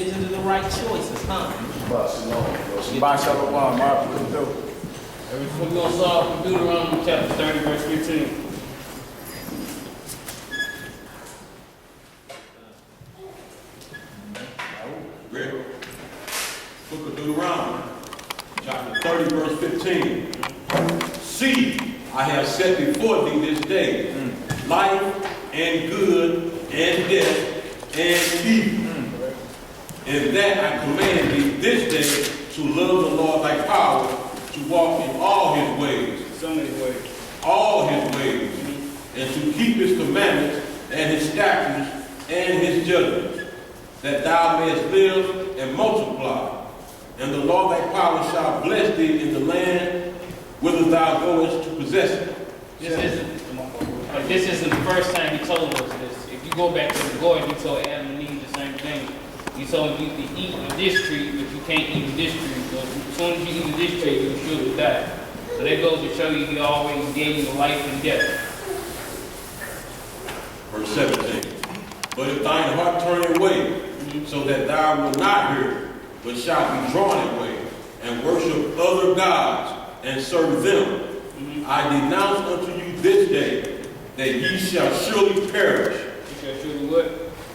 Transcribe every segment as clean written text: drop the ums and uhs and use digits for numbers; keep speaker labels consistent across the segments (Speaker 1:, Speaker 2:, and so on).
Speaker 1: decisions and the right choices, huh?
Speaker 2: Shabbat shalom, Mark.
Speaker 3: We're going to start from Deuteronomy chapter 30, verse 15.
Speaker 4: Book of Deuteronomy, chapter 30, verse 15. See, I have set before thee this day life and good and death and evil. And that I command thee this day to love the Lord thy power, to walk in all his ways, all his ways, and to keep his commandments and his statutes and his judgments, that thou mayest live and multiply. And the Lord thy power shall bless thee in the land whither thou goest to possess it.
Speaker 3: This isn't the first time he told us this. If you go back to the garden, he told Adam and Eve the same thing. He told you can eat of this tree, but you can't eat of this tree. So as soon as you eat of this tree, you surely die. So that goes to show you he always gave you the life and death.
Speaker 4: Verse 17. But if thine heart turn away, so that thou wilt not hear, but shalt be drawn away, and worship other gods, and serve them, I denounce unto you this day, that ye shall surely perish.
Speaker 3: You shall surely what?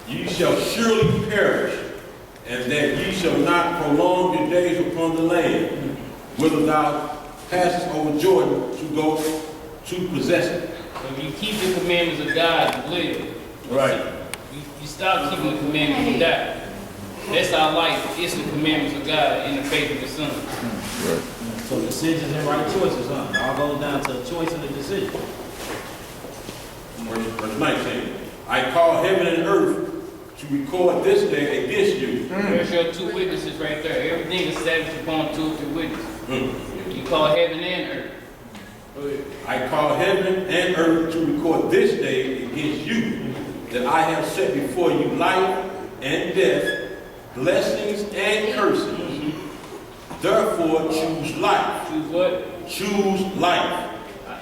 Speaker 4: Ye shall surely perish, and that ye shall not prolong your days upon the land, whither thou passest over Jordan to go to possess it.
Speaker 3: So if you keep the commandments of God, you live.
Speaker 4: Right.
Speaker 3: You stop keeping the commandments, you die. That's our life. It's the commandments of God in the faith of the Son.
Speaker 1: So decisions and right choices, huh? It all goes down to a choice and a decision.
Speaker 4: Verse 19. I call heaven and earth to record this day against you.
Speaker 3: There's your two witnesses right there. Everything is established upon two or three witnesses. You call heaven and earth.
Speaker 4: I call heaven and earth to record this day against you, that I have set before you life and death, blessings and curses. Therefore choose life.
Speaker 3: Choose what?
Speaker 4: Choose life.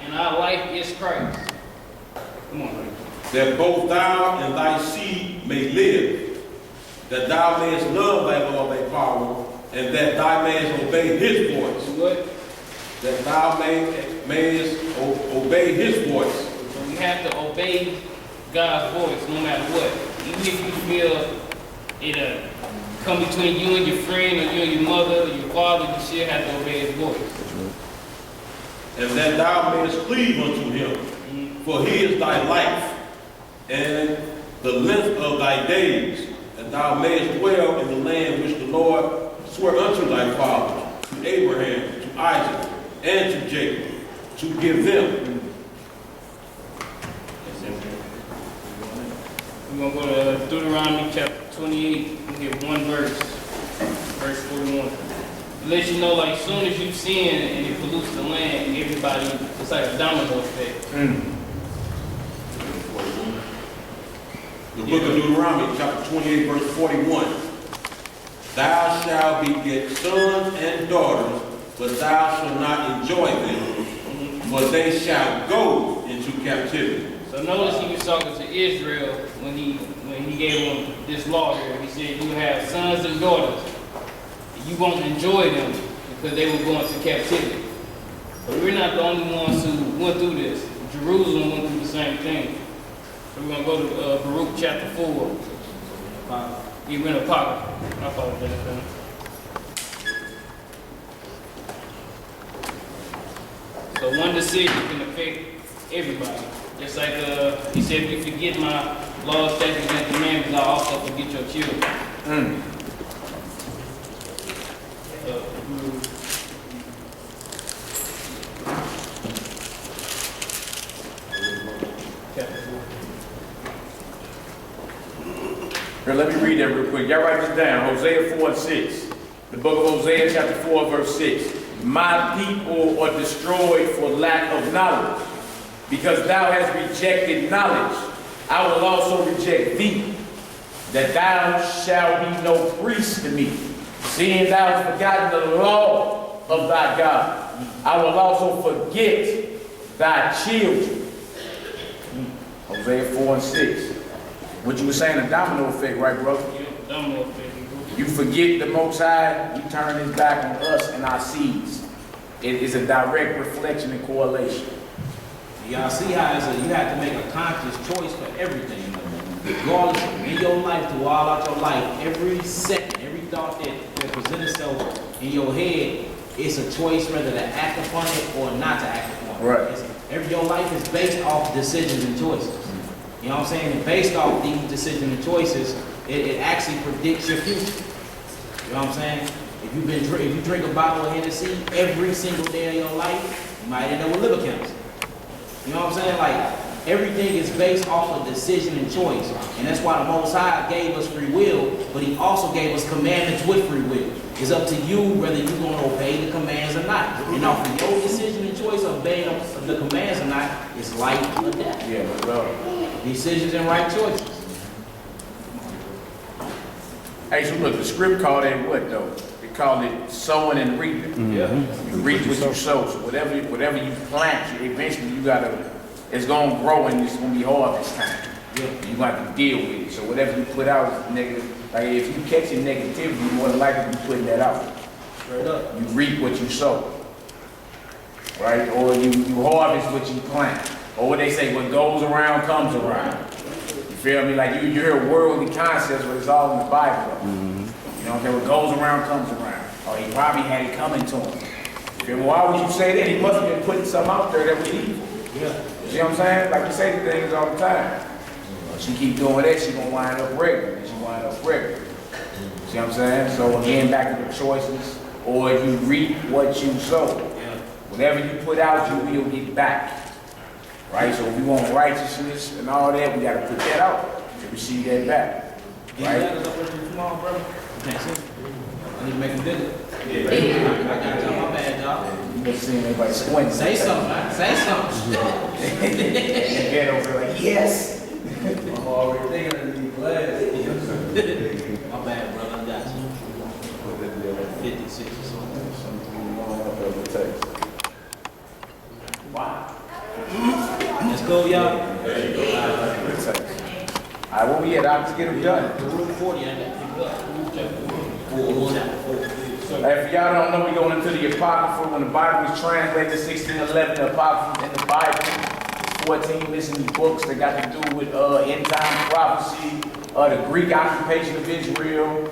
Speaker 3: And our life is Christ. Come on, man.
Speaker 4: That both thou and thy seed may live, that thou mayest love thy Lord thy power, and that thou mayest obey his voice.
Speaker 3: What?
Speaker 4: That thou mayest obey his voice.
Speaker 3: So we have to obey God's voice no matter what. Even if you feel it come between you and your friend, or you and your mother, or your father, you still have to obey his voice.
Speaker 4: And that thou mayest cleave unto him, for he is thy life, and the length of thy days, that thou mayest dwell in the land which the Lord sware unto thy fathers, to Abraham, to Isaac, and to Jacob, to give them.
Speaker 3: We're going to go to Deuteronomy chapter 28, we'll get one verse, verse 41. To let you know, like, as soon as you sin and it pollutes the land, everybody, it's like a domino effect.
Speaker 4: The book of Deuteronomy, chapter 28, verse 41. Thou shalt beget sons and daughters, but thou shalt not enjoy them, for they shall go into captivity.
Speaker 3: So notice he was talking to Israel when he gave them this law here. He said, you have sons and daughters. You won't enjoy them because they will go into captivity. But we're not the only ones who went through this. Jerusalem went through the same thing. So we're going to go to Baruch chapter 4. You're in a pocket. I apologize. So one decision can affect everybody. Just like he said, if you forget my laws, statutes, and commandments, I'll also forget your children.
Speaker 2: Here, let me read that real quick. Y'all write this down. Hosea 4 and 6. The book of Hosea, chapter 4, verse 6. My people are destroyed for lack of knowledge. Because thou hast rejected knowledge, I will also reject thee, that thou shalt be no priest to me, seeing thou hast forgotten the law of thy God. I will also forget thy children. Hosea 4 and 6. What you were saying, a domino effect, right, brother?
Speaker 3: Yeah, domino effect.
Speaker 2: You forget the Most High, He turn His back on us and our seeds. It is a direct reflection and correlation.
Speaker 1: Y'all see how you have to make a conscious choice for everything. Regardless, in your life, through all out your life, every second, every thought that presents itself in your head, it's a choice whether to act upon it or not to act upon it.
Speaker 2: Right.
Speaker 1: Your life is based off decisions and choices. You know what I'm saying? And based off these decisions and choices, it actually predicts your future. You know what I'm saying? If you drink a bottle of Hennessy every single day of your life, you might end up with liver cancer. You know what I'm saying? Like, everything is based off of decision and choice. And that's why the Most High gave us free will, but He also gave us commandments with free will. It's up to you whether you're going to obey the commands or not. And off of your decision and choice of obeying the commands or not, it's life or death.
Speaker 2: Yeah, but love.
Speaker 1: Decisions and right choices.
Speaker 2: Hey, so look, the script called it what though? It called it sowing and reaping.
Speaker 1: Yeah.
Speaker 2: You reap what you sow. So whatever you plant, eventually it's gonna grow and it's gonna be harvest time.
Speaker 1: Yeah.
Speaker 2: You got to deal with it. So whatever you put out is negative. Like if you catching negativity, you more than likely be putting that out.
Speaker 1: Straight up.
Speaker 2: You reap what you sow. Right? Or you harvest what you plant. Or what they say, what goes around comes around. You feel me? Like you hear worldly concepts, but it's all in the Bible. You know what I'm saying? What goes around comes around. Or he probably had it coming to him. You feel me? Why would you say that? He must have been putting something out there that was evil.
Speaker 1: Yeah.
Speaker 2: You see what I'm saying? Like you say the things all the time. She keep doing that, she gonna wind up pregnant. And she wind up pregnant. See what I'm saying? So again, back to the choices. Or you reap what you sow.
Speaker 1: Yeah.
Speaker 2: Whatever you put out, you will get back. Right? So if we want righteousness and all that, we gotta put that out to receive that back.
Speaker 1: Right?
Speaker 2: Right?
Speaker 1: Tomorrow, brother. I need to make them bigger. Yeah. I got y'all. My bad, y'all.
Speaker 2: You must see everybody squinting.
Speaker 1: Say something, man. Say something.
Speaker 2: Get over there like, yes.
Speaker 5: I'm already thinking of these glasses.
Speaker 1: My bad, brother. I got you. 56 or something.
Speaker 2: Wow.
Speaker 1: Let's go, y'all.
Speaker 2: Alright, where we at? I'll just get them done.
Speaker 1: The Rule 40, I got picked up.
Speaker 2: If y'all don't know, we going into the Apocrypha. When the Bible was translated to 1611, the Apocrypha in the Bible, it's 14 missing books that got to do with end time prophecy, the Greek occupation of Israel,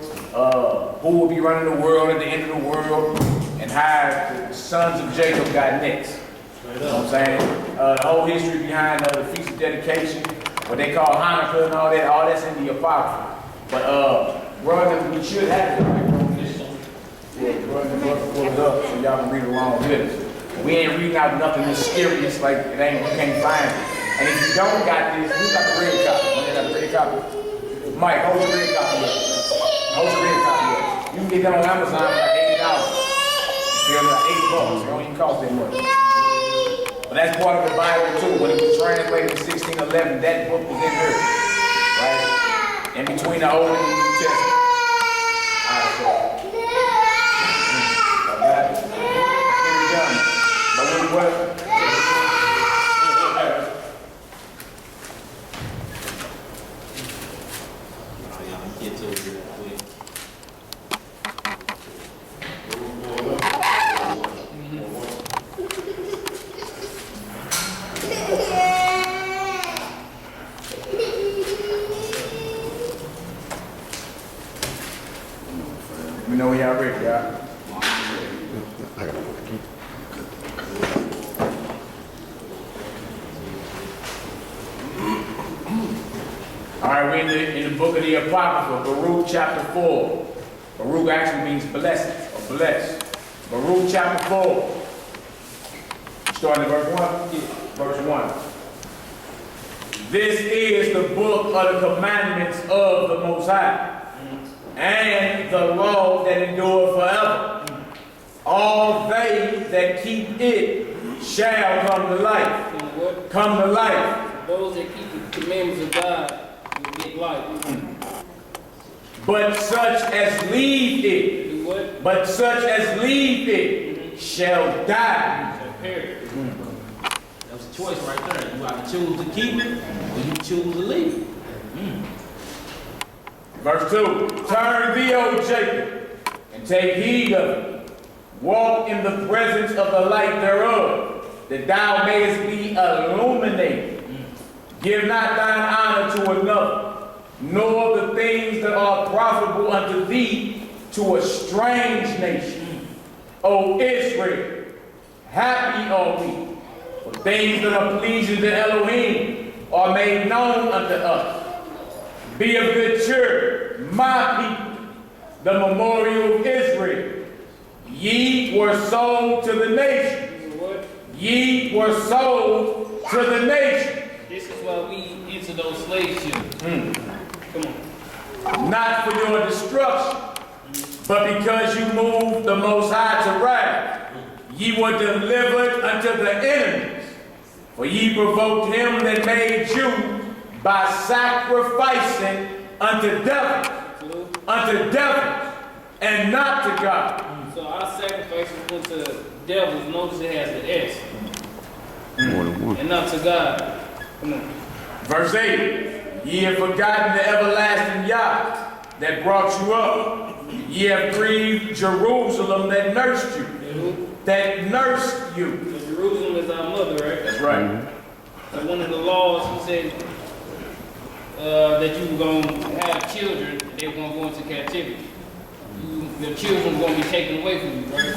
Speaker 2: who will be running the world at the end of the world, and how the sons of Jacob got next. You know what I'm saying? The whole history behind the Feast of Dedication, what they call Hanukkah and all that's in the Apocrypha. But brother, we should have it. Yeah, brother, pull it up so y'all can read along with us. We ain't reading out nothing mysterious like it ain't, you can't find it. And if you don't got this, who's got the red copy? You got the red copy? Mike, hold your red copy up. Hold your red copy up. You can get that on Amazon for like $80. You feel me? Like $8. It don't even cost that much. But that's part of the Bible too. When it was translated in 1611, that book was in there. Right? In between the Old and the New Testament. Alright, so. I got it. Get it done. But what?
Speaker 1: Get to it real quick.
Speaker 2: Let me know when y'all ready, y'all. All right, we're in the book of the Apocrypha, Baruch chapter 4. Baruch actually means blessed or blessed. Baruch chapter 4. Starting at verse 1? Verse 1. This is the book of the commandments of the Most High, and the law that endure forever. All they that keep it shall come to life. Come to life.
Speaker 3: Those that keep the commandments of God will get life.
Speaker 2: But such as leave it,
Speaker 3: Do what?
Speaker 2: but such as leave it shall die.
Speaker 3: Shall perish.
Speaker 1: That's a choice right there. You either choose to keep it or you choose to leave it.
Speaker 2: Verse 2. Turn thee, O Jacob, and take heed of it. Walk in the presence of the light thereof, that thou mayest be illuminated. Give not thine honor to another, nor the things that are profitable unto thee to a strange nation. O Israel, happy are we, for things that are pleasing to Elohim are made known unto us. Be of good cheer, my people, the memorial of Israel. Ye were sold to the nation. Ye were sold to the nation.
Speaker 3: This is why we into those slave ships. Come on.
Speaker 2: Not for your destruction, but because you moved the Most High to wrath. Ye were delivered unto the enemies. For ye provoked him that made you by sacrificing unto devils, and not to God.
Speaker 3: So our sacrifices went to devils. Notice it has the S. And not to God. Come on.
Speaker 2: Verse 8. Ye have forgotten the everlasting Yah that brought you up. Ye have grieved Jerusalem that nursed you. That nursed you.
Speaker 3: So Jerusalem is our mother, right?
Speaker 2: That's right.
Speaker 3: So one of the laws, he said that you were going to have children, they were going to go into captivity. Your children were going to be taken away from you, right?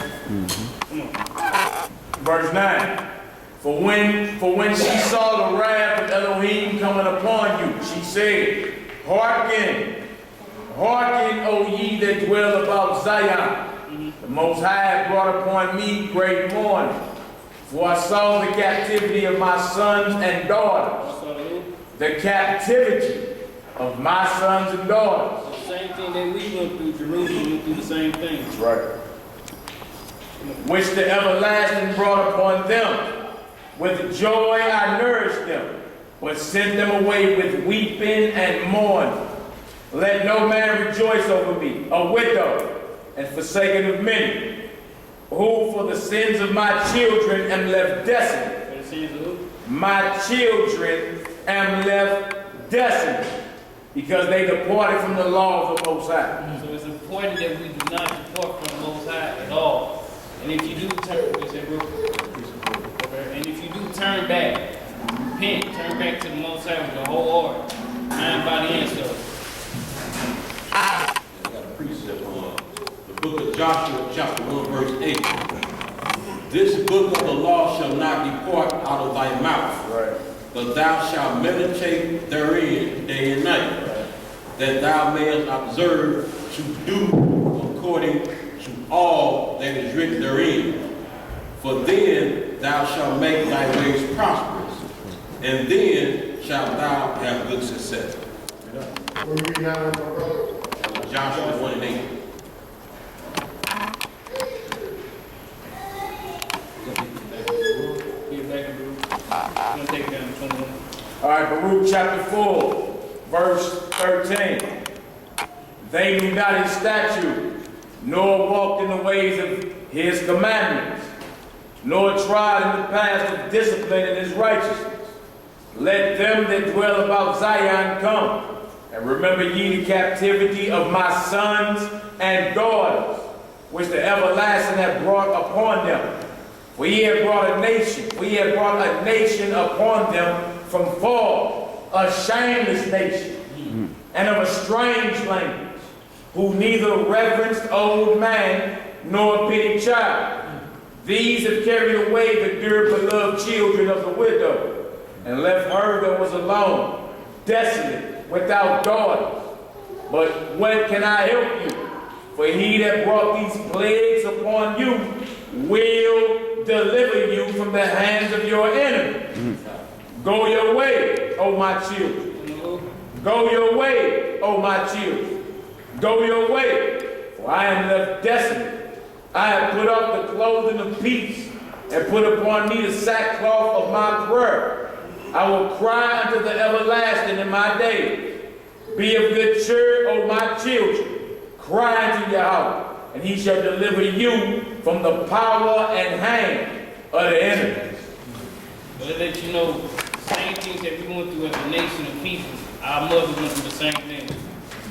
Speaker 3: Come on.
Speaker 2: Verse 9. For when she saw the wrath of Elohim coming upon you, she said, Hearken, hearken, O ye that dwell about Zion. The Most High hath brought upon me great mourning. For I saw the captivity of my sons and daughters. The captivity of my sons and daughters.
Speaker 3: The same thing that we went through, Jerusalem went through the same thing.
Speaker 2: That's right. Which the everlasting brought upon them. With joy I nourished them, but sent them away with weeping and mourning. Let no man rejoice over me, a widow, and forsaken of many, who for the sins of my children am left desolate.
Speaker 3: For the sins of who?
Speaker 2: My children am left desolate, because they departed from the law of the Most High.
Speaker 3: So it's important that we do not depart from the Most High at all. And if you do turn back, repent, turn back to the Most High with your whole heart, mind, body, and soul.
Speaker 4: I got a precept on the book of Joshua, chapter 1, verse 8. This book of the law shall not depart out of thy mouth,
Speaker 2: Right.
Speaker 4: but thou shalt meditate therein day and night, that thou mayest observe to do according to all that is written therein. For then thou shalt make thy ways prosperous, and then shalt thou have good success. Joshua 1 and 8.
Speaker 3: Get back in Baruch. I'm going to take it down to 21.
Speaker 2: All right, Baruch chapter 4, verse 13. They knew not his statute, nor walked in the ways of his commandments, nor trod in the paths of discipline in his righteousness. Let them that dwell about Zion come, and remember ye the captivity of my sons and daughters, which the everlasting hath brought upon them. For he had brought a nation, upon them from fall, a shameless nation, and of a strange language, who neither reverenced old man nor pitied child. These have carried away the dear beloved children of the widow, and left her that was alone, desolate, without daughters. But what can I help you? For he that brought these plagues upon you will deliver you from the hands of your enemies. Go your way, O my children. Go your way, O my children. Go your way, for I am left desolate. I have put up the clothing of peace, and put upon me the sackcloth of my prayer. I will cry unto the everlasting in my days. Be of good cheer, O my children. Cry unto Yahweh, and he shall deliver you from the power and hand of the enemies.
Speaker 3: But it let you know, the same things that we went through as a nation of people, our mothers went through the same thing.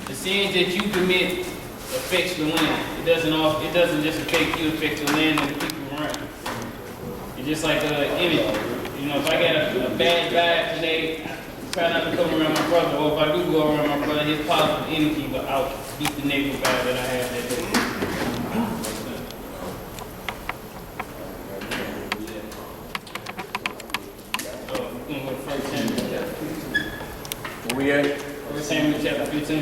Speaker 3: The sins that you commit affects the land. It doesn't just affect you, it affects the land and the people around. It's just like image. You know, if I got a bad vibe today, I try not to come around my brother, or if I do go around my brother, his positive energy will outbeat the negative vibe that I have that day. We're going to go to 1 Samuel chapter 15.
Speaker 2: Where we at?
Speaker 3: 1 Samuel chapter 15.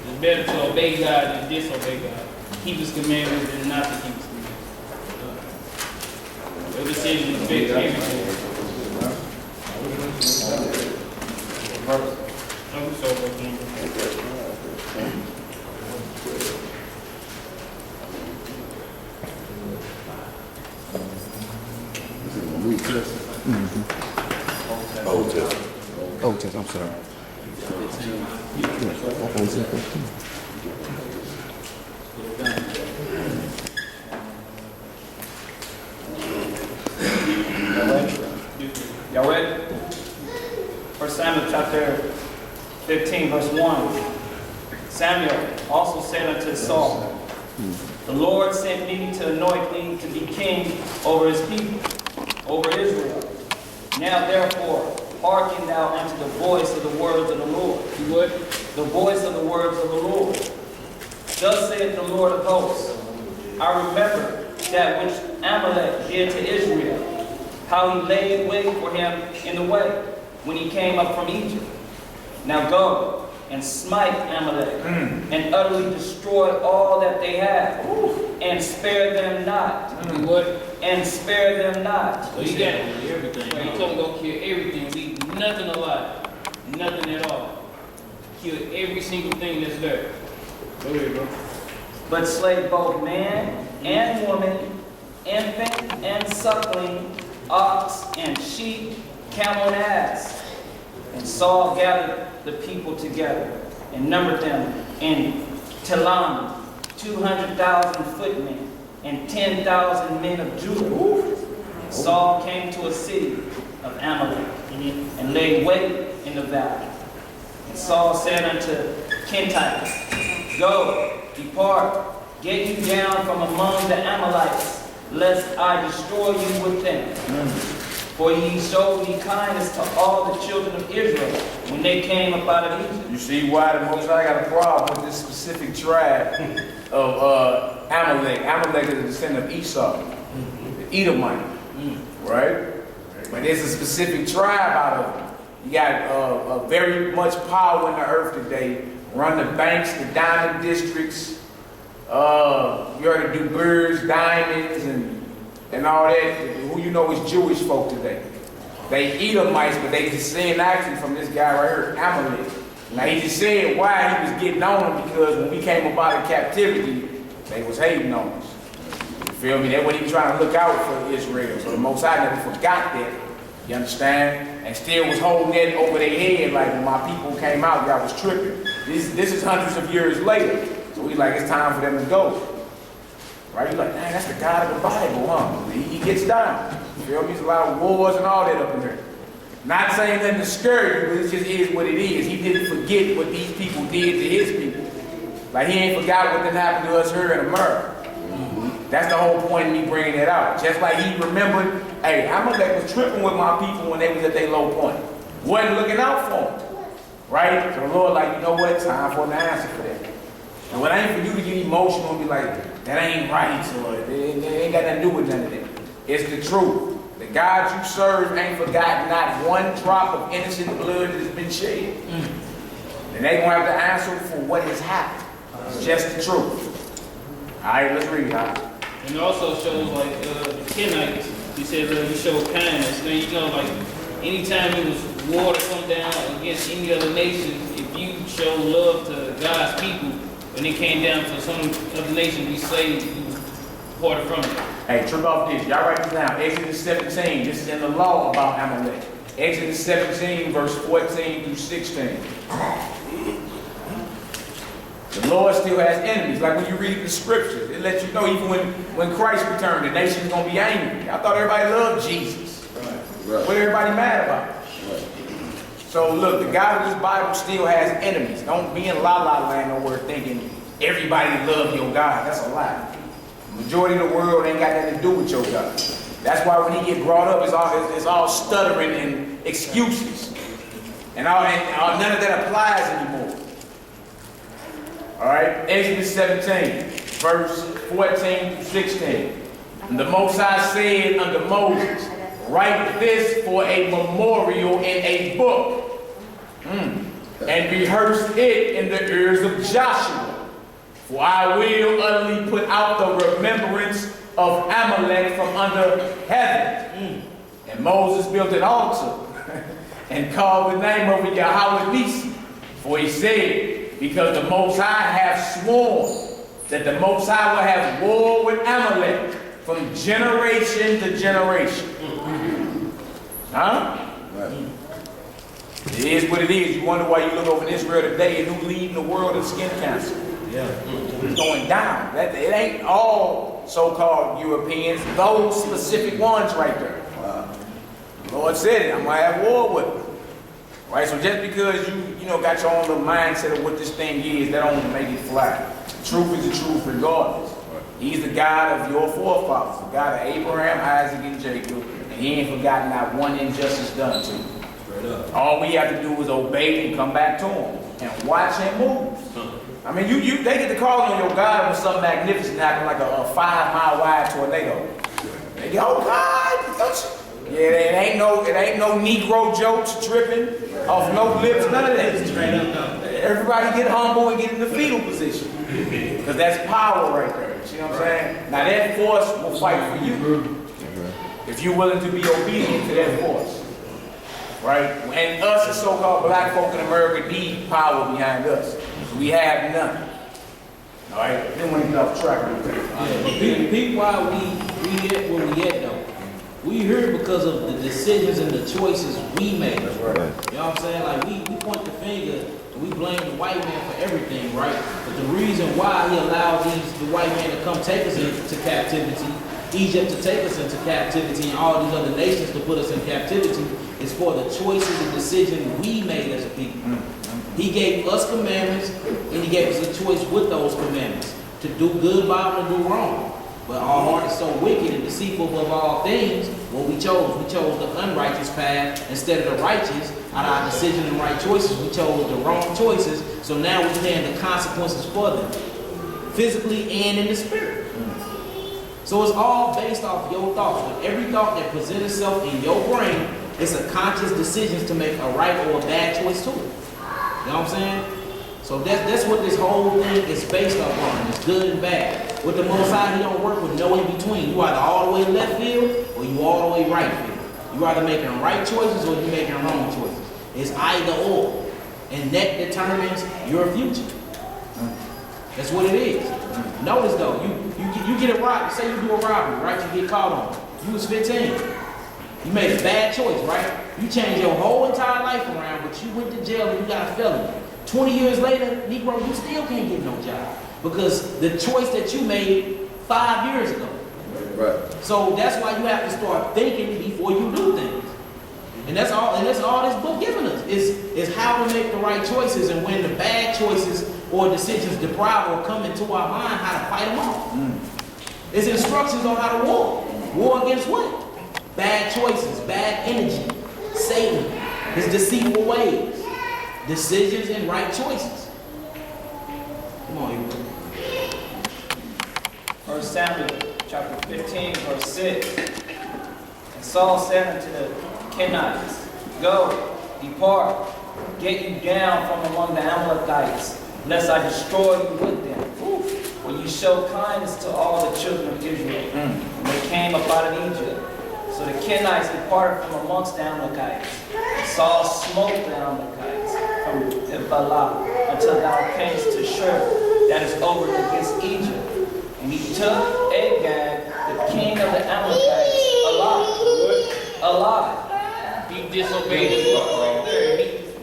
Speaker 3: It's better to obey God than disobey God. Keep His commandments than not to keep His commandments. Your decision affects everything. I'm so
Speaker 6: Old Testament, I'm sorry.
Speaker 7: Y'all ready? 1 Samuel chapter 15, verse 1. Samuel also said unto Saul, the Lord sent me to anoint thee to be king over his people, over Israel. Now therefore, hearken thou unto the voice of the words of the Lord.
Speaker 3: You would?
Speaker 7: The voice of the words of the Lord. Thus saith the Lord of hosts, I remember that which Amalek did to Israel, how he laid wait for him in the way, when he came up from Egypt. Now go and smite Amalek, and utterly destroy all that they have, and spare them not.
Speaker 3: You would?
Speaker 7: And spare them not.
Speaker 3: So you got everything. Right, he told him to go kill everything, leave nothing alive, nothing at all. Kill every single thing that's there. Go ahead, bro.
Speaker 7: But slay both man and woman, infant and suckling, ox and sheep, camel and ass. And Saul gathered the people together and numbered them in Telam, 200,000 footmen and 10,000 men of Judah. And Saul came to a city of Amalek and laid wait in the valley. And Saul said unto Kenites, go, depart, get you down from among the Amalekites, lest I destroy you with them. For ye showed me kindness to all the children of Israel when they came up out of Egypt.
Speaker 2: You see why the Most High got a problem with this specific tribe of Amalek. Amalek is a descendant of Esau, the Edomite, right? But there's a specific tribe out of them. You got very much power in the earth today. Run the banks, the diamond districts. You already do birds, diamonds, and all that. Who you know is Jewish folk today. They Edomites, but they descend actually from this guy right here, Amalek. Now he just said why he was getting on them, because when we came about in captivity, they was hating on us. You feel me? They weren't even trying to look out for Israel. So the Most High never forgot that. You understand? And still was holding that over their head, like when my people came out, y'all was tripping. This is hundreds of years later. So he's like, it's time for them to go. Right? You're like, dang, that's the God of the Bible, huh? He gets down. You feel me? There's a lot of wars and all that up in there. Not saying nothing to scare you, but it just is what it is. He didn't forget what these people did to his people. Like, he ain't forgot what done happened to us here in America. That's the whole point of me bringing that out. Just like he remembered, hey, Amalek was tripping with my people when they was at their low point. Wasn't looking out for them. Right? So the Lord like, you know what? Time for an answer for that. And what ain't for you to get emotional and be like, that ain't right, or it ain't got nothing to do with none of that. It's the truth. The God you serve ain't forgotten not one drop of innocent blood that has been shed. And they gonna have to answer for what has happened. It's just the truth. All right, let's read it.
Speaker 3: And it also shows like the Kenites. He said you show kindness. Now you know, like anytime there was war to come down against any other nation, if you show love to God's people, when it came down to some other nation, we say you parted from it.
Speaker 2: Hey, trip off this. Y'all write this down. Exodus 17. This is in the law about Amalek. Exodus 17, verse 14 through 16. The Lord still has enemies. Like when you read the scriptures, it lets you know even when Christ returned, the nation's going to be angry. I thought everybody loved Jesus. Right. What everybody mad about? Right. So look, the God of this Bible still has enemies. Don't be in la-la land nowhere thinking everybody love your God. That's a lie. The majority of the world ain't got nothing to do with your God. That's why when he get brought up, it's all stuttering and excuses. And none of that applies anymore. All right, Exodus 17, verse 14 through 16. And the Most High said unto Moses, write this for a memorial in a book, and rehearse it in the ears of Joshua. For I will utterly put out the remembrance of Amalek from under heaven. And Moses built an altar and called the name of Yahweh Nisi. For he said, because the Most High hath sworn that the Most High will have war with Amalek from generation to generation. Huh?
Speaker 5: Right.
Speaker 2: It is what it is. You wonder why you look over in Israel today and who leading the world of skin cancer.
Speaker 1: Yeah.
Speaker 2: It's going down. It ain't all so-called Europeans, those specific ones right there. The Lord said it, I'm going to have war with them. Right? So just because you got your own little mindset of what this thing is, that don't make it fly. The truth is the truth regardless. He's the God of your forefathers, the God of Abraham, Isaac, and Jacob, and he ain't forgotten not one injustice done to him.
Speaker 5: Straight up.
Speaker 2: All we have to do is obey and come back to him and watch him move. I mean, they get to call on your God when something magnificent happen, like a 5-mile wide tornado. They go, oh God, don't you? Yeah, it ain't no Negro jokes dripping off no lips, none of that.
Speaker 1: Straight up, no.
Speaker 2: Everybody get humble and get in the fetal position. Because that's power right there. You know what I'm saying? Now that force will fight for you. If you're willing to be obedient to that force. Right? And us as so-called black folk in America need power behind us. We have none. All right? Then when you get off track real quick.
Speaker 1: Yeah, but people, why we at where we at though? We here because of the decisions and the choices we made.
Speaker 2: That's right.
Speaker 1: You know what I'm saying? Like we point the finger and we blame the white man for everything, right? But the reason why he allowed the white man to come take us into captivity, Egypt to take us into captivity, and all these other nations to put us in captivity, is for the choices and decisions we made as a people. He gave us commandments, and he gave us a choice with those commandments to do good by them and do wrong. But our heart is so wicked and deceitful above all things. What we chose the unrighteous path instead of the righteous. Out of our decision and right choices, we chose the wrong choices. So now we're paying the consequences for them, physically and in the spirit. So it's all based off your thoughts. But every thought that presents itself in your brain, it's a conscious decision to make a right or a bad choice to it. You know what I'm saying? So that's what this whole thing is based upon. It's good and bad. With the Most High, he don't work with no in between. You either all the way left field or you all the way right field. You either making right choices or you making wrong choices. It's either or. And that determines your future. That's what it is. Notice though, you get a robbery. Say you do a robbery, right? You get caught on it. You was 15. You made a bad choice, right? You changed your whole entire life around, but you went to jail and you got a felony. 20 years later, Negro, you still can't get no job because the choice that you made 5 years ago.
Speaker 5: Right.
Speaker 1: So that's why you have to start thinking before you do things. And that's all this book giving us is how to make the right choices, and when the bad choices or decisions deprive or come into our mind, how to fight them off. It's instructions on how to war. War against what? Bad choices, bad energy, Satan, his deceitful ways. Decisions and right choices. Come on, you.
Speaker 7: 1 Samuel chapter 15, verse 6. And Saul said unto the Kenites, go, depart, get you down from among the Amalekites, lest I destroy you with them. For you show kindness to all the children of Israel. And they came up out of Egypt. So the Kenites departed from amongst the Amalekites. And Saul smote the Amalekites from Baalah until thou camest to Shur, that is over against Egypt. And he took Agag, the king of the Amalekites, alive.
Speaker 3: He disobeyed the law right there.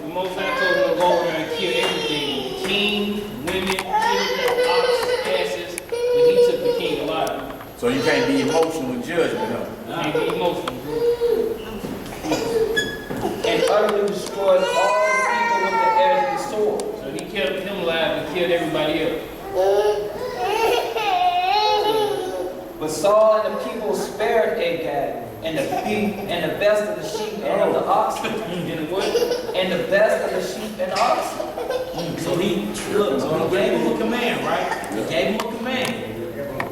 Speaker 3: The Most High told him to go over there and kill everything. King, women, children, ox, asses. But he took the king alive.
Speaker 2: So you can't be emotional in judgment, huh?
Speaker 3: Can't be emotional, bro.
Speaker 7: And utterly destroyed all the people with the edge of the sword.
Speaker 3: So he kept him alive and killed everybody else.
Speaker 7: But Saul and the people spared Agag and the beef and the best of the sheep and of the oxen.
Speaker 3: And what?
Speaker 7: And the best of the sheep and oxen.
Speaker 1: So he gave him a command, right? He gave him a command.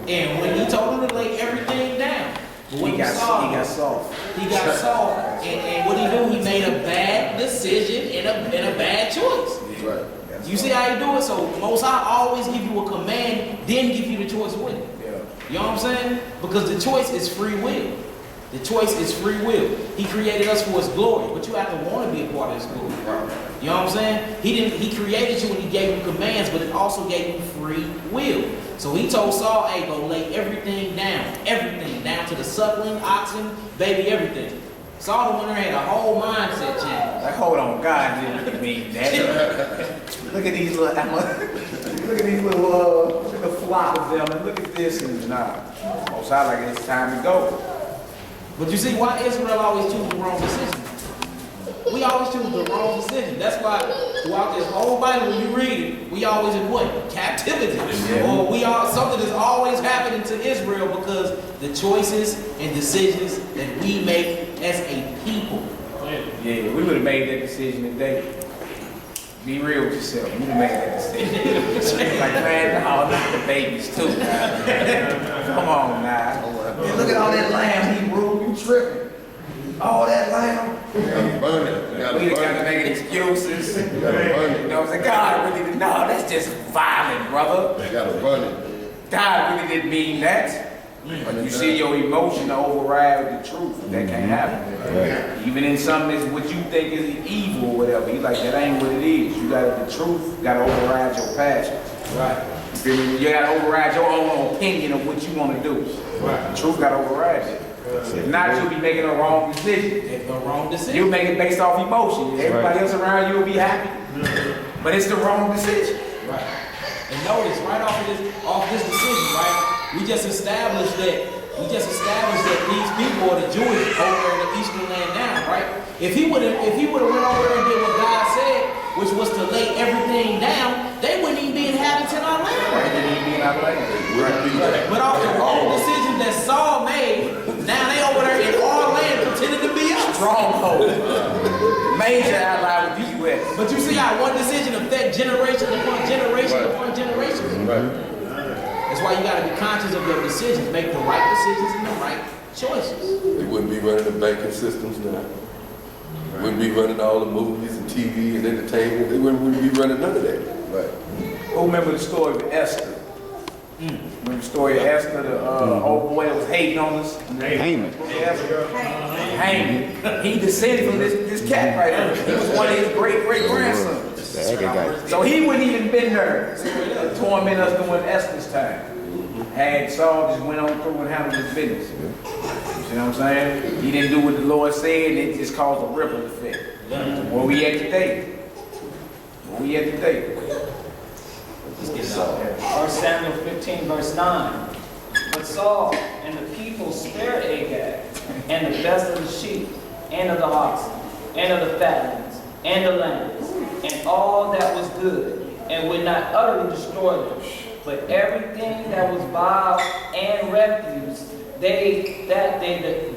Speaker 1: And when he told him to lay everything down,
Speaker 2: He got soft.
Speaker 1: He got soft. And what he do? He made a bad decision and a bad choice.
Speaker 6: Right.
Speaker 1: You see how he do it? So Most High always give you a command, then give you the choice with it.
Speaker 2: Yeah.
Speaker 1: You know what I'm saying? Because the choice is free will. The choice is free will. He created us for his glory, but you have to want to be a part of his glory. You know what I'm saying? He created you and he gave you commands, but it also gave you free will. So he told Saul, hey, go lay everything down to the suckling, oxen, baby, everything. Saul the one that had a whole mindset change.
Speaker 2: Like, hold on, God didn't mean that. Look at these little, look at the flock of them, and look at this, and nah. Most High like it's time to go.
Speaker 1: But you see why Israel always choose the wrong decision? We always choose the wrong decision. That's why throughout this whole Bible, when you read it, we always in what? Captivity. Or something is always happening to Israel because the choices and decisions that we make as a people.
Speaker 2: Yeah, we would have made that decision today. Be real with yourself. You would have made that decision. Like, man, no, not the babies too. Come on now. Man, look at all that lamb, Hebrew. You tripping. All that lamb.
Speaker 6: You gotta burn it. You gotta
Speaker 2: We got to
Speaker 6: burn it.
Speaker 2: make excuses.
Speaker 6: You gotta burn
Speaker 2: You
Speaker 6: it.
Speaker 2: know what I'm saying? God really didn't. No, that's just violent, brother.
Speaker 6: You gotta burn it.
Speaker 2: God really didn't mean that. But you see your emotion to override with the truth. That can't happen. Even in something that's what you think is evil or whatever. He's like, that ain't what it is. You got the truth. You got to override your passion.
Speaker 1: Right.
Speaker 2: You feel me? You got to override your own opinion of what you want to do.
Speaker 1: Right.
Speaker 2: The truth got to override it. If not, you'll be making a wrong decision.
Speaker 1: It's the wrong decision.
Speaker 2: You'll make it based off emotion. Everybody else around you will be happy. But it's the wrong decision.
Speaker 1: Right. And notice right off this decision, right? We just established that these people are the Jewish over in the eastern land now, right? If he would have went over there and did what God said, which was to lay everything down, they wouldn't even be inhabiting our land right now. But off the wrong decision that Saul made, now they over there in our land pretending to be us.
Speaker 2: Stronghold. Major ally with the U.S.
Speaker 1: But you see how one decision affects generation upon generation upon generation?
Speaker 6: Right.
Speaker 1: That's why you got to be conscious of your decisions. Make the right decisions and the right choices.
Speaker 6: They wouldn't be running the banking systems now. Wouldn't be running all the movies and TV and entertainment. They wouldn't be running none of that. Right.
Speaker 2: Who remember the story of Esther? Remember the story of Esther, the old boy that was hating on us?
Speaker 8: Haman.
Speaker 2: Haman. He descended from this cat right here. He was one of his great-great-grandsons. So he wouldn't even been there to torment us during Esther's time. Had Saul just went on through and handled his business. You see what I'm saying? He didn't do what the Lord said, and it just caused a ripple effect. Where we at today? Where we at today?
Speaker 1: Let's get it out there.
Speaker 7: 1 Samuel 15, verse 9. But Saul and the people spared Agag, and the best of the sheep, and of the oxen, and of the fatlings, and the lambs, and all that was good, and would not utterly destroy them. But everything that was vile and refuse, they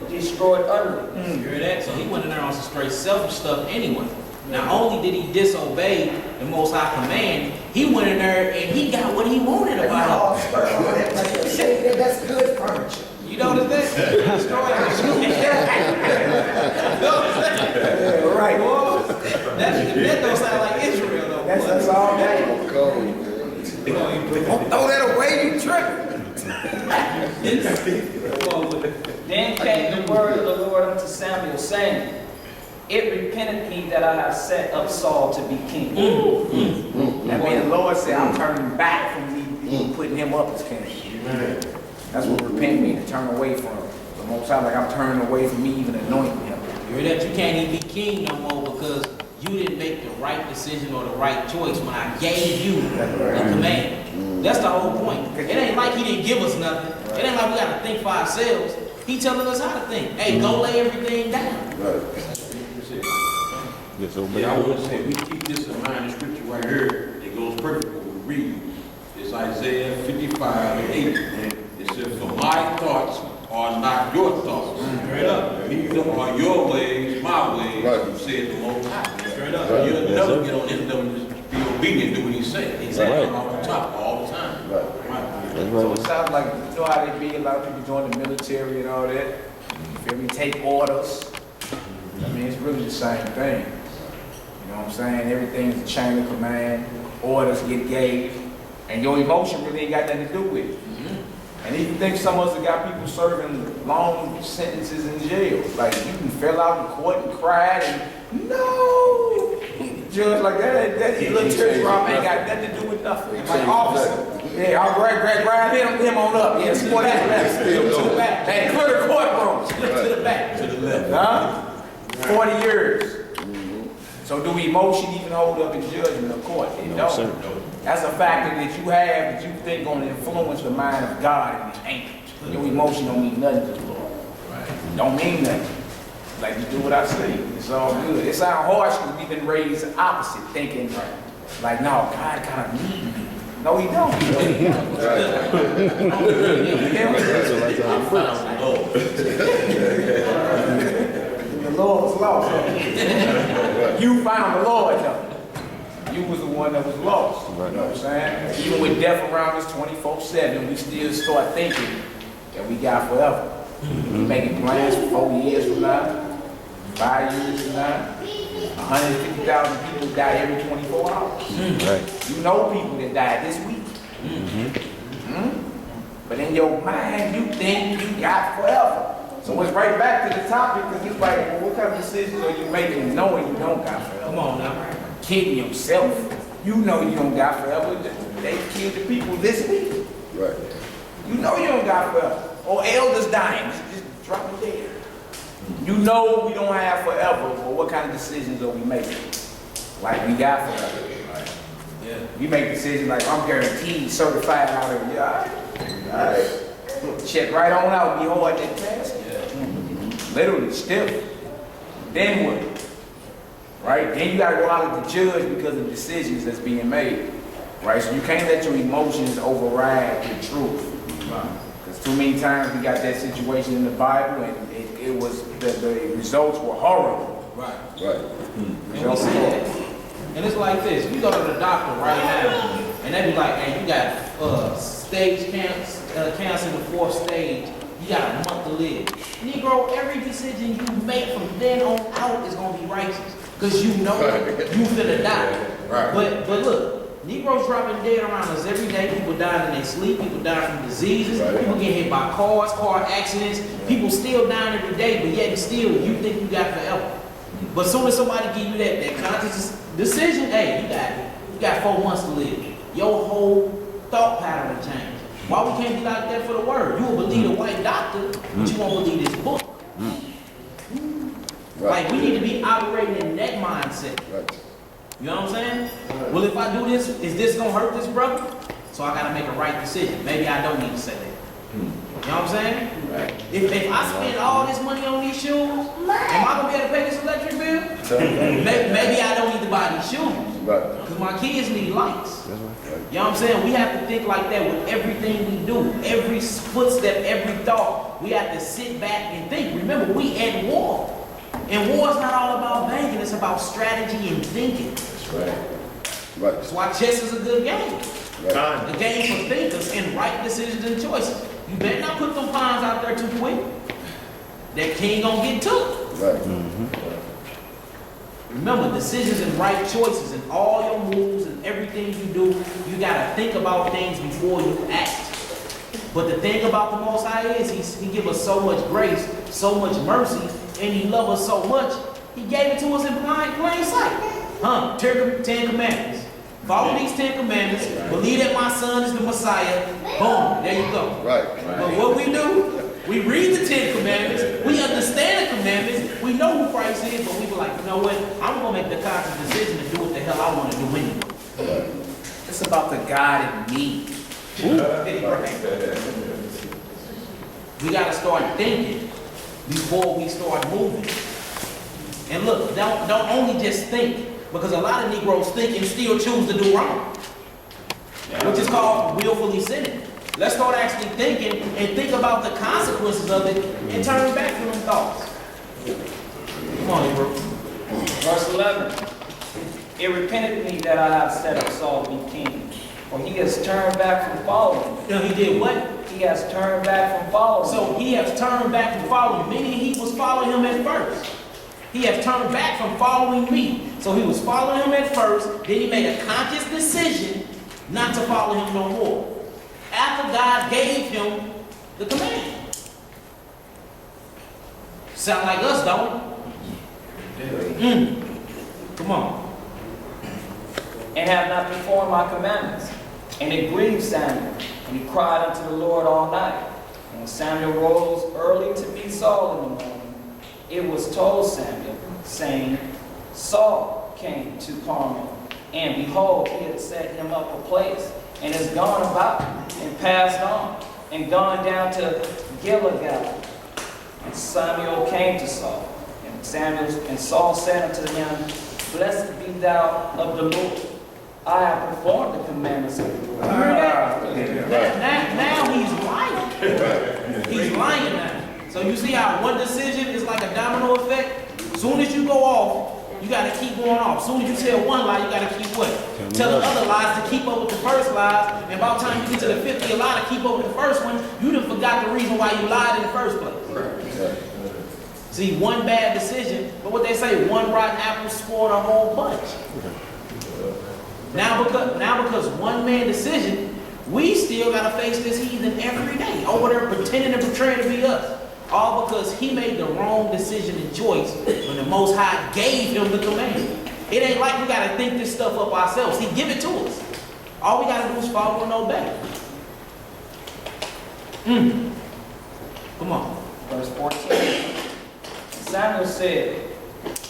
Speaker 7: destroyed utterly.
Speaker 1: You hear that? So he went in there on some straight selfish stuff anyway. Not only did he disobey the Most High command, he went in there and he got what he wanted about it.
Speaker 2: That's good furniture.
Speaker 1: You notice that? He destroyed it.
Speaker 2: Yeah, right.
Speaker 1: Boy, that don't sound like Israel though.
Speaker 2: That's all that.
Speaker 1: Don't
Speaker 2: Throw that away, you tripping.
Speaker 7: Then came the word of the Lord unto Samuel, saying, It repented me that I have set up Saul to be king.
Speaker 2: That means the Lord said, I'm turning back from me putting him up as king. That's what repent means, to turn away from. The Most High, like I'm turning away from me even anointing him.
Speaker 1: You hear that? You can't even be king no more because you didn't make the right decision or the right choice when I gave you the command. That's the whole point. It ain't like he didn't give us nothing. It ain't like we got to think for ourselves. He telling us how to think. Hey, go lay everything down.
Speaker 6: Right.
Speaker 4: Yeah, I want to say, we keep this in mind, the scripture right here, it goes perfect with what we read. It's Isaiah 55:8. It says, for my thoughts are not your thoughts. Straight up. Neither are your ways my ways,
Speaker 6: Right.
Speaker 4: you said the Most High.
Speaker 1: Straight up.
Speaker 6: Right.
Speaker 4: You'll never get on this level and just be obedient to what he said.
Speaker 1: Exactly.
Speaker 4: Come off the top all the time.
Speaker 6: Right.
Speaker 7: So it sounds like, you know how they be, a lot of people join the military and all that. You feel me? Take orders. I mean, it's really the same thing. You know what I'm saying? Everything's a chain of command. Orders get gave. And your emotion really ain't got nothing to do with it. And if you think some of us have got people serving long sentences in jail, like you can fill out in court and cry and no, judge like that little teardrop ain't got nothing to do with nothing. Like officer, yeah, I'll grab him on up. Yeah, score that left. To the back. Hey, clear the courtroom. To the back.
Speaker 4: To the left.
Speaker 7: Huh? 40 years. So do emotion even hold up in judgment of court? It don't. That's a factor that you have that you think gonna influence the mind of God, and it ain't. Your emotion don't mean nothing to the Lord. Don't mean nothing. Like you do what I say. It's all good. It sounds harsh because we've been raised opposite, thinking like, no, God kind of need me. No, he don't. The Lord was lost. You found the Lord though. You was the one that was lost. You know what I'm saying? Even with death around us 24/7, we still start thinking that we got forever. We making plans for 4 years from now, 5 years from now. 150,000 people die every 24 hours.
Speaker 8: Right.
Speaker 7: You know people that died this week. But in your mind, you think you got forever. So it's right back to the topic because it's like, well, what kind of decisions are you making knowing you don't got forever?
Speaker 1: Come on now.
Speaker 7: Kidding yourself. You know you don't got forever. They killed the people this week.
Speaker 6: Right.
Speaker 7: You know you don't got forever. Or elders dying. Just drop it there. You know we don't have forever, but what kind of decisions are we making? Like we got forever.
Speaker 1: Yeah.
Speaker 7: We make decisions like I'm guaranteed certified out of here. All right. Check right on out. Be hard that task. Literally stiff. Then what? Right? Then you gotta go out as the judge because of decisions that's being made. Right? So you can't let your emotions override the truth. Because too many times we got that situation in the Bible and it was, the results were horrible.
Speaker 1: Right.
Speaker 6: Right.
Speaker 1: And we see that. And it's like this. You go to the doctor right now, and they be like, hey, you got stage cancer in the 4th stage. You got a month to live. Negro, every decision you make from then on out is going to be righteous. Because you know you finna die.
Speaker 6: Right.
Speaker 1: But look, Negroes dropping dead around us every day. People dying in their sleep. People dying from diseases.
Speaker 6: Right.
Speaker 1: People get hit by cars, car accidents. People still dying every day, but yet still you think you got forever. But soon as somebody give you that conscious decision, hey, you got 4 months to live. Your whole thought pattern will change. Why we can't be like that for the word? You will believe a white doctor, but you won't believe this book.
Speaker 6: Right.
Speaker 1: Like we need to be operating in that mindset.
Speaker 6: Right.
Speaker 1: You know what I'm saying? Well, if I do this, is this gonna hurt this brother? So I gotta make a right decision. Maybe I don't need to say that. You know what I'm saying?
Speaker 6: Right.
Speaker 1: If I spend all this money on these shoes, am I gonna be able to pay this electric bill? Maybe I don't need to buy these shoes.
Speaker 6: Right.
Speaker 1: Because my kids need lights. You know what I'm saying? We have to think like that with everything we do. Every footstep, every thought, we have to sit back and think. Remember, we at war. And war is not all about banking, it's about strategy and thinking.
Speaker 6: That's right. Right.
Speaker 1: That's why chess is a good game.
Speaker 6: Right.
Speaker 1: A game for thinkers and right decisions and choices. You better not put them pawns out there too quick. That king gonna get took.
Speaker 6: Right.
Speaker 1: Remember, decisions and right choices and all your moves and everything you do, you gotta think about things before you act. But the thing about the Most High is he give us so much grace, so much mercy, and he loves us so much, he gave it to us in plain sight. 10 commandments. Follow these 10 commandments, believe that my son is the Messiah, boom, there you go.
Speaker 6: Right.
Speaker 1: But what we do, we read the 10 commandments, we understand the commandments, we know who Christ is, but we be like, you know what, I'm gonna make the conscious decision to do what the hell I wanna do anyway.
Speaker 7: It's about the God in me.
Speaker 1: We gotta start thinking before we start moving. And look, don't only just think, because a lot of Negroes think and still choose to do wrong, which is called willfully sinning. Let's start actually thinking and think about the consequences of it and turn back from them thoughts. Come on, bro.
Speaker 7: Verse 11. It repented me that I have set up Saul to be king, for he has turned back from following me.
Speaker 1: You know, he did what?
Speaker 7: He has turned back from following me.
Speaker 1: So he has turned back from following, meaning he was following him at first. He has turned back from following me. So he was following him at first, then he made a conscious decision not to follow him no more, after God gave him the command. Sound like us, don't it? Come on.
Speaker 7: And have not performed my commandments. And it grieved Samuel, and he cried unto the Lord all night. And when Samuel rose early to meet Saul in the morning, it was told Samuel, saying, Saul came to Carmel, and behold, he had set him up a place, and has gone about, and passed on, and gone down to Gilgal. And Samuel came to Saul, and Saul said unto him, Blessed be thou of the Lord. I have performed the commandments of the Lord.
Speaker 1: Now he's lying. He's lying now. So you see how one decision is like a domino effect? As soon as you go off, you got to keep going off. As soon as you tell one lie, you got to keep what? Tell the other lies to keep up with the first lies. And by the time you get to the 50th lie to keep up with the first one, you done forgot the reason why you lied in the first place. See, one bad decision, but what they say, one rotten apple spoiled a whole bunch. Now because one man decision, we still got to face this heathen every day over there pretending and portraying to be us. All because he made the wrong decision and choice when the Most High gave him the command. It ain't like we got to think this stuff up ourselves. He give it to us. All we got to do is follow and obey. Come on.
Speaker 7: Verse 14. Samuel said,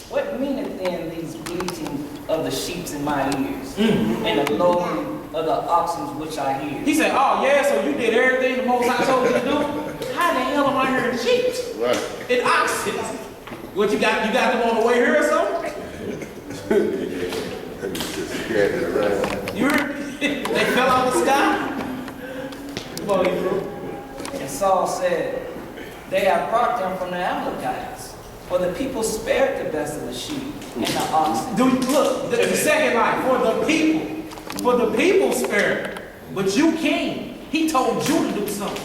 Speaker 7: What meaneth then these bleating of the sheep in my ears, and the lowing of the oxen which I hear?
Speaker 1: He said, oh yeah, so you did everything the Most High told you to do? How the hell am I hearing sheep?
Speaker 6: Right.
Speaker 1: And oxen. What you got them on the way here or something? You heard? They fell out of the sky? Come on, Hebrew.
Speaker 7: And Saul said, They have brought them from the Amalekites, for the people spared the best of the sheep and the oxen.
Speaker 1: Look, the second line, for the people spared. But you king, he told you to do something.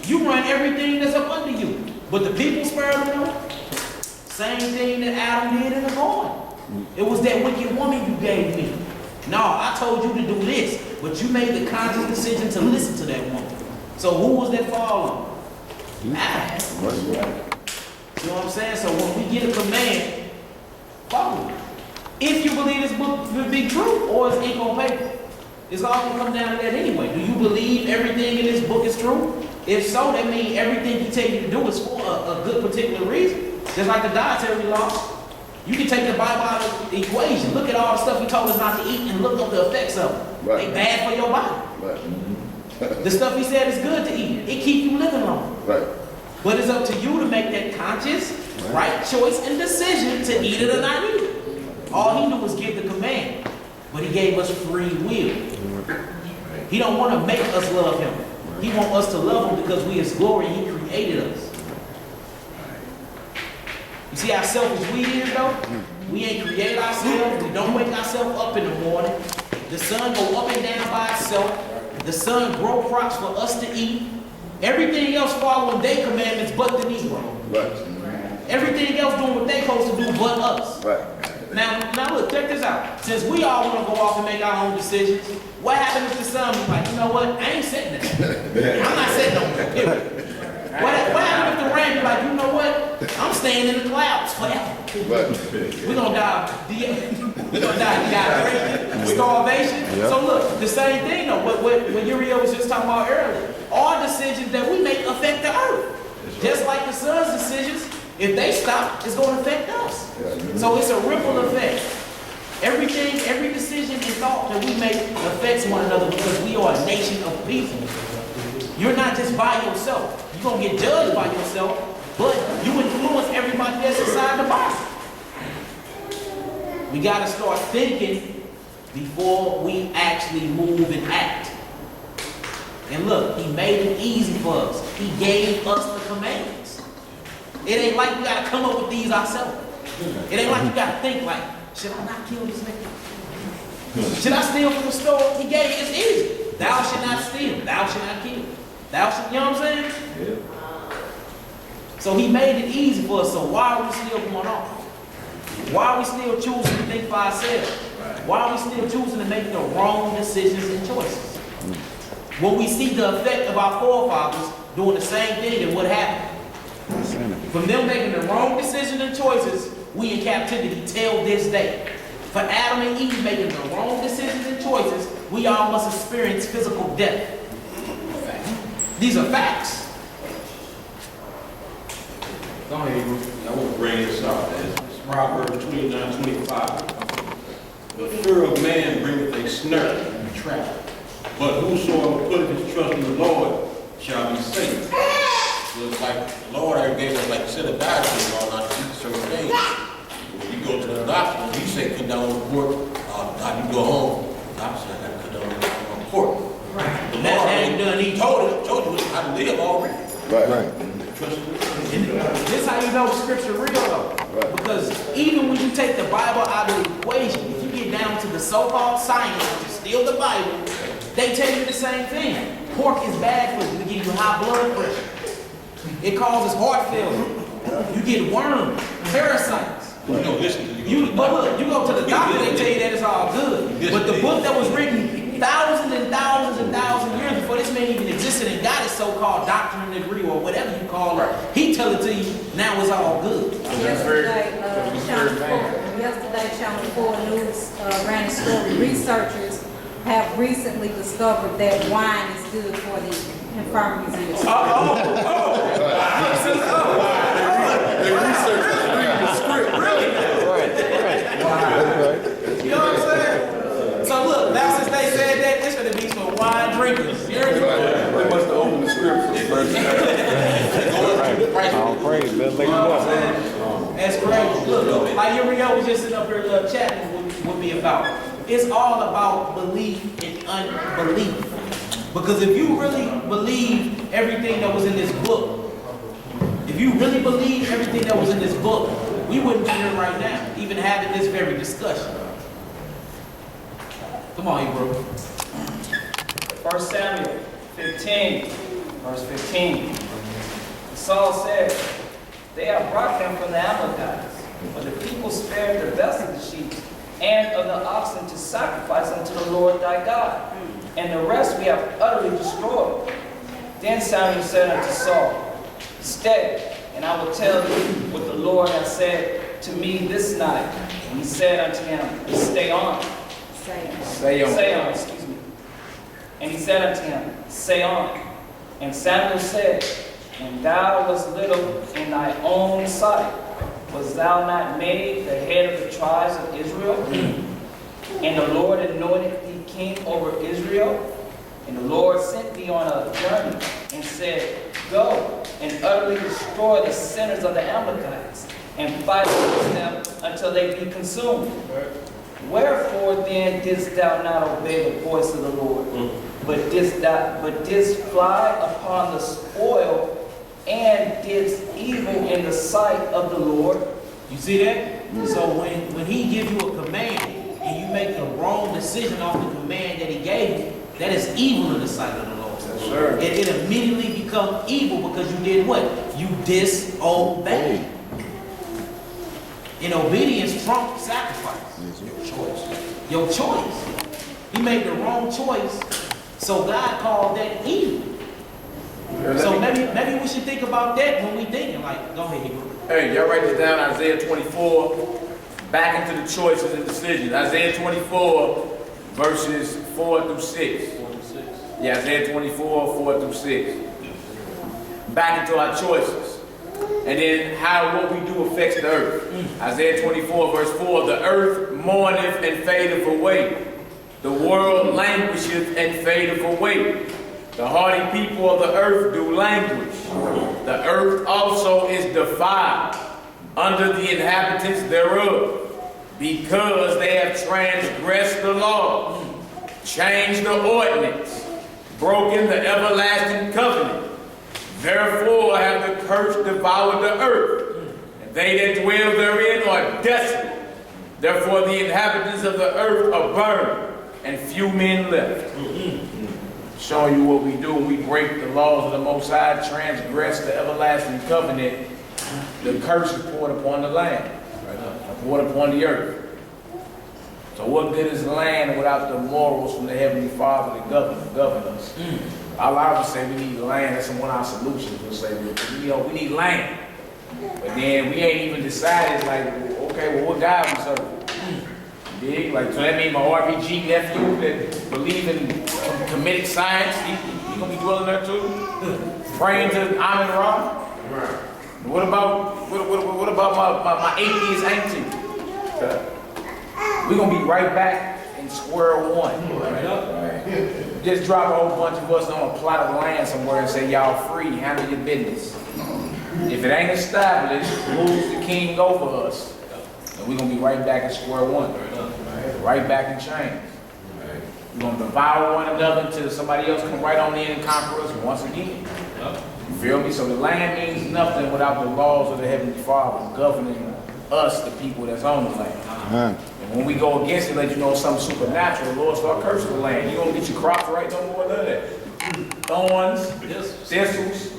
Speaker 1: You run everything that's up under you. But the people spared them. Same thing that Adam did in the garden. It was that wicked woman you gave me. No, I told you to do this, but you made the conscious decision to listen to that woman. So who was that fall on? Adam. You know what I'm saying? So when we get a command, follow it. If you believe this book to be true, or it's ink on paper. It's all going to come down to that anyway. Do you believe everything in this book is true? If so, that means everything he tells you to do is for a good particular reason. Just like the dietary law. You can take the Bible out of the equation. Look at all the stuff he told us not to eat and look up the effects of it.
Speaker 6: Right.
Speaker 1: They bad for your body.
Speaker 6: Right.
Speaker 1: The stuff he said is good to eat. It keeps you living longer.
Speaker 6: Right.
Speaker 1: But it's up to you to make that conscious, right choice and decision to eat it or not eat it. All he knew was give the command. But he gave us free will. He don't want to make us love him. He wants us to love him because we his glory. He created us. You see how selfish we is though? We ain't create ourselves. We don't wake ourselves up in the morning. The sun go up and down by itself. The sun grow crops for us to eat. Everything else following their commandments but the Negro.
Speaker 6: Right.
Speaker 1: Everything else doing what they supposed to do but us.
Speaker 6: Right.
Speaker 1: Now look, check this out. Since we all want to go off and make our own decisions, what happens if the son be like, you know what? I ain't setting that. I'm not setting no. What happens if the rain be like, you know what? I'm staying in the clouds forever.
Speaker 6: Right.
Speaker 1: We're gonna die. We're gonna die dehydration, starvation. So look, the same thing though. What Uriel was just talking about earlier. All decisions that we make affect the earth. Just like the sun's decisions, if they stop, it's gonna affect us. So it's a ripple effect. Everything, every decision and thought that we make affects one another because we are a nation of people. You're not just by yourself. You're gonna get judged by yourself, but you influence everybody that's inside the body. We got to start thinking before we actually move and act. And look, he made it easy for us. He gave us the commandments. It ain't like we got to come up with these ourselves. It ain't like you got to think like, should I not kill this nigga? Should I steal from the store? He gave it. It's easy. Thou should not steal. Thou should not kill. Thou should, you know what I'm saying?
Speaker 6: Yeah.
Speaker 1: So he made it easy for us. So why are we still going on? Why are we still choosing to think for ourselves? Why are we still choosing to make the wrong decisions and choices? When we see the effect of our forefathers doing the same thing, and what happened? From them making the wrong decisions and choices, we in captivity till this day. For Adam and Eve making the wrong decisions and choices, we all must experience physical death. These are facts. Go ahead, Bruce.
Speaker 4: I want to bring this out. It's Proverbs 29:25. The fear of man bringeth a snare and a trap, but whosoever putteth his trust in the Lord shall be safe.
Speaker 8: So it's like the Lord already gave us like a set of dietary law not to eat certain things. When you go to the doctor, when you say cut down on pork, you go home, the doctor said I got to cut down on pork.
Speaker 1: Right.
Speaker 8: The
Speaker 1: That
Speaker 8: Lord
Speaker 1: ain't done each.
Speaker 8: told you how to live already.
Speaker 6: Right.
Speaker 8: Trust me.
Speaker 1: This is how you know scripture real though.
Speaker 6: Right.
Speaker 1: Because even when you take the Bible out of the equation, if you get down to the so-called science, which is still the Bible, they tell you the same thing. Pork is bad for you. It gives you high blood pressure. It causes heart failure. You get worms, parasites.
Speaker 4: You know, listen to
Speaker 1: But look, you go to the doctor, they tell you that it's all good. But the book that was written thousands and thousands and thousands of years before this man even existed and got his so-called doctorate degree or whatever you call it, he tell it to you, now it's all good.
Speaker 9: Yesterday, Channel 4 News ran a story. Researchers have recently discovered that wine is good for the infirmities in the stomach.
Speaker 6: They research the script.
Speaker 1: You know what I'm saying? So look, now since they said that, this gonna be some wine drinkers. You heard me?
Speaker 6: They must have opened the script for the first time.
Speaker 10: All praise, better make
Speaker 1: You
Speaker 10: it
Speaker 1: know what I'm
Speaker 10: up.
Speaker 1: saying? That's crazy. Look, like Uriel was just sitting up here chatting with me about. It's all about belief and unbelief. Because if you really believe everything that was in this book, if you really believe everything that was in this book, we wouldn't be here right now, even having this very discussion. Come on, Hebrew.
Speaker 7: 1 Samuel 15, verse 15. Saul said, they have brought him from the Amalekites, but the people spared the best of the sheep and of the oxen to sacrifice unto the Lord thy God, and the rest we have utterly destroyed. Then Samuel said unto Saul, stay, and I will tell you what the Lord has said to me this night. And he said unto him, stay on. Say on, excuse me. And he said unto him, say on. And Samuel said, and thou wast little in thy own sight. Was thou not made the head of the tribes of Israel? And the Lord anointed thee king over Israel? And the Lord sent thee on a journey and said, go and utterly destroy the sinners of the Amalekites and fight against them until they be consumed. Wherefore then didst thou not obey the voice of the Lord, but didst fly upon the spoil and didst evil in the sight of the Lord?
Speaker 1: You see that? So when he gives you a command and you make the wrong decision off the command that he gave you, that is evil in the sight of the Lord.
Speaker 2: Yes, sir.
Speaker 1: It immediately becomes evil because you did what? You disobeyed. And obedience trumps sacrifice. Your choice. He made the wrong choice, so God called that evil. So maybe we should think about that when we thinking. Like, go ahead, Hebrew.
Speaker 2: Hey, y'all write this down, Isaiah 24, back into the choices and decisions. Isaiah 24, verses 4 through 6. Yeah, Isaiah 24, 4 through 6. Back into our choices. And then how what we do affects the earth. Isaiah 24, verse 4, the earth mourneth and fadeth away. The world languisheth and fadeth away. The hardy people of the earth do languish. The earth also is defiled under the inhabitants thereof. because they have transgressed the law, changed the ordinance, broken the everlasting covenant. Therefore have the curse devoured the earth, and they that dwell therein are desolate. Therefore the inhabitants of the earth are burned, and few men left. Showing you what we do when we break the laws of the Most High, transgress the everlasting covenant. The curse is poured upon the land, poured upon the earth. So what good is land without the morals from the Heavenly Father that govern us? A lot of us say we need land. That's one of our solutions. We'll say, we need land. But then we ain't even decided, like, okay, well, what God we serve? Big? Like, so that means my RPG nephew that believe in comedic science, he gonna be dwelling there too? Praying to Amen Ra? Right. What about my atheist auntie? We're gonna be right back in square one. Right. Just drop a whole bunch of us on a plot of land somewhere and say, y'all free, handle your business. If it ain't established who's the king over us, then we're gonna be right back in square one. Right back in chains. We're gonna devour one another until somebody else come right on in and conquer us once again. You feel me? So the land means nothing without the laws of the Heavenly Father governing us, the people that's on the land. And when we go against it, let you know something supernatural, the Lord start cursing the land. You don't get your crops right no more, none of that. Thorns, thistles.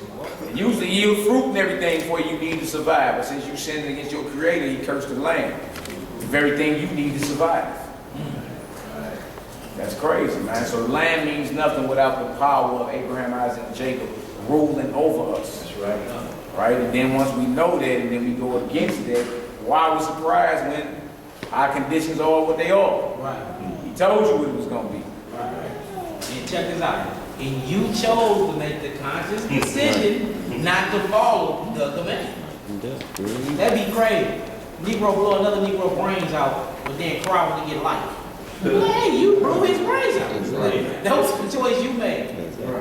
Speaker 2: It usually yield fruit and everything for you need to survive. But since you sinned against your Creator, He cursed the land. The very thing you need to survive. That's crazy, man. So the land means nothing without the power of Abraham, Isaac, and Jacob ruling over us. That's right. Right? And then once we know that and then we go against that, why are we surprised when our conditions are what they are?
Speaker 1: Right.
Speaker 2: He told you what it was going to be.
Speaker 1: Right. And check this out. And you chose to make the conscious decision not to follow the command. That'd be crazy. Negro blow another Negro brains out, but then cry when they get life. Hey, you blew his brains out. That was the choice you made.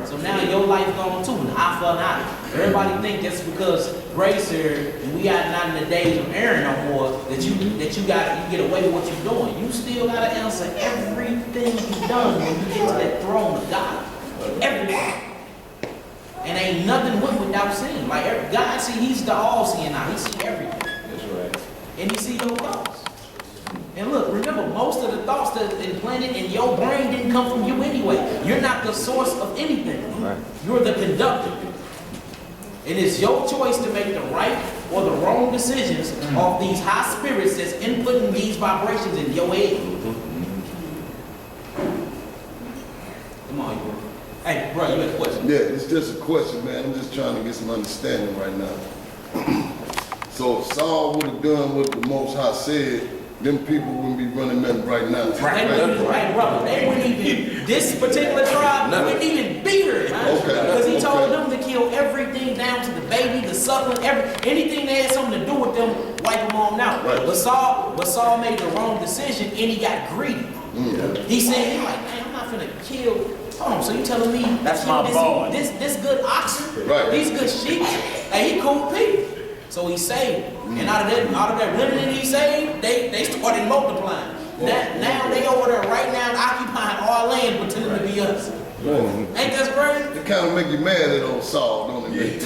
Speaker 1: So now your life gone too, an eye for an eye. Everybody think that's because grace here, and we are not in the days of Aaron no more, that you get away with what you're doing. You still gotta answer everything you've done when you get to that throne of God. Everything. And ain't nothing without sin. Like God, see, He's the all-seeing now. He see everything. That's right. And He see your thoughts. And look, remember, most of the thoughts that implanted in your brain didn't come from you anyway. You're not the source of anything. Right. You're the conductor. And it's your choice to make the right or the wrong decisions off these high spirits that's inputting these vibrations in your head. Come on, bro. Hey, bro, you got a question?
Speaker 10: Yeah, it's just a question, man. I'm just trying to get some understanding right now. So if Saul would have done what the Most High said, them people wouldn't be running nothing right now.
Speaker 1: Right, brother. They wouldn't even, this particular tribe wouldn't even be here, man.
Speaker 10: Okay.
Speaker 1: Because He told them to kill everything down to the baby, the suckling, anything that had something to do with them, wipe them all out. Right. But Saul made the wrong decision and he got greedy. He said, man, I'm not finna kill. Hold on, so you telling me
Speaker 2: that's my boy.
Speaker 1: This good oxen,
Speaker 10: right.
Speaker 1: These good sheep, and he cool people. So he saved. And out of that remnant he saved, they started multiplying. Now they over there right now occupying all land pretending to be us. Ain't that crazy?
Speaker 10: It kind of make you mad at old Saul, don't it?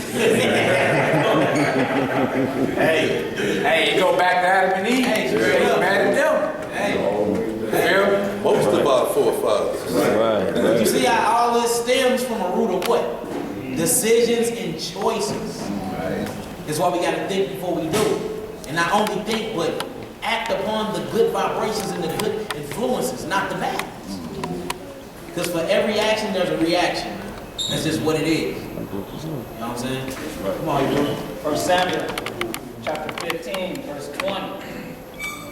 Speaker 2: Hey, you go back to Adam and Eve. Hey, mad at them. Hey.
Speaker 6: Most of our forefathers.
Speaker 1: Right. You see how all this stems from a root of what? Decisions and choices. Right. That's why we got to think before we do it. And not only think, but act upon the good vibrations and the good influences, not the bad. Because for every action, there's a reaction. That's just what it is. You know what I'm saying? Right. Come on, you doing?
Speaker 7: 1 Samuel, chapter 15, verse 20.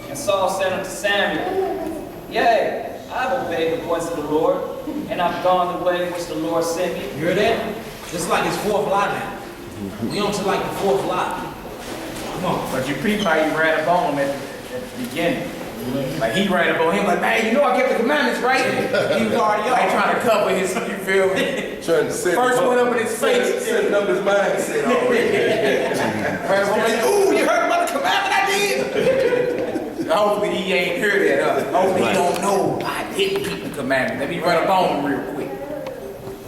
Speaker 7: And Saul said unto Samuel, Yea, I have obeyed the voice of the Lord, and I've gone the way which the Lord sent me.
Speaker 1: You hear that? It's like his fourth lie now. We on to like the fourth lie. Come on.
Speaker 2: But you peep how he ran up on him at the beginning. Like he ran up on him like, man, you know I kept the commandments, right? He was already like trying to cover his, you feel me?
Speaker 6: Trying to set
Speaker 2: First one up in his face.
Speaker 6: Setting up his mindset already.
Speaker 2: Ran up on him like, ooh, you heard about the commandment I did? Hopefully he ain't heard that. Hopefully he don't know I didn't keep the commandment. Let me run up on him real quick.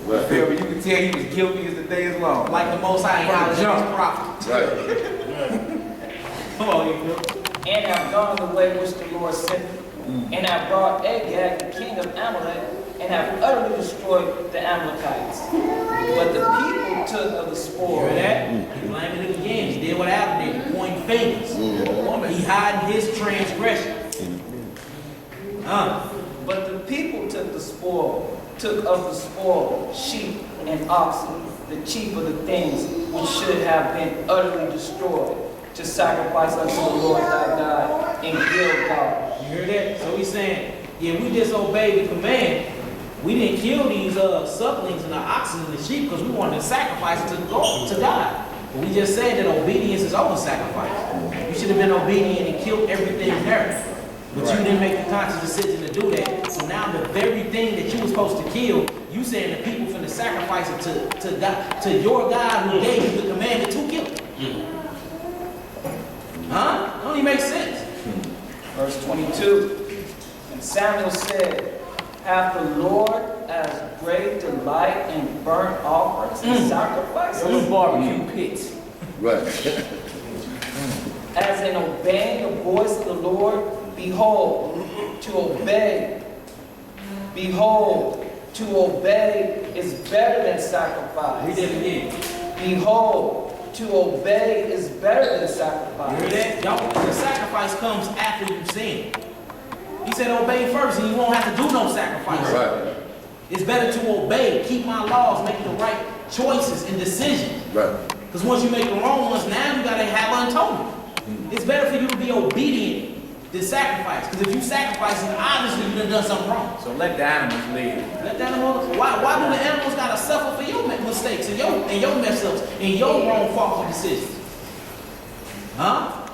Speaker 6: Right.
Speaker 2: Feel me? You can tell he was guilty as the day is long.
Speaker 1: Like the Most High acknowledged his prophet.
Speaker 6: Right.
Speaker 1: Come on, you know.
Speaker 7: And have gone the way which the Lord sent me, and have brought Agag, the king of Amalek, and have utterly destroyed the Amalekites. But the people took of the spoil.
Speaker 1: Hear that? He blaming it again. He did what Adam did. He pointing fingers. He hiding his transgression.
Speaker 7: But the people took of the spoil, sheep and oxen, the chief of the things which should have been utterly destroyed, to sacrifice unto the Lord thy God in Gilgal.
Speaker 1: You hear that? So he's saying, yeah, we disobeyed the command. We didn't kill these sucklings and the oxen and the sheep because we wanted to sacrifice it to God. But we just said that obedience is always sacrifice. You should have been obedient and killed everything there. But you didn't make the conscious decision to do that. So now the very thing that you were supposed to kill, you saying the people finna sacrifice it to God, to your God who gave you the commandment to kill it. Huh? That don't even make sense.
Speaker 7: Verse 22, and Samuel said, hath the Lord as great delight in burnt offerings and sacrifices?
Speaker 2: Those barbecue pits.
Speaker 10: Right.
Speaker 7: As in obeying the voice of the Lord? Behold, to obey is better than sacrifice.
Speaker 1: Read that again.
Speaker 7: Behold, to obey is better than
Speaker 1: You
Speaker 7: sacrifice.
Speaker 1: hear that? Don't, the sacrifice comes after you sin. He said obey first and you won't have to do no sacrifice.
Speaker 6: Right.
Speaker 1: It's better to obey, keep my laws, make the right choices and decisions.
Speaker 6: Right.
Speaker 1: Because once you make the wrong ones, now you gotta have atonement. It's better for you to be obedient than sacrifice. Because if you sacrifice, then obviously you done something wrong.
Speaker 2: So let the animals live.
Speaker 1: Let the animals, why do the animals gotta suffer for your mistakes and your mess ups and your wrong faulty decisions? Huh?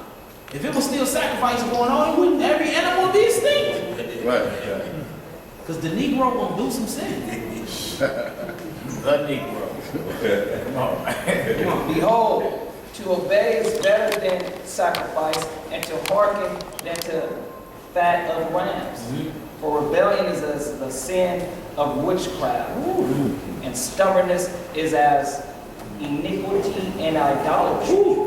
Speaker 1: If it was still sacrificing going on, wouldn't every animal be extinct?
Speaker 10: Right.
Speaker 1: Because the Negro gonna do some sin.
Speaker 2: The Negro. Come on.
Speaker 7: Behold, to obey is better than sacrifice, and to hearken than to fat of rams. For rebellion is as the sin of witchcraft, and stubbornness is as iniquity and idolatry.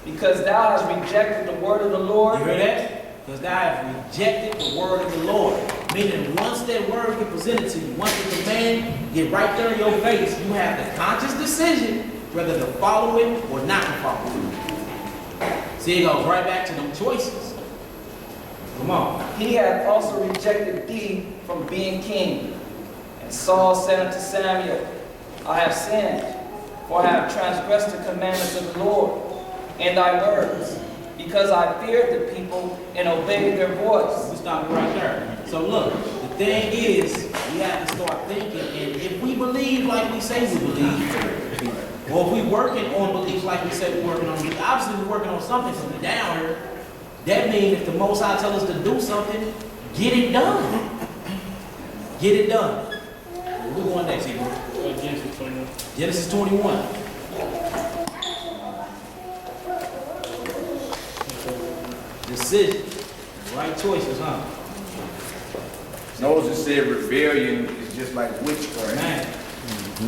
Speaker 7: Because thou hast rejected the word of the Lord.
Speaker 1: You hear that? Because thou hast rejected the word of the Lord. Meaning once that word get presented to you, once the command get right there in your face, you have the conscious decision whether to follow it or not to follow it. See, it goes right back to them choices. Come on.
Speaker 7: He hath also rejected thee from being king. And Saul said unto Samuel, I have sinned, for I have transgressed the commandments of the Lord and thy words, because I feared the people and obeyed their voice.
Speaker 1: We stop right there. So look, the thing is, we have to start thinking, and if we believe like we say we believe, or if we working on beliefs like we say we're working on, obviously we're working on something from the down here. That means if the Most High tell us to do something, get it done. Get it done. Where we going next, Hebrew?
Speaker 3: Genesis 21.
Speaker 1: Genesis 21. Decision. Right choices, huh?
Speaker 2: Moses said rebellion is just like witchcraft.
Speaker 1: Man.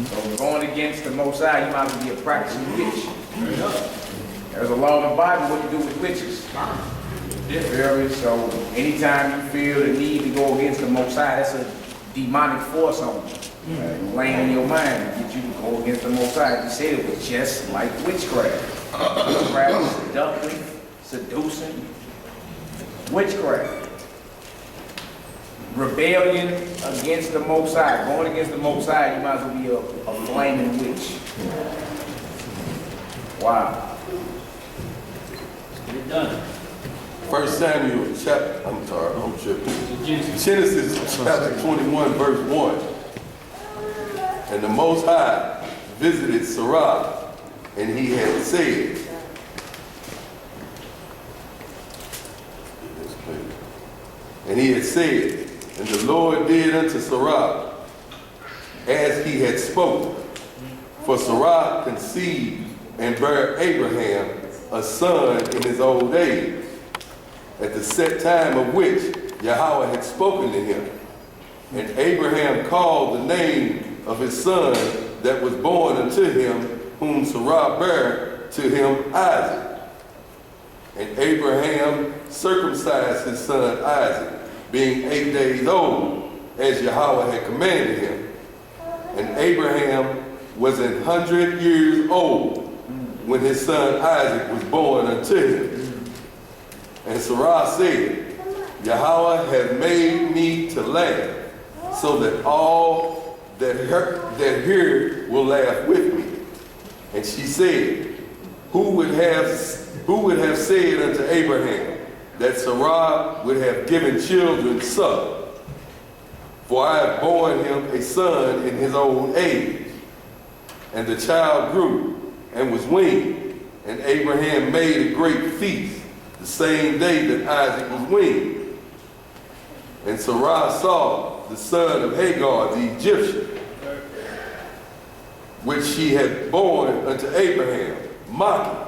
Speaker 2: So going against the Most High, you might as well be a practicing witch. There's a law in the Bible what to do with witches. Feel me? So anytime you feel the need to go against the Most High, that's a demonic force on you. Laying in your mind to get you to go against the Most High. You said it was just like witchcraft. Witchcraft is seducing. Witchcraft. Rebellion against the Most High. Going against the Most High, you might as well be a flaming witch. Wow.
Speaker 1: Get it done.
Speaker 6: 1 Samuel chapter, I'm sorry, I'm tripping.
Speaker 3: Genesis.
Speaker 6: Genesis chapter 21, verse 1. And the Most High visited Sarah, and he had said, and the Lord did unto Sarah as he had spoken. For Sarah conceived and bare Abraham a son in his old age. at the set time of which Yahweh had spoken to him. And Abraham called the name of his son that was born unto him, whom Sarah bare to him Isaac. And Abraham circumcised his son Isaac, being 8 days old, as Yahweh had commanded him. And Abraham was 100 years old when his son Isaac was born unto him. And Sarah said, Yahweh hath made me to laugh, so that all that hear will laugh with me. And she said, Who would have said unto Abraham that Sarah would have given children suck? For I have borne him a son in his old age. And the child grew and was weaned, and Abraham made a great feast the same day that Isaac was weaned. And Sarah saw the son of Hagar the Egyptian, which she had borne unto Abraham, mocking.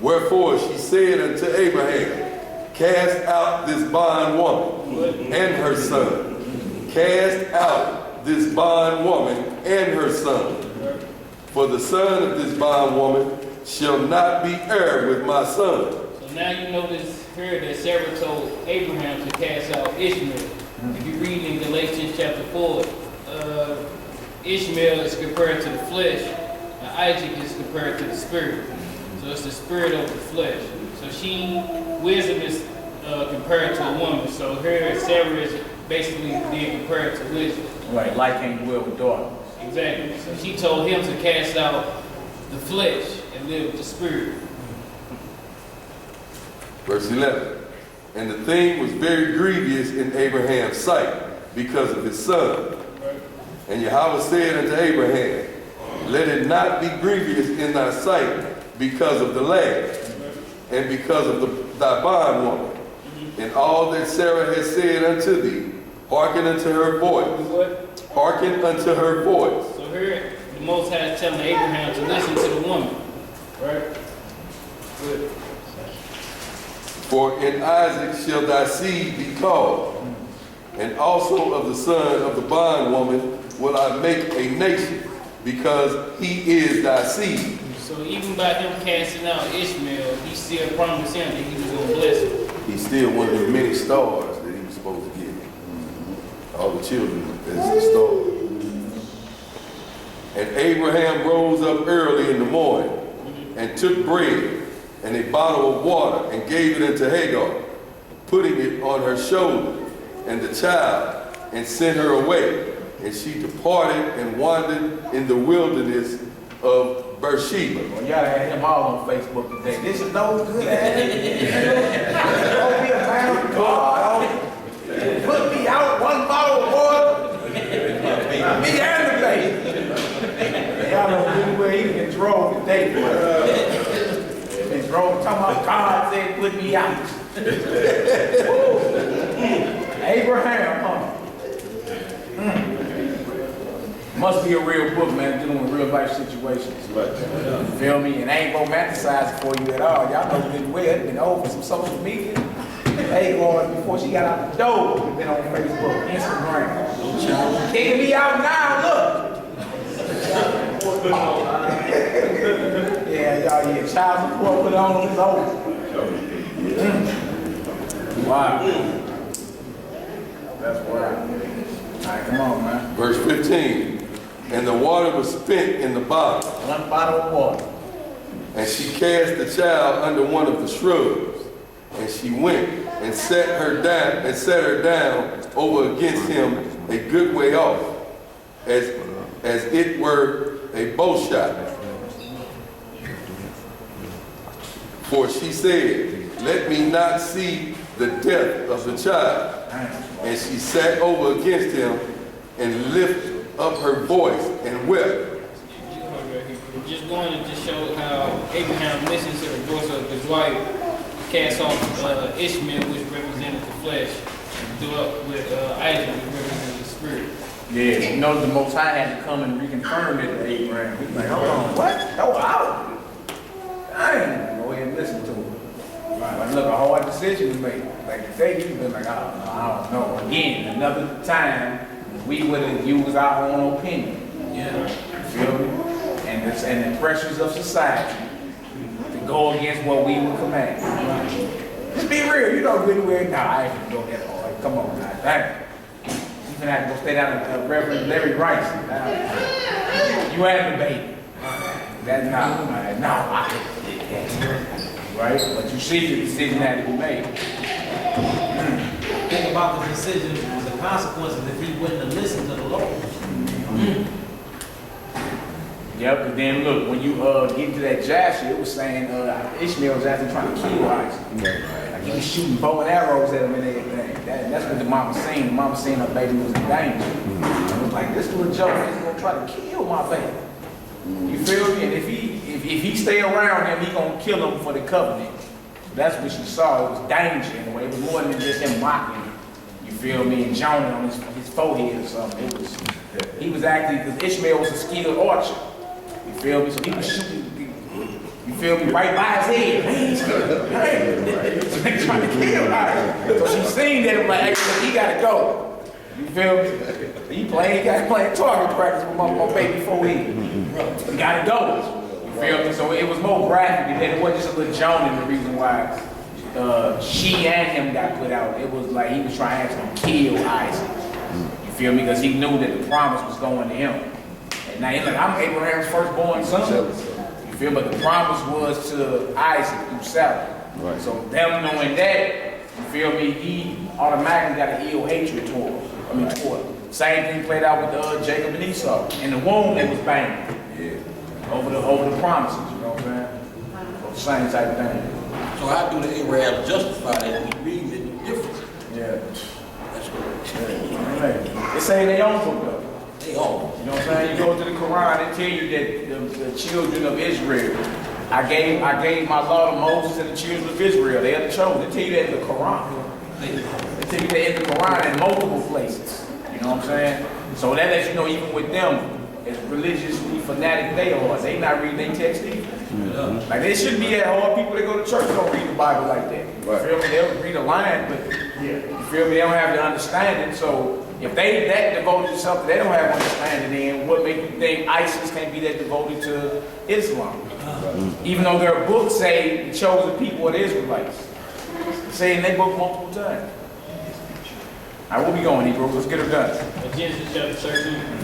Speaker 6: Wherefore she said unto Abraham, Cast out this bondwoman and her son. Cast out this bondwoman and her son. For the son of this bondwoman shall not be heir with my son.
Speaker 3: So now you notice here that Sarah told Abraham to cast out Ishmael. If you read in Galatians chapter 4, Ishmael is compared to the flesh, and Isaac is compared to the spirit. So it's the spirit over the flesh. So wisdom is compared to a woman. So here Sarah is basically being compared to wisdom.
Speaker 2: Right, like ain't well with darkness.
Speaker 3: Exactly. So she told him to cast out the flesh and live with the spirit.
Speaker 6: Verse 11. And the thing was very grievous in Abraham's sight because of his son. And Yahweh said unto Abraham, Let it not be grievous in thy sight because of the lad, and because of thy bondwoman. And all that Sarah has said unto thee, hearken unto her voice. Hearken unto her voice.
Speaker 3: So here, the Most High is telling Abraham to listen to the woman. Right? Good.
Speaker 6: For in Isaac shall thy seed be called, and also of the son of the bondwoman will I make a nation, because he is thy seed.
Speaker 3: So even by him casting out Ishmael, he still promised him that he was going to bless him.
Speaker 6: He's still one of the many stars that he was supposed to get. All the children is the star. And Abraham rose up early in the morning and took bread and a bottle of water and gave it unto Hagar, putting it on her shoulder and the child, and sent her away. And she departed and wandered in the wilderness of Beersheba.
Speaker 2: Well, y'all had him all on Facebook today. This is no good. Don't be a man of God. Put me out one bottle of water. Me and the baby. Y'all know where he can drove today. And drove talking about God said put me out. Abraham, huh? Must be a real book, man, dealing with real life situations. You feel me? And I ain't romanticize it for you at all. Y'all know it's been well, it's been over some social media. Hey, Lord, before she got out the door, we've been on Facebook, Instagram. Kicking me out now, look. Yeah, child support put on his own. Wow. That's wild. All right, come on, man.
Speaker 6: Verse 15. And the water was spent in the bottle.
Speaker 2: One bottle of water.
Speaker 6: And she cast the child under one of the shrubs. And she went and set her down over against him a good way off, as it were a bow shot. For she said, Let me not see the death of the child. And she sat over against him and lifted up her voice and wept.
Speaker 3: Just going to just show how Abraham listened to the voice of his wife, cast off Ishmael, which represented the flesh, do up with Isaac, which represented the spirit.
Speaker 2: Yeah, you know the Most High had to come and reconfirm it to Abraham. He's like, hold on, what? Oh, wow. Dang. Go ahead and listen to him. Like, look, a hard decision. decision to make. Like today, you've been like, I don't know. Again, another time we would have used our own opinion.
Speaker 1: Yeah.
Speaker 2: You feel me? And the pressures of society to go against what we would command. Just be real. You know, good way. Nah, I ain't gonna go that hard. Come on, now. Dang. You gonna have to go stay down at Reverend Larry Rice. You had the baby. That's not, man. No, I can't. Right? But you see the decision had to be made.
Speaker 1: Think about the decision, the consequences if he wouldn't have listened to the Lord.
Speaker 2: Yep, and then look, when you get to that Joshua, it was saying Ishmael was actually trying to kill Isaac. Like he was shooting bow and arrows at him and everything. That's what the mama seen. The mama seen her baby was in danger. It was like, this little joker is gonna try to kill my baby. You feel me? And if he stay around him, he gonna kill him for the covenant. So that's what she saw. It was danger in a way. It was more than just him mocking him. You feel me? And Jonah on his forehead or something. He was actually, because Ishmael was a skilled archer. You feel me? So he was shooting, you feel me, right by his head. Hey, trying to kill Isaac. So she seen that and like, hey, he gotta go. You feel me? He got playing target practice with my baby forehead. He gotta go. You feel me? So it was more graphic than that. It wasn't just a little Jonah the reason why she and him got put out. It was like he was trying to kill Isaac. You feel me? Because he knew that the promise was going to him. And now he's like, I'm Abraham's firstborn son. You feel me? But the promise was to Isaac through Sarah. Right. So them knowing that, you feel me, he automatically got an ill hatred toward him. Same thing played out with Jacob and Esau. In the womb, they was banging. Yeah. Over the promises, you know what I'm saying? Same type of thing.
Speaker 8: So how do the Abraham justify that we read it different?
Speaker 2: Yeah.
Speaker 8: That's what
Speaker 2: They say they own book though.
Speaker 8: they own.
Speaker 2: You know what I'm saying? You go to the Quran, they tell you that the children of Israel, I gave my law to Moses and the children of Israel. They are the chosen. They tell you that in the Quran. They tell you that in the Quran in multiple places. You know what I'm saying? So that lets you know even with them, as religiously fanatic they are, they not reading their text either. Mm-hmm. Like they shouldn't be that hard. People that go to church don't read the Bible like that. Right. You feel me? They'll read a line, but you feel me? They don't have the understanding. So if they that devoted to something they don't have understanding in, what make you think ISIS can't be that devoted to Islam? Even though their books say the chosen people are the Israelites. Say in their book multiple times. All right, where we going, Hebrew? Let's get them done.
Speaker 3: Genesis chapter 13.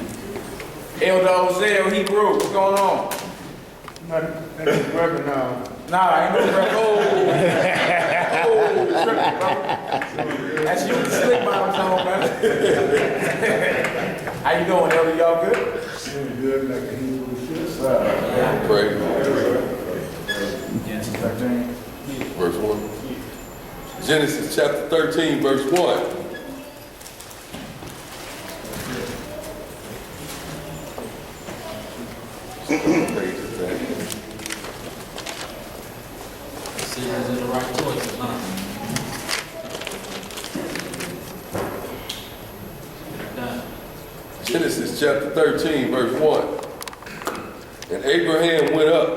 Speaker 2: Elder Ozell, Hebrew, what's going on?
Speaker 5: That's working now.
Speaker 2: Nah, I ain't no record. Tripping, bro. That's you with the slick bottoms on, man. How you doing, Elder? Y'all good?
Speaker 5: Good, like a Hebrew should.
Speaker 6: Pray.
Speaker 2: Genesis 13.
Speaker 6: Verse 1. Genesis chapter 13, verse 1.
Speaker 1: Decisions are the right choices, huh?
Speaker 6: Genesis chapter 13, verse 1. And Abraham went up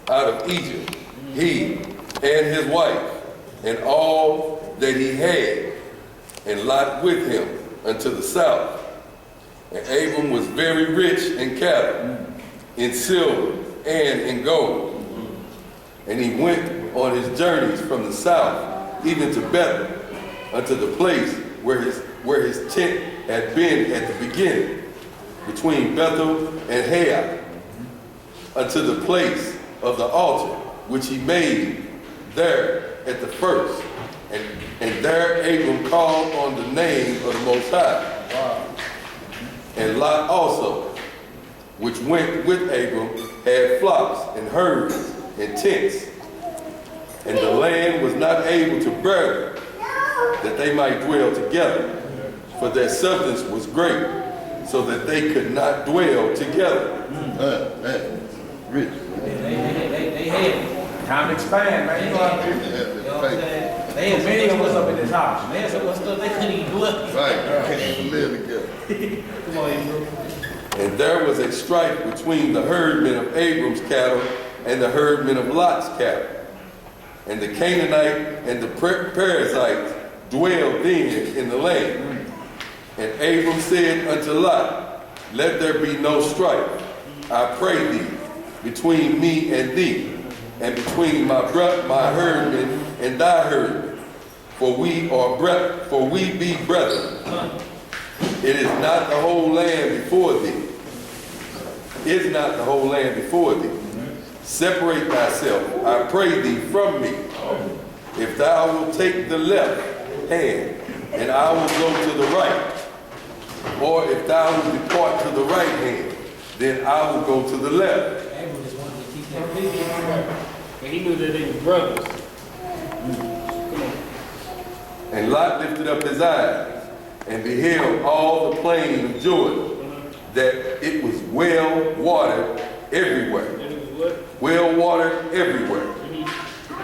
Speaker 6: out of Egypt, he and his wife, and all that he had, and Lot with him unto the south. And Abram was very rich in cattle, in silver, and in gold. And he went on his journeys from the south, even to Bethel, unto the place where his tent had been at the beginning, between Bethel and Hai, unto the place of the altar, which he made there at the first. And there Abram called on the name of the Most High. And Lot also, which went with Abram, had flocks and herds and tents. And the land was not able to bear them, that they might dwell together, for their substance was great, so that they could not dwell together.
Speaker 10: Rich.
Speaker 1: They had it.
Speaker 2: Time to expand, man. You know what I mean?
Speaker 1: You know what I'm saying? They had
Speaker 2: Many of us up in this house.
Speaker 1: They had so much stuff they couldn't even dwell.
Speaker 10: Right, can't even live together.
Speaker 1: Come on, Hebrew.
Speaker 6: And there was a strife between the herdmen of Abram's cattle and the herdmen of Lot's cattle. And the Canaanite and the Perizzites dwelled then in the land. And Abram said unto Lot, let there be no strife, I pray thee, between me and thee, and between my herdmen and thy herdmen, for we be brethren. It is not the whole land before thee. Is not the whole land before thee. Separate thyself, I pray thee, from me. If thou wilt take the left hand, and I will go to the right. Or if thou wilt depart to the right hand, then I will go to the left.
Speaker 1: Abram just wanted to keep that peace.
Speaker 3: But he knew that they were brothers.
Speaker 6: And Lot lifted up his eyes, and beheld all the plain of Jordan, that it was well watered everywhere. Well watered everywhere.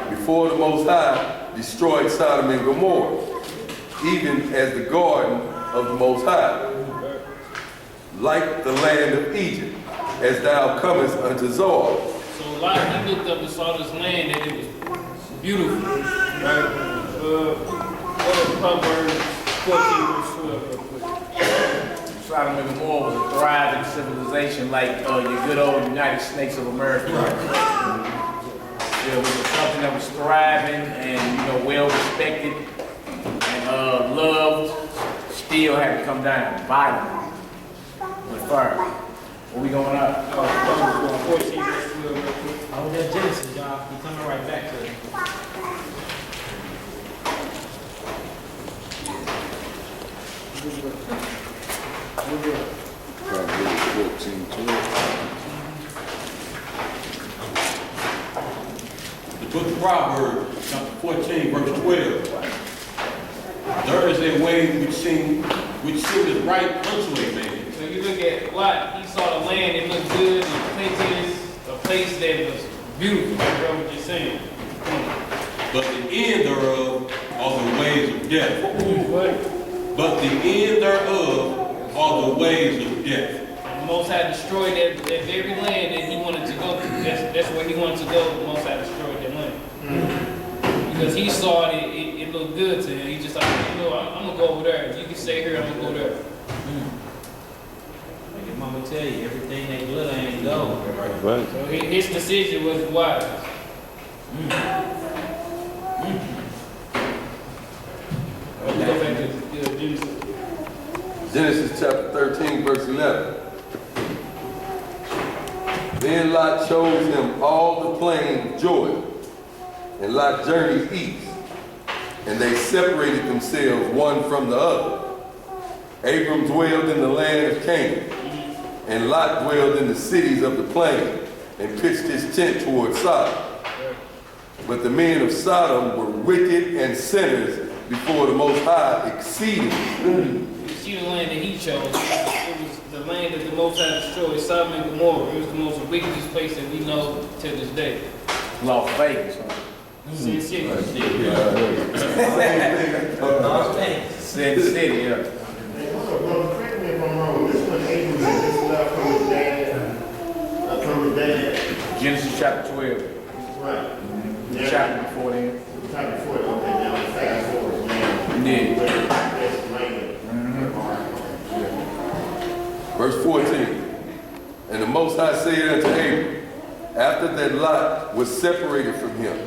Speaker 6: Before the Most High destroyed Sodom and Gomorrah, even as the garden of the Most High, like the land of Egypt, as thou comest unto Zoar.
Speaker 3: So Lot, he looked up and saw this land that it was beautiful, right? Proverbs 14 verse 12 real quick.
Speaker 2: Sodom and Gomorrah was a thriving civilization like your good old United States of America. It was something that was thriving and well respected and loved. Still had to come down violently with fire. What we going up?
Speaker 3: Proverbs 14 verse 12 real quick.
Speaker 1: Oh, that Genesis, y'all. We're coming right back to it.
Speaker 10: Proverbs 14:12.
Speaker 4: The book of Proverbs, chapter 14, verse 12. There is a way which seemeth right unto a man.
Speaker 3: So you look at Lot, he saw the land, it looked good, and plenteous, a place that was beautiful. That's what you're saying.
Speaker 4: But the end thereof are the ways of death.
Speaker 3: What?
Speaker 4: But the end thereof are the ways of death.
Speaker 3: The Most High destroyed that very land that he wanted to go to. That's where he wanted to go. The Most High destroyed that land. Because he saw it looked good to him. He just like, I'm going to go over there. If you can stay here, I'm going to go there.
Speaker 1: Like your mama tell you, everything that glitter ain't gold.
Speaker 5: Right.
Speaker 3: So his decision was wise. Let's go back to Genesis.
Speaker 6: Genesis chapter 13, verse 11. Then Lot chose him all the plain of Jordan, and Lot journeyed east, and they separated themselves one from the other. Abram dwelled in the land of Canaan, and Lot dwelled in the cities of the plain, and pitched his tent toward Sodom. But the men of Sodom were wicked and sinners before the Most High exceedingly.
Speaker 3: You see the land that he chose. It was the land that the Most High destroyed, Sodom and Gomorrah. It was the most wickedest place that we know to this day.
Speaker 2: Las Vegas.
Speaker 3: Sin City.
Speaker 2: Sin City, yeah.
Speaker 11: Correct me if I'm wrong. This one Abram just left from his dad.
Speaker 2: Genesis chapter 12.
Speaker 11: Right.
Speaker 2: The chapter before then.
Speaker 11: Chapter 4. Okay, now let's fast forward.
Speaker 2: Yeah.
Speaker 11: That's land.
Speaker 6: Verse 14. And the Most High said unto Abram, after that Lot was separated from him,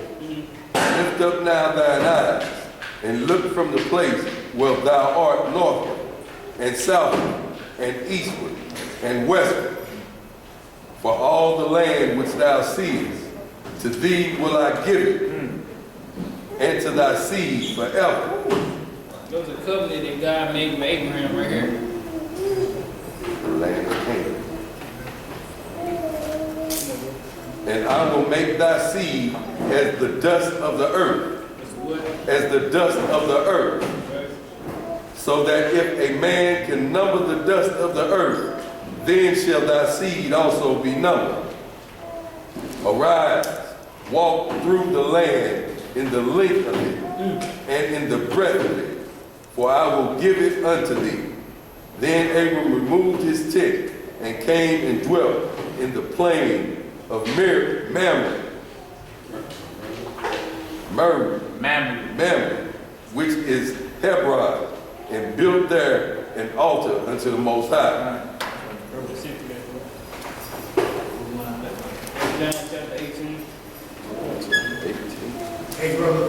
Speaker 6: lift up now thine eyes, and look from the place where thou art northward, and southward, and eastward, and westward. For all the land which thou seest, to thee will I give it, and to thy seed forever.
Speaker 3: There was a covenant that God made with Abraham right here.
Speaker 6: The land of Canaan. And I will make thy seed as the dust of the earth, as the dust of the earth, so that if a man can number the dust of the earth, then shall thy seed also be numbered. Arise, walk through the land in the length of it, and in the breadth of it, for I will give it unto thee. Then Abram removed his tent, and came and dwelt in the plain of Mamre, Mamre, which is Hebron, and built there an altar unto the Most High.
Speaker 3: John chapter 18.
Speaker 11: Hey, brother,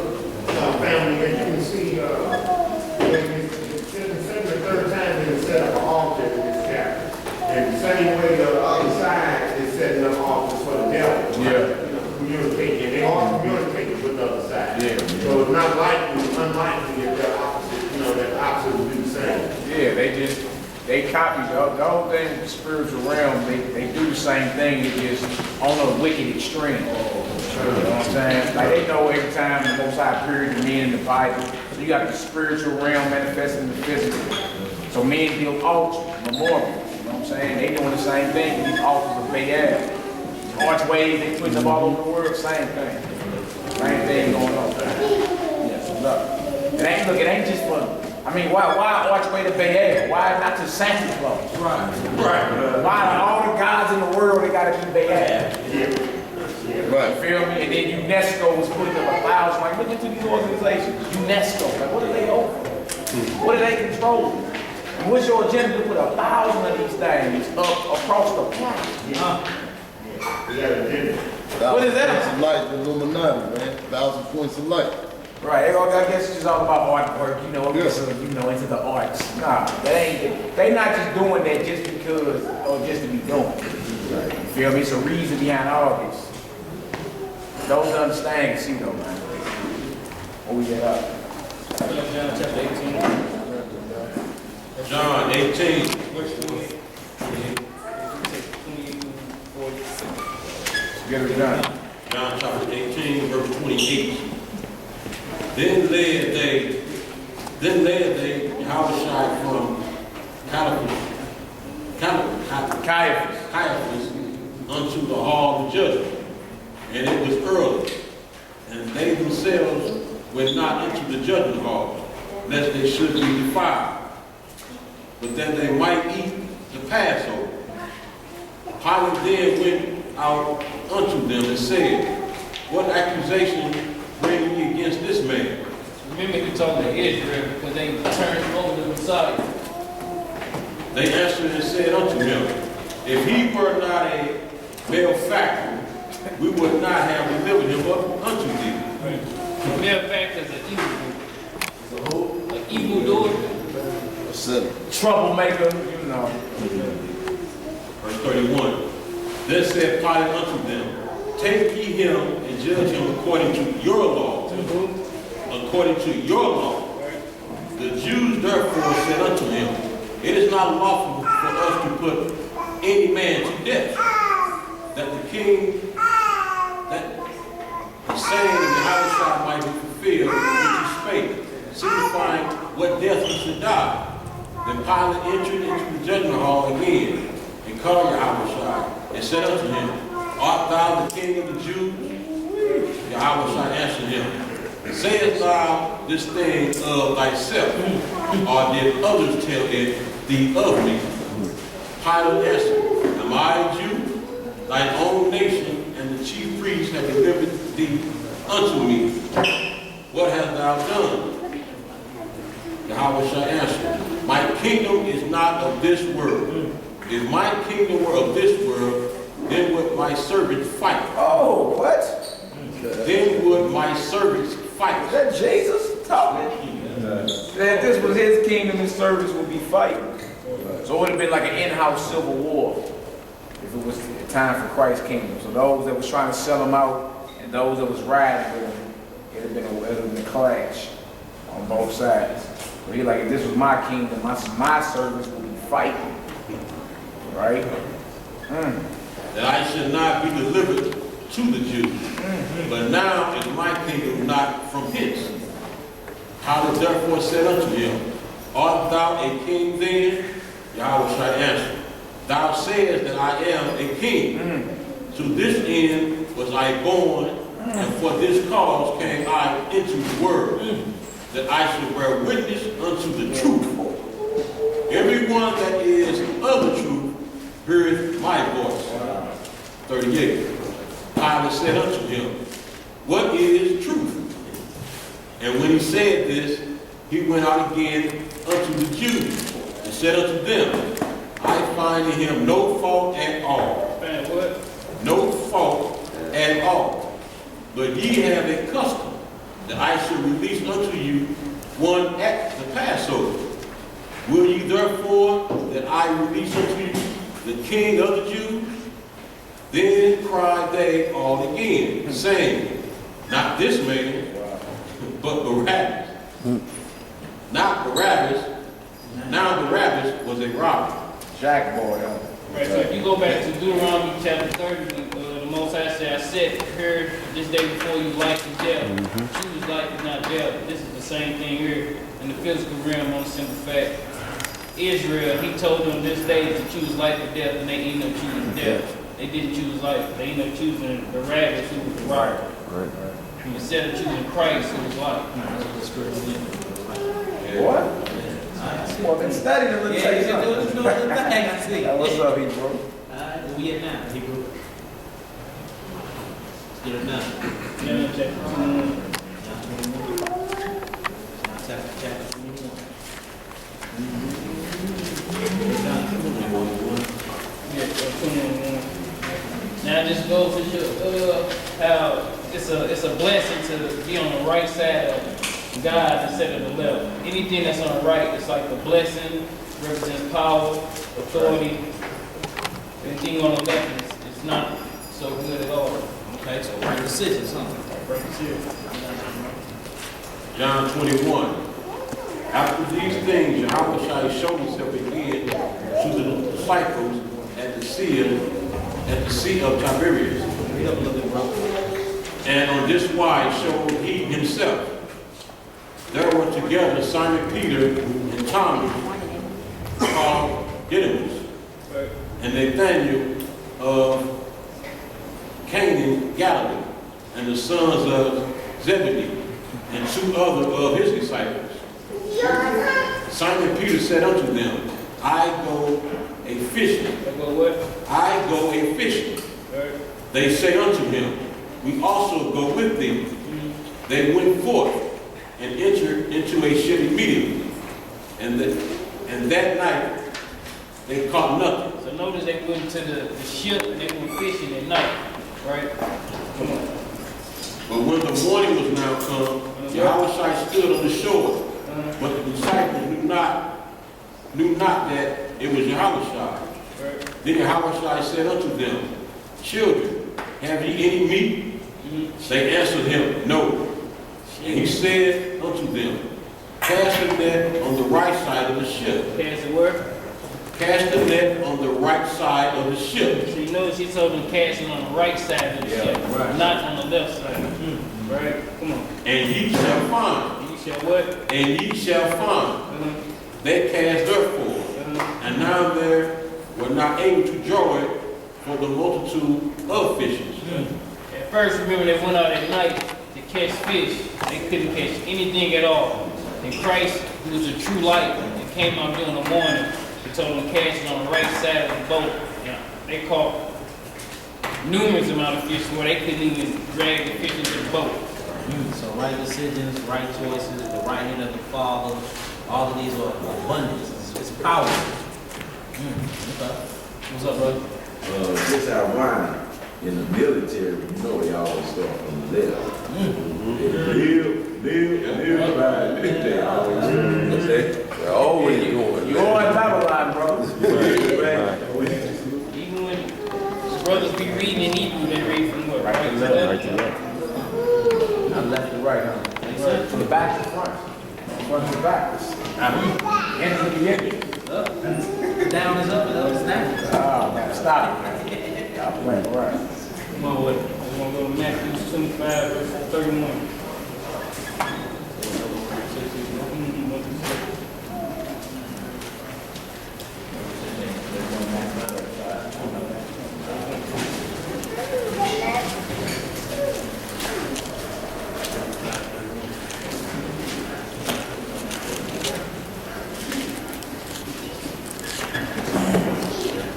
Speaker 11: family, as you can see, it's the second or third time they set up an altar in this chapter. And the same way the other side is setting up altars for the devil.
Speaker 2: Yeah.
Speaker 11: Communicating, they all communicating with the other side.
Speaker 2: Yeah.
Speaker 11: So it's not likely, unlikely that they're opposite, that the opposite will do the same.
Speaker 2: Yeah, they copy the whole thing with the spiritual realm. They do the same thing, it just on a wicked extreme. You know what I'm saying? Like they know every time the Most High appeared to men in the Bible. So you got the spiritual realm manifesting in the physical. So men build altars, memorials. You know what I'm saying? They doing the same thing with these altars of Baal. Archways, they putting them all over the world, same thing. Same thing going on. Yes, look. It ain't just for, why archway to Baal? Why not to Santa Claus? Right. Why all the gods in the world, they gotta be Baal? Right. You feel me? And then UNESCO is putting up 1,000, like look into these organizations. UNESCO, like what are they over? What are they controlling? And what's your agenda to put 1,000 of these things up across the planet? What is that?
Speaker 10: Points of light, the Illuminati, man. 1,000 points of light.
Speaker 2: Right, I guess it's just all about artwork, into the arts. Nah, they not just doing that just because, or just to be doing it. You feel me? It's a reason behind all this. Those that understand can see though, man. What we get up?
Speaker 3: John chapter 18.
Speaker 4: John 18.
Speaker 3: Verse 28. 28 to 46.
Speaker 2: Get it done.
Speaker 4: John chapter 18, verse 28. Then led they Yahushua from Caiaphas unto the hall of judgment. And it was early, and they themselves went not into the judgment hall, lest they should be defiled, but that they might eat the Passover. Pilate then went out unto them and said, What accusation bring ye against this man?
Speaker 3: Remember he talking to Israel because they turned over the Messiah.
Speaker 4: They answered and said unto him, If he were not a malefactor, we would not have delivered him up unto thee.
Speaker 3: A malefactor is an evil doer. An evil doer.
Speaker 10: A sinner.
Speaker 2: Troublemaker,
Speaker 4: Verse 31. Then said Pilate unto them, Take ye him and judge him according to your law. According to your law. The Jews therefore said unto him, It is not lawful for us to put any man to death, that the king, that the saying of Yahushua might be fulfilled, which he spake, signifying what death he should die. Then Pilate entered into the judgment hall again, and called Yahushua, and said unto him, Art thou the king of the Jews? Yahushua answered him, Sayest thou this thing of thyself, or did others tell it thee of me? Pilate answered, Am I a Jew? Thine own nation and the chief priests have delivered thee unto me. What hast thou done? Yahushua answered, My kingdom is not of this world. If my kingdom were of this world, then would my servants fight.
Speaker 2: Oh, what?
Speaker 4: Then would my servants fight.
Speaker 2: Is that Jesus talking? That this was his kingdom, his servants would be fighting. So it would have been like an in-house civil war if it was time for Christ's kingdom. So those that was trying to sell him out and those that was riding with him, it would have been a clash on both sides. So he like, if this was my kingdom, my servants would be fighting. Right?
Speaker 4: That I should not be delivered to the Jews. But now is my kingdom not from hence. Pilate therefore said unto him, Art thou a king then? Yahushua answered, Thou sayest that I am a king. To this end was I born, and for this cause came I into the world, that I should bear witness unto the truth. Everyone that is of the truth heareth my voice. 38. Pilate said unto him, What is truth? And when he said this, he went out again unto the Jews, and said unto them, I find in him no fault at all.
Speaker 3: Man, what?
Speaker 4: No fault at all. But ye have a custom that I should release unto you one at the Passover. Will ye therefore that I release unto you the King of the Jews? Then cried they all again, saying, not this man, but Barabbas. Not Barabbas. Now Barabbas was a robber.
Speaker 2: Jack boy, huh?
Speaker 3: Right, so if you go back to Deuteronomy chapter 30, the Most High said, I said, prepare this day before you life and death. Choose life and not death. This is the same thing here in the physical realm on a simple fact. Israel, he told them this day to choose life or death, and they ended up choosing death. They didn't choose life. They ended up choosing Barabbas, who was the robber. Instead of choosing Christ, who was life.
Speaker 2: What? Well, been studying it.
Speaker 1: Yeah, he's doing the thing, I see.
Speaker 2: What's up, Hebrew?
Speaker 1: Alright, we at now, Hebrew. Let's get it now.
Speaker 3: Yeah, chapter 21.
Speaker 1: Chapter 21.
Speaker 3: Yeah, chapter 21. Now this goes to show how it's a blessing to be on the right side of God instead of the left. Anything that's on the right is like a blessing, represents power, authority. Anything on the left is not so good at all.
Speaker 1: Okay, so right decisions, huh?
Speaker 3: Right here.
Speaker 4: John 21. After these things, Yahweh showed himself again to the disciples at the Sea of Tiberias.
Speaker 1: Read up a little bit, bro.
Speaker 4: And on this wise showed he himself. There were together Simon Peter and Thomas, called Didymus, and Nathanael of Cana, Galilee, and the sons of Zebedee, and two other of his disciples. Simon Peter said unto them, I go a fishing. I go a fishing. They say unto him, we also go with thee. They went forth and entered into a ship immediately. And that night they caught nothing.
Speaker 3: So notice they went to the ship and they went fishing at night, right? Come on.
Speaker 4: But when the morning was now come, Yahweh stood on the shore. But the disciples knew not that it was Yahweh. Then Yahweh said unto them, children, have ye any meat? They answered him, no. And he said unto them, cast the net on the right side of the ship.
Speaker 3: Cast the word?
Speaker 4: Cast the net on the right side of the ship.
Speaker 3: So you notice he told them cast it on the right side of the ship, not on the left side. Right? Come on.
Speaker 4: And ye shall find.
Speaker 3: And ye shall what?
Speaker 4: And ye shall find. They cast therefore. And now they were not able to draw it for the multitude of fishes.
Speaker 3: At first, remember, they went out at night to catch fish. They couldn't catch anything at all. And Christ, who was a true light, and came out during the morning, he told them to cast it on the right side of the boat. Yeah, they caught numerous amount of fish where they couldn't even drag the fish into the boat.
Speaker 1: So right decisions, right choices, the right hand of the Father, all of these are abundance. It's powerful. Okay. What's up, brother?
Speaker 5: This our wine in the military, you know they always start from the left. Live, right. They always
Speaker 6: They're always going.
Speaker 2: You on Babylon, bro.
Speaker 3: Even when brothers be reading in Hebrew, they read from what? Right to left.
Speaker 2: Not left to right, huh? From the back to front. Front to back. End to the beginning.
Speaker 1: Up. Down is up and up is down.
Speaker 2: Oh, man, stop it, man. Right.
Speaker 3: Come on, what? We're going to go to Matthew 25, verse 31.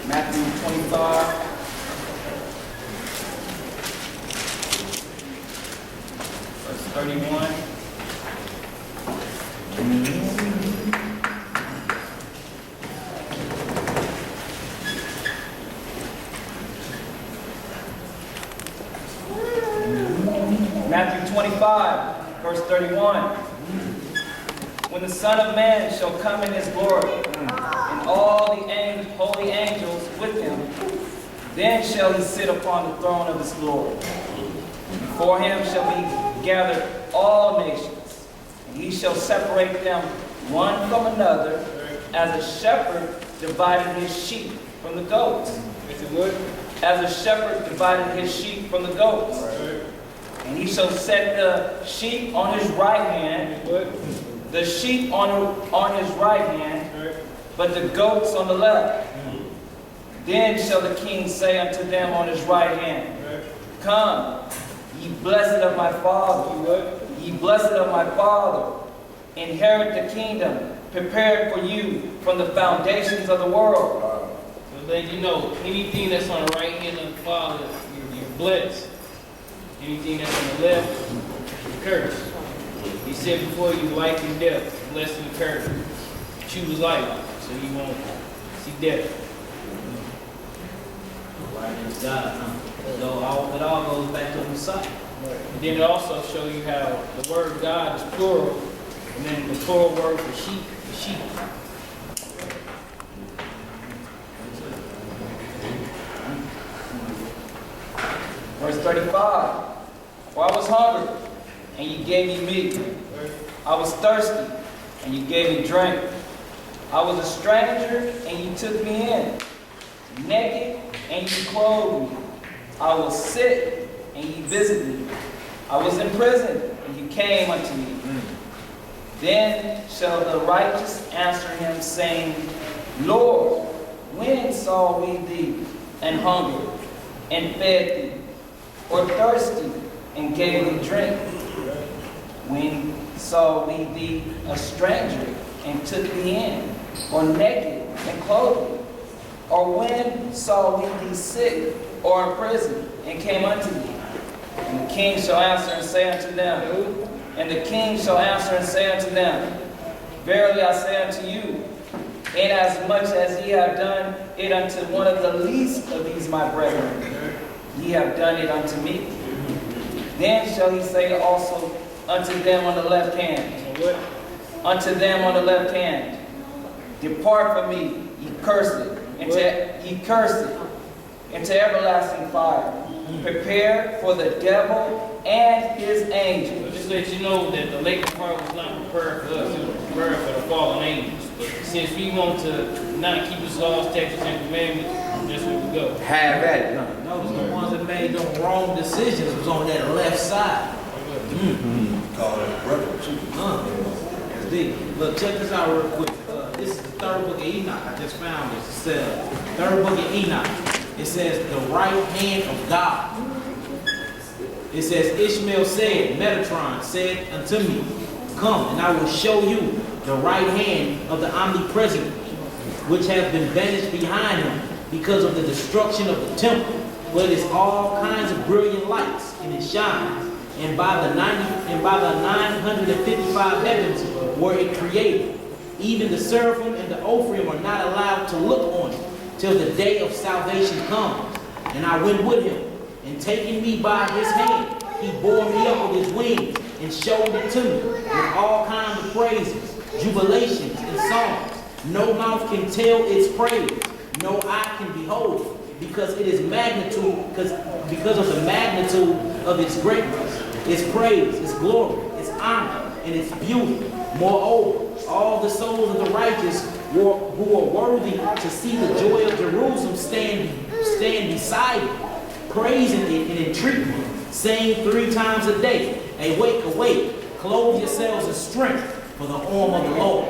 Speaker 7: Matthew 25.
Speaker 3: Verse 31.
Speaker 7: Matthew 25, verse 31. When the Son of Man shall come in his glory, and all the holy angels with him, then shall he sit upon the throne of his glory. Before him shall be gathered all nations, and he shall separate them one from another, as a shepherd divided his sheep from the goats. As a shepherd divided his sheep from the goats. And he shall set the sheep on his right hand, the sheep on his right hand, but the goats on the left. Then shall the king say unto them on his right hand, Come, ye blessed of my Father, ye blessed of my Father, inherit the kingdom prepared for you from the foundations of the world.
Speaker 3: So let you know, anything that's on the right hand of the Father, you're blessed. Anything that's on the left, you're cursed. He said before you, life and death, blessed and cursed. Choose life, so you won't see death.
Speaker 1: Right against God, huh? So it all goes back to the Messiah.
Speaker 3: And then it also shows you how the word God is plural, and then the plural word for sheep is sheep.
Speaker 7: Verse 35. For I was hungry, and you gave me meat. I was thirsty, and you gave me drink. I was a stranger, and you took me in. Naked, and you clothed me. I was sick, and you visited me. I was in prison, and you came unto me. Then shall the righteous answer him, saying, Lord, when saw we thee and hungered, and fed thee, or thirsty, and gave thee drink? When saw we thee a stranger, and took thee in, or naked, and clothed thee? Or when saw we thee sick, or in prison, and came unto thee? And the king shall answer and say unto them, Verily I say unto you, inasmuch as ye have done it unto one of the least of these my brethren, ye have done it unto me. Then shall he say also unto them on the left hand, Depart from me, ye cursed, into everlasting fire, prepared for the devil and his angels.
Speaker 3: Just let you know that the lake of fire was not prepared for us, it was prepared for the fallen angels. But since we want to not keep his laws, statutes, and commandments, that's where we go.
Speaker 2: Have at it.
Speaker 1: Notice the ones that made them wrong decisions was on that left side.
Speaker 8: Call it brother too.
Speaker 1: That's deep. Look, check this out real quick. This is the third book of Enoch. I just found this. It says, third book of Enoch. It says, the right hand of God. It says, Ishmael said, Metatron said unto me, Come, and I will show you the right hand of the omnipresent, which hath been banished behind him because of the destruction of the temple. But it is all kinds of brilliant lights, and it shines. And by the 955 heavens were it created. Even the seraphim and the Ophrim are not allowed to look on it till the day of salvation comes. And I went with him, and taking me by his hand, he bore me up with his wings and showed it to me with all kinds of praises, jubilations, and songs. No mouth can tell its praise, no eye can behold it, because it is magnitude, because of the magnitude of its greatness, its praise, its glory, its honor, and its beauty. Moreover, all the souls of the righteous who are worthy to see the joy of Jerusalem stand beside it, praising it and entreating it, saying 3 times a day, Awake, awake, clothe yourselves in strength for the arm of the Lord.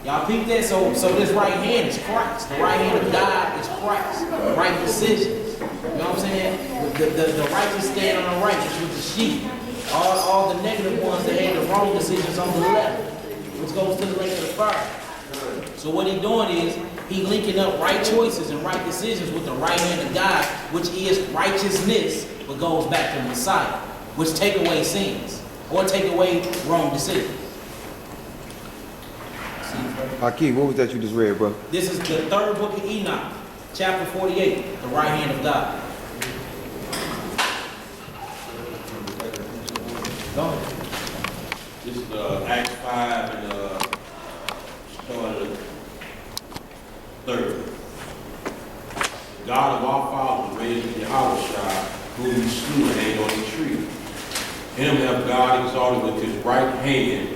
Speaker 1: Y'all peep that? So this right hand is Christ. The right hand of God is Christ. Right decisions. You know what I'm saying? The righteous stand on the right, which was the sheep. All the negative ones that had the wrong decisions on the left, which goes to the lake of the fire. So what he doing is, he linking up right choices and right decisions with the right hand of God, which is righteousness, but goes back to the Messiah, which take away sins, or take away wrong decisions.
Speaker 12: Hakeem, what was that you just read, bro?
Speaker 1: This is the third book of Enoch, chapter 48, the right hand of God.
Speaker 4: This is Acts 5 and start at 30. God of our fathers raised Yahweh, whom he slew and hanged on a tree. Him have God exalted with his right hand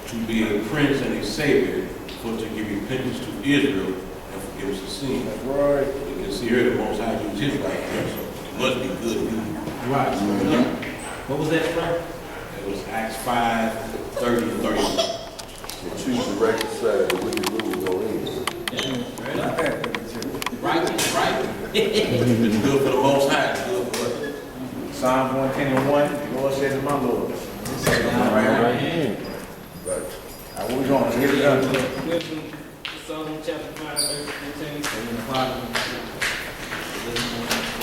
Speaker 4: to be a prince and a savior, for to give repentance to Israel and forgiveness of sin.
Speaker 2: That's right.
Speaker 4: You can see here the Most High used his right hand, so it must be good news.
Speaker 1: Right. What was that, right?
Speaker 4: It was Acts 5, 30 and 31.
Speaker 6: And choose the right side, the wicked rule go in.
Speaker 1: Right.
Speaker 4: It's good for the Most High, it's good for us.
Speaker 2: Psalms 110 and 1, the Lord said to my Lord.
Speaker 1: Right.
Speaker 2: What we going? Let's get it done.
Speaker 3: Psalm chapter 5, verse 15.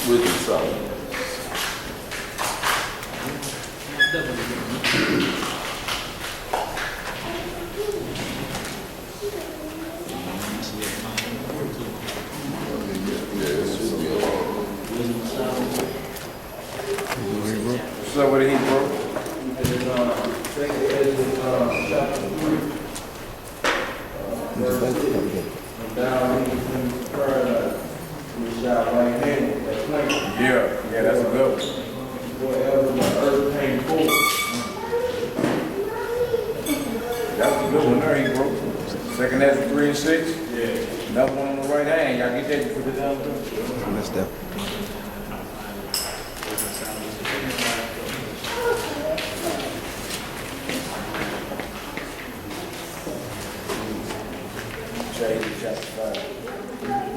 Speaker 6: Wisdom Solomon.
Speaker 2: What's up with the heat, bro? Yeah, that's a good one. That's a good one there, he broke. Second Ezra 3 and 6. Yeah. Another one on the right hand. Y'all get that? You put it down there.
Speaker 12: That's that.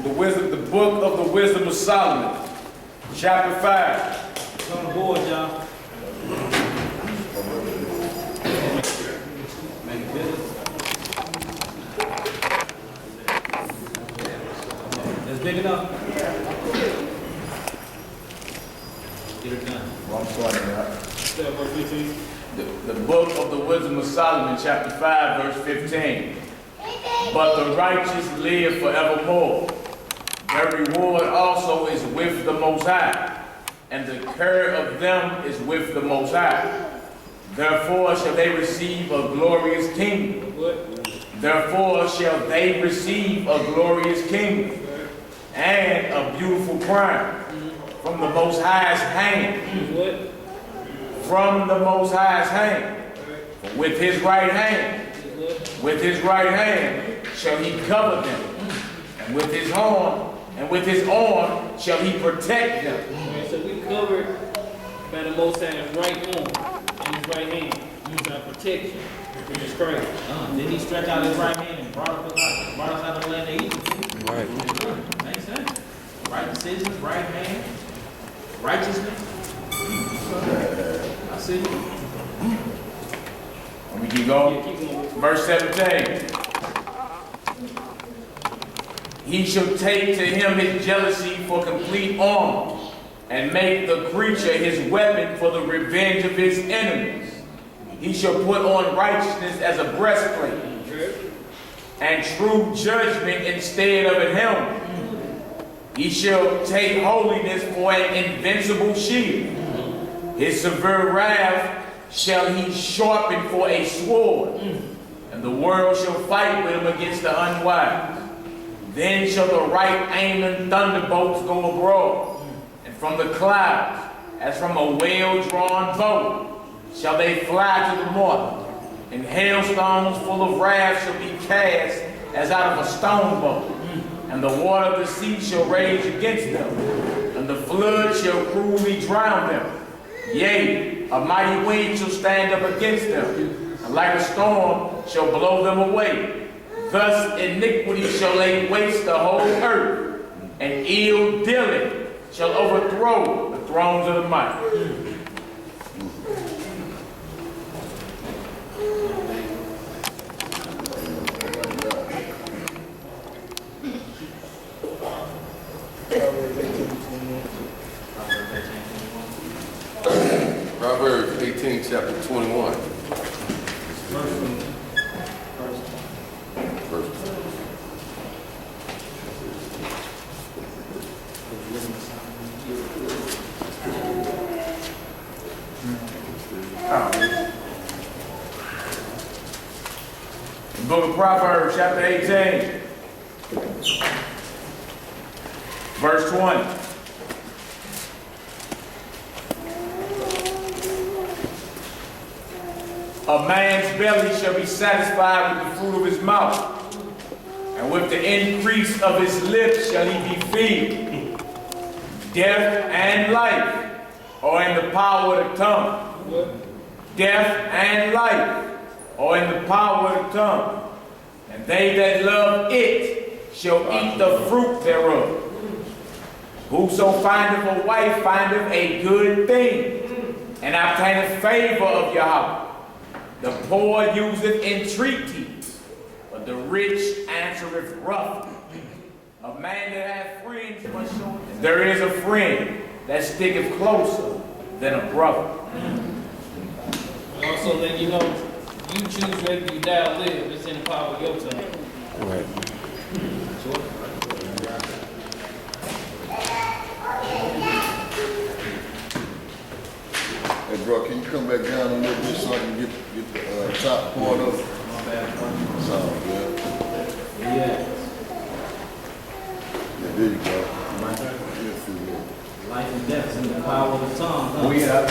Speaker 2: The book of the wisdom of Solomon, chapter 5.
Speaker 1: It's on the board, y'all. Make it bigger. That's big enough? Get it done.
Speaker 2: Well, I'm sorry, man.
Speaker 3: Verse 15.
Speaker 2: The book of the wisdom of Solomon, chapter 5, verse 15. But the righteous live forevermore. Their reward also is with the Most High, and the care of them is with the Most High. Therefore shall they receive a glorious kingdom. Therefore shall they receive a glorious kingdom and a beautiful crown from the Most High's hand. From the Most High's hand. With his right hand. With his right hand shall he cover them. And with his arm shall he protect them.
Speaker 3: Right, so we covered by the Most High's right arm and his right hand. He's our protection. Which is Christ.
Speaker 1: Then he stretched out his right hand and brought us out of the land of Egypt.
Speaker 12: Right.
Speaker 1: Makes sense. Right decisions, right hand, righteousness. I see you.
Speaker 2: Let me keep going.
Speaker 3: Yeah, keep going.
Speaker 2: Verse 17. He shall take to him his jealousy for complete armor, and make the creature his weapon for the revenge of his enemies. He shall put on righteousness as a breastplate, and true judgment instead of a helmet. He shall take holiness for an invincible shield. His severe wrath shall he sharpen for a sword, and the world shall fight with him against the unwise. Then shall the right aiming thunderbolts go abroad, and from the clouds, as from a well-drawn bow, shall they fly to the north, and hailstones full of wrath shall be cast as out of a stone bow, and the water of the sea shall rage against them, and the flood shall cruelly drown them. Yea, a mighty wind shall stand up against them, and like a storm shall blow them away. Thus iniquity shall lay waste the whole earth, and ill dealing shall overthrow the thrones of the mighty.
Speaker 6: Proverbs 18, chapter 21.
Speaker 2: Book of Proverbs, chapter 18, verse 20. A man's belly shall be satisfied with the fruit of his mouth, and with the increase of his lips shall he be filled. Death and life are in the power of the tongue. Death and life are in the power of the tongue, and they that love it shall eat the fruit thereof. Whoso findeth a wife findeth a good thing, and obtaineth favor of Yahweh. The poor useth entreaties, but the rich answereth roughly. A man that hath friends must show it. There is a friend that sticketh closer than a brother.
Speaker 3: Also let you know, you choose whether you die or live. It's in the power of your tongue.
Speaker 12: Right.
Speaker 10: Hey, bro, can you come back down a little bit so I can get the top part of it? Sound good.
Speaker 1: Yeah.
Speaker 10: Yeah, there you go.
Speaker 1: My turn.
Speaker 10: Yeah, feel good.
Speaker 1: Life and death is in the power of the tongue. Huh?
Speaker 2: Oh, yeah.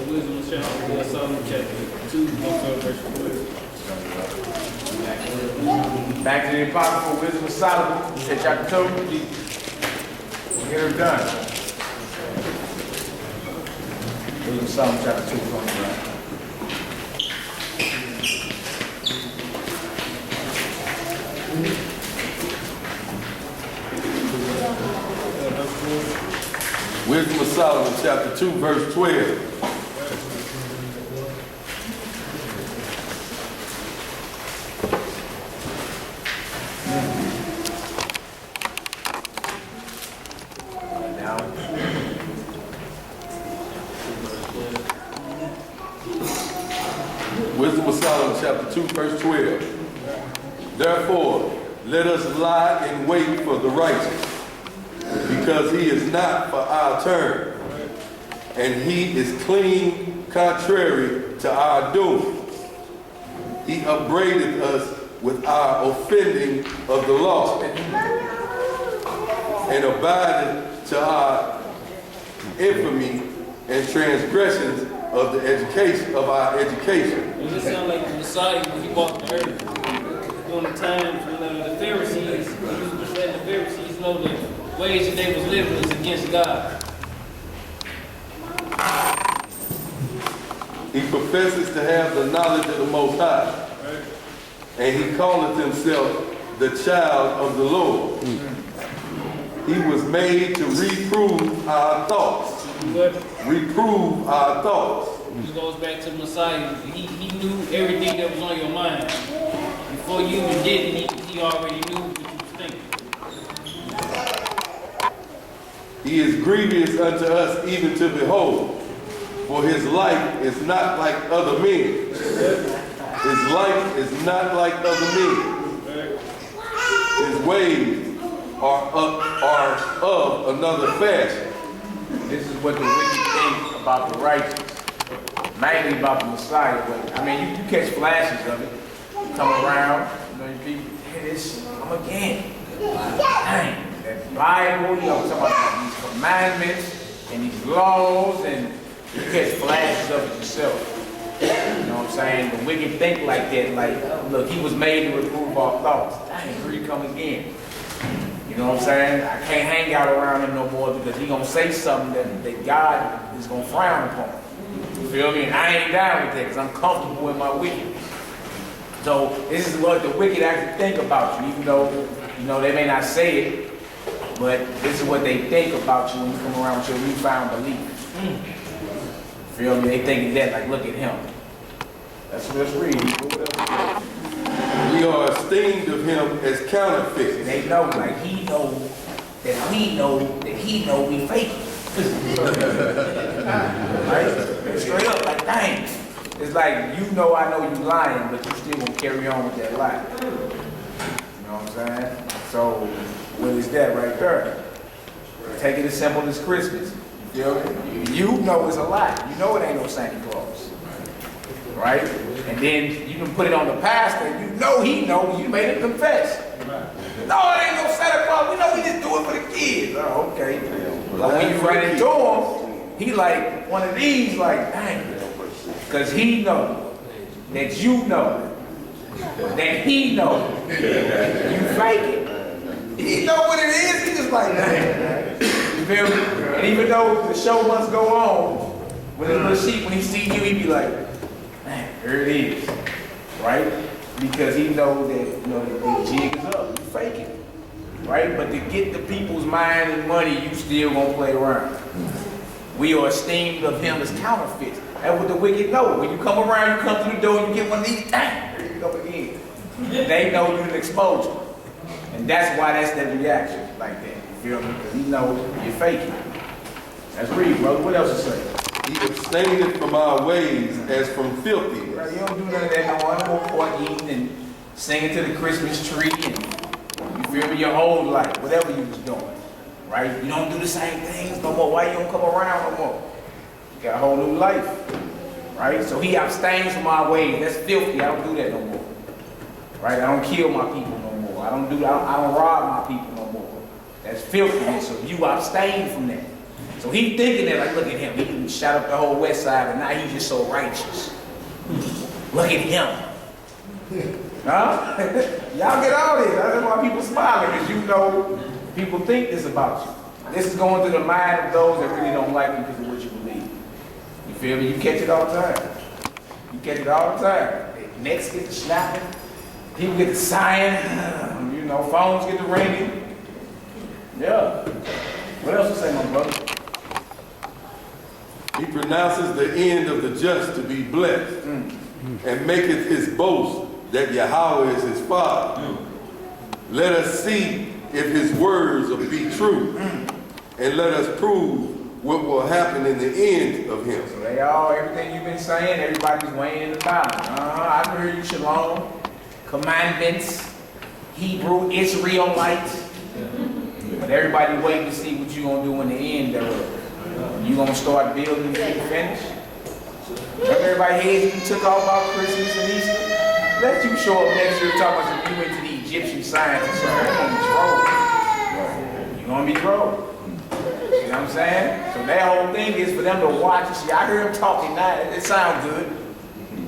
Speaker 3: Wisdom chapter, Solomon chapter 2, verse 12.
Speaker 2: Back to the Apocryphal Wisdom of Solomon, you said chapter 2. We'll get her done. Wisdom of Solomon, chapter 2. Right?
Speaker 6: Wisdom of Solomon, chapter 2, verse 12. Wisdom of Solomon, chapter 2, verse 12. Therefore, let us lie in wait for the righteous, because he is not for our turn, and he is clean contrary to our doing. He upbraideth us with our offending of the law, and abideth to our infamy and transgressions of the education of our education.
Speaker 3: Does it sound like the Messiah when he walked the earth? During the times when the Pharisees, he was letting the Pharisees know the ways that they was living was against God.
Speaker 6: He professes to have the knowledge of the Most High, and he calleth himself the child of the Lord. He was made to reprove our thoughts. Reprove our thoughts.
Speaker 3: This goes back to the Messiah. He knew everything that was on your mind. Before you even did it, he already knew what you was thinking.
Speaker 6: He is grievous unto us even to behold, for his life is not like other men. His life is not like other men. His ways are of another fashion.
Speaker 2: This is what the wicked think about the righteous, mainly about the Messiah. But I mean, you catch flashes of it. You come around, you know, you people, hey, this, come again. Dang, that Bible, you know, talking about these commandments and these laws, and you catch flashes of it yourself. You know what I'm saying? The wicked think like that, like, look, he was made to reprove our thoughts. Dang, here he come again. You know what I'm saying? I can't hang out around him no more because he gonna say something that God is gonna frown upon. You feel me? And I ain't down with that because I'm comfortable in my wickedness. So this is what the wicked actually think about you, even though, you know, they may not say it, but this is what they think about you when you come around with your newfound belief. Feel me? They think that, like, look at him. Let's read.
Speaker 6: We are esteemed of him as counterfeits.
Speaker 2: They know, like, he know that we fake. Right? Straight up, like, dang. It's like, you know I know you lying, but you still gonna carry on with that lie. You know what I'm saying? So, what is that right there? Take it as simple as Christmas. You feel me? You know it's a lie. You know it ain't no Santa Claus. right? And then you can put it on the pastor, and you know he knows, you made him confess. No, it ain't no Santa Claus, we know we just do it for the kids. Oh, okay. But when you run into him, he like one of these, like, dang. Because he knows that you know that he knows you fake it. He know what it is, he just like, dang. You feel me? And even though the show must go on, when the little sheep, when he see you, he be like, man, here it is, right? Because he knows that, you know, the jig is up, you fake it, right? But to get the people's mind and money, you still gonna play around. We are esteemed of him as counterfeits. That's what the wicked know. When you come around, you come through the door, and you get one of these, dang, here you go again. They know you an exposure. And that's why that's their reaction like that. You feel me? Because he knows you're faking. Let's read, brother. What else it say?
Speaker 6: He abstaineth from our ways as from filthiness.
Speaker 2: Right, you don't do none of that no more. No more pork eating and singing to the Christmas tree and you feel me, your whole life, whatever you was doing. Right? You don't do the same things no more. Why you don't come around no more? You got a whole new life. Right? So he abstains from our ways. That's filthy. I don't do that no more. Right? I don't kill my people no more. I don't rob my people no more. That's filthiness. So you abstain from that. So he thinking that, like, look at him. He can shot up the whole west side, but now he's just so righteous. Look at him. Huh? Y'all get all this. That's why people smiling, because you know people think this about you. This is going through the mind of those that really don't like you because of what you believe. You feel me? You catch it all the time. You catch it all the time. Necks get to snapping. People get to sighing. You know, phones get to ringing. Yeah. What else to say, my brother?
Speaker 6: He pronounces the end of the just to be blessed, and maketh his boast that Yahweh is his Father. Let us see if his words will be true, and let us prove what will happen in the end of him.
Speaker 2: So they all, everything you've been saying, everybody's weighing in the balance. I can hear you, Shalom, commandments, Hebrew, Israelites. But everybody waiting to see what you're going to do in the end thereof. You gonna start building and finish? Remember everybody heads you took off about Christmas and Easter? Let you show up next year talking about you went to the Egyptian scientists. You're gonna be trolled. You know what I'm saying? So that whole thing is for them to watch and see. I hear them talking now. It sounds good.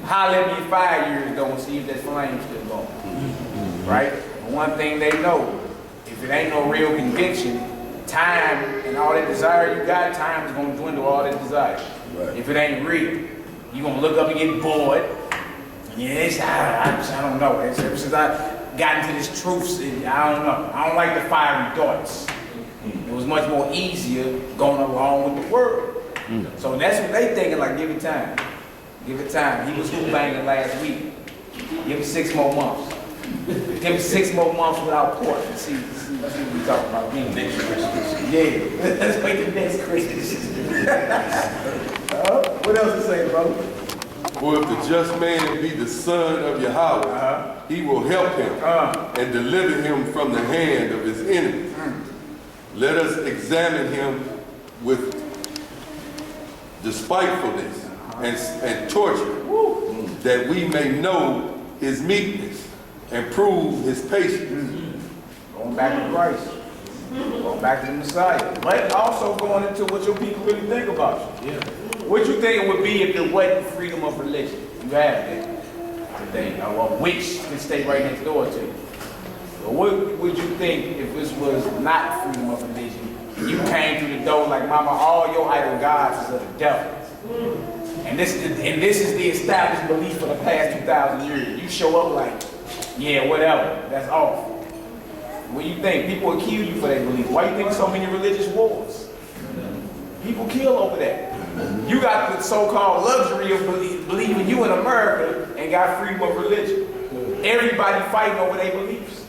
Speaker 2: Holler at me in 5 years though and see if that flame's still going. Right? But one thing they know, if it ain't no real conviction, time and all that desire you got, time is going to dwindle all that desire. Right. If it ain't real, you're going to look up and get bored. Yes, I don't know. Ever since I got into this truth, I don't know. I don't like the fiery darts. It was much more easier going along with the world. So that's what they thinking, like, give it time. Give it time. He was hoop banging last week. Give him 6 more months. Give him 6 more months without pork and see what we talking about. Next Christmas. Yeah, let's wait till next Christmas. What else to say, bro?
Speaker 6: For if the just man be the son of Yahweh, he will help him and deliver him from the hand of his enemies. Let us examine him with despitefulness and torture, that we may know his meekness and prove his patience.
Speaker 2: Going back to Christ. Going back to the Messiah. But also going into what your people really think about you. Yeah. What you think it would be if there wasn't freedom of religion? You have that today. Or which can stay right next door to you. But what would you think if this was not freedom of religion? You came through the door like, mama, all your idol gods is of the devil. And this is the established belief for the past 2,000 years. You show up like, yeah, whatever, that's off. What do you think? People will kill you for that belief. Why do you think so many religious wars? People kill over that. You got the so-called luxury of believing you in America and got freedom of religion. Everybody fighting over their beliefs.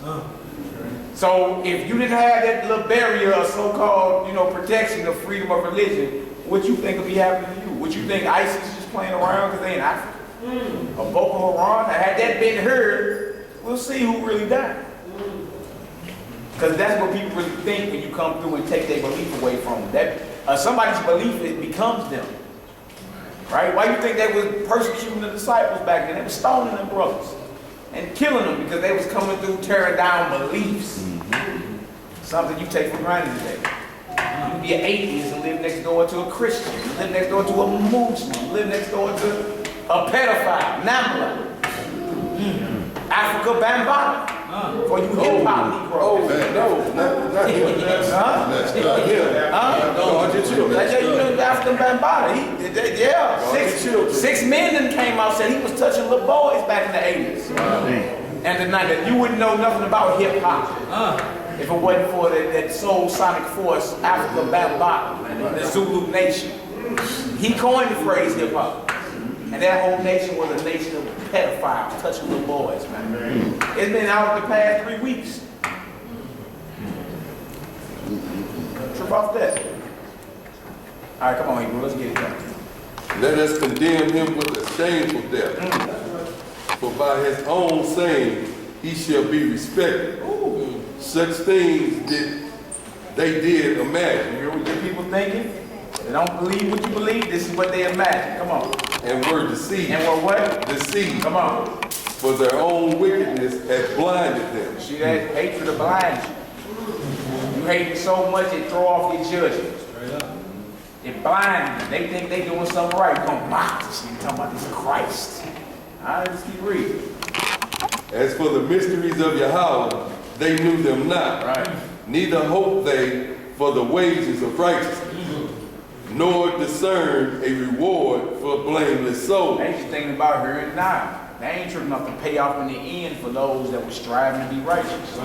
Speaker 2: So if you didn't have that little barrier of so-called, protection of freedom of religion, what you think would be happening to you? Would you think ISIS is just playing around because they in Africa? Or Boko Haram? Had that been heard, we'll see who really died. Because that's what people really think when you come through and take their belief away from them. That somebody's belief, it becomes them. Right? Why you think they was persecuting the disciples back then? They were stoning them brothers and killing them because they was coming through tearing down beliefs. Something you take for granted today. You can be an atheist and live next door to a Christian, live next door to a Muslim, live next door to a pedophile, Nambla, Africa Bambaataa. For you hip-hop Negro.
Speaker 6: Oh, no, not him.
Speaker 2: Huh?
Speaker 10: That's not him.
Speaker 6: Guard your children.
Speaker 2: You know, the African Bambaataa. Six men then came out and said he was touching little boys back in the 80s. And the 90s. You wouldn't know nothing about hip-hop. If it wasn't for that soul sonic force, Africa Bambaataa, the Zulu nation. He coined the phrase hip-hop. And that whole nation was a nation of pedophiles touching little boys, man. It's been out the past 3 weeks. Trip off that. All right, come on, Hebrew, let's get it done.
Speaker 6: Let us condemn him with a shameful death. For by his own saying he shall be respected. Such things they did imagine.
Speaker 2: You hear what your people thinking? They don't believe what you believe. This is what they imagine. Come on.
Speaker 6: And were deceived.
Speaker 2: And were what?
Speaker 6: Deceived.
Speaker 2: Come on.
Speaker 6: For their own wickedness had blinded them.
Speaker 2: See that hatred of blind you. You hate it so much it throw off your judgment. It blinds them. They think they doing something right. You're gonna mock this. You're talking about this Christ. All right, let's keep reading.
Speaker 6: As for the mysteries of Yahweh, they knew them not.
Speaker 2: Right.
Speaker 6: Neither hoped they for the wages of righteousness, nor discerned a reward for blameless souls.
Speaker 2: They just thinking about here and now. They ain't tripping enough to pay off in the end for those that were striving to be righteous.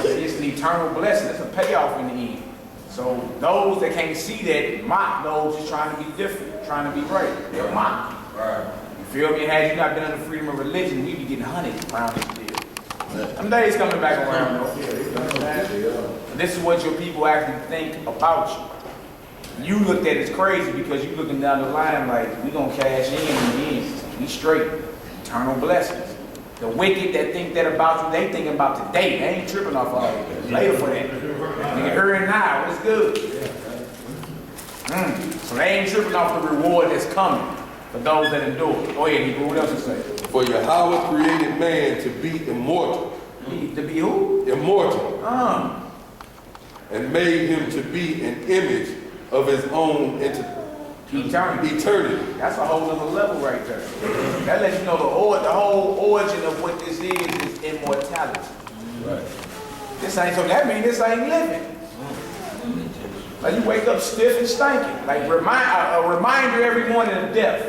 Speaker 2: It's an eternal blessing. It's a payoff in the end. So those that can't see that mock those just trying to be different, trying to be right. They'll mock. Right. You feel me? Had you not been under freedom of religion, we'd be getting hunted around this deal. Them days coming back around though. This is what your people actually think about you. You looked at it as crazy because you looking down the line like, we gonna cash in the end. We straight. Eternal blessings. The wicked that think that about you, they thinking about today. They ain't tripping off all of it. Later for that. Nigga, here and now, what's good? So they ain't tripping off the reward that's coming for those that endure. Go ahead, Hebrew. What else you say?
Speaker 6: For Yahweh created man to be immortal.
Speaker 2: To be who?
Speaker 6: Immortal. And made him to be an image of his own eternity.
Speaker 2: That's a whole other level right there. That lets you know the whole origin of what this is immortality. Right. This ain't, so that means this ain't living. Like you wake up stiff and stinking. Like a reminder every morning of death.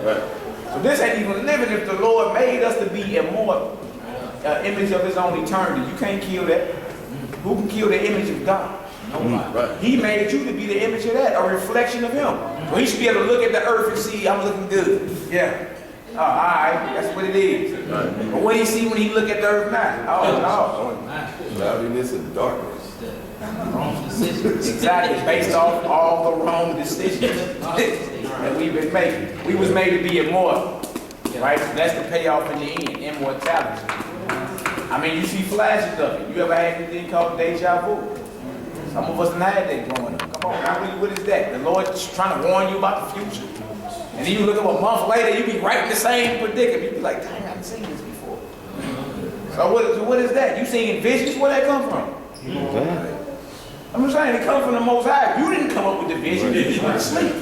Speaker 2: Right. So this ain't even living if the Lord made us to be immortal. Image of his own eternity. You can't kill that. Who can kill the image of God? Nobody. Right. He made you to be the image of that, a reflection of him. So he should be able to look at the earth and see, I'm looking good. Yeah. All right, that's what it is. Right. But what do you see when he look at the earth now? Oh, no.
Speaker 6: Cloudiness and darkness.
Speaker 1: Wrong decisions.
Speaker 2: Exactly, based off all the wrong decisions that we've been making. We was made to be immortal, right? So that's the payoff in the end, immortality. I mean, you see flashes of it. You ever had anything called deja vu? Some of us done had that growing up. Come on, now, what is that? The Lord's trying to warn you about the future. And then you look up a month later, you be right in the same predicament. You be like, dang, I haven't seen this before. So what is that? You seeing visions? Where that come from? I'm just saying, it comes from the Most High. You didn't come up with the vision, you just went to sleep.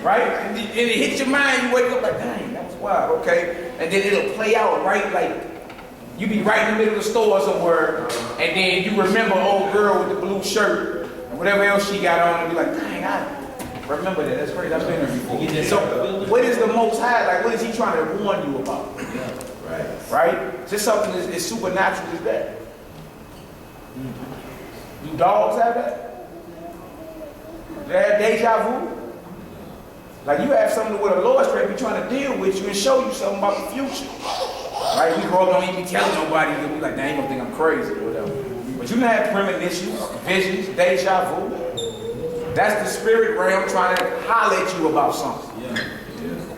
Speaker 2: Right? And it hits your mind, you wake up like, dang, that was wild, okay? And then it'll play out right, like, you be right in the middle of the store somewhere, and then you remember old girl with the blue shirt, and whatever else she got on, and be like, dang, I remember that, that's crazy, I've been there before. So, what is the Most High, like, what is he trying to warn you about? Right? Just something as supernatural as that. Do dogs have that? They have deja vu? Like you have something where the Lord straight be trying to deal with you and show you something about the future. Right? We grow up, don't even be telling nobody, you'll be like, they ain't gonna think I'm crazy or whatever. But you don't have premonitions, visions, deja vu. That's the spirit realm trying to holler at you about something.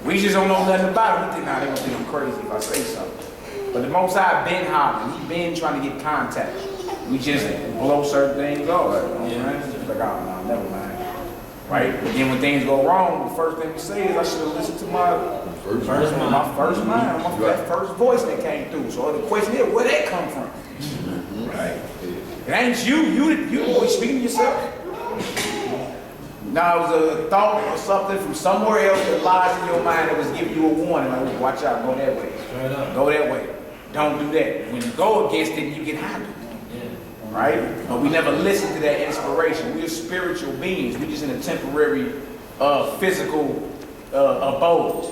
Speaker 2: We just don't know nothing about it. We think, nah, they gonna think I'm crazy if I say something. But the Most High been hollering, he been trying to get contact. We just blow certain things off. Like, oh, no, never mind. right? But then when things go wrong, the first thing we say is I should have listened to my first mind, that first voice that came through. So the question is, where that come from? Right. It ain't you speaking to yourself. Now it was a thought or something from somewhere else that lies in your mind that was giving you a warning. Like, watch out, go that way. Go that way. Don't do that. When you go against it, you get handled. Right? But we never listen to that inspiration. We're spiritual beings. We're just in a temporary physical abode.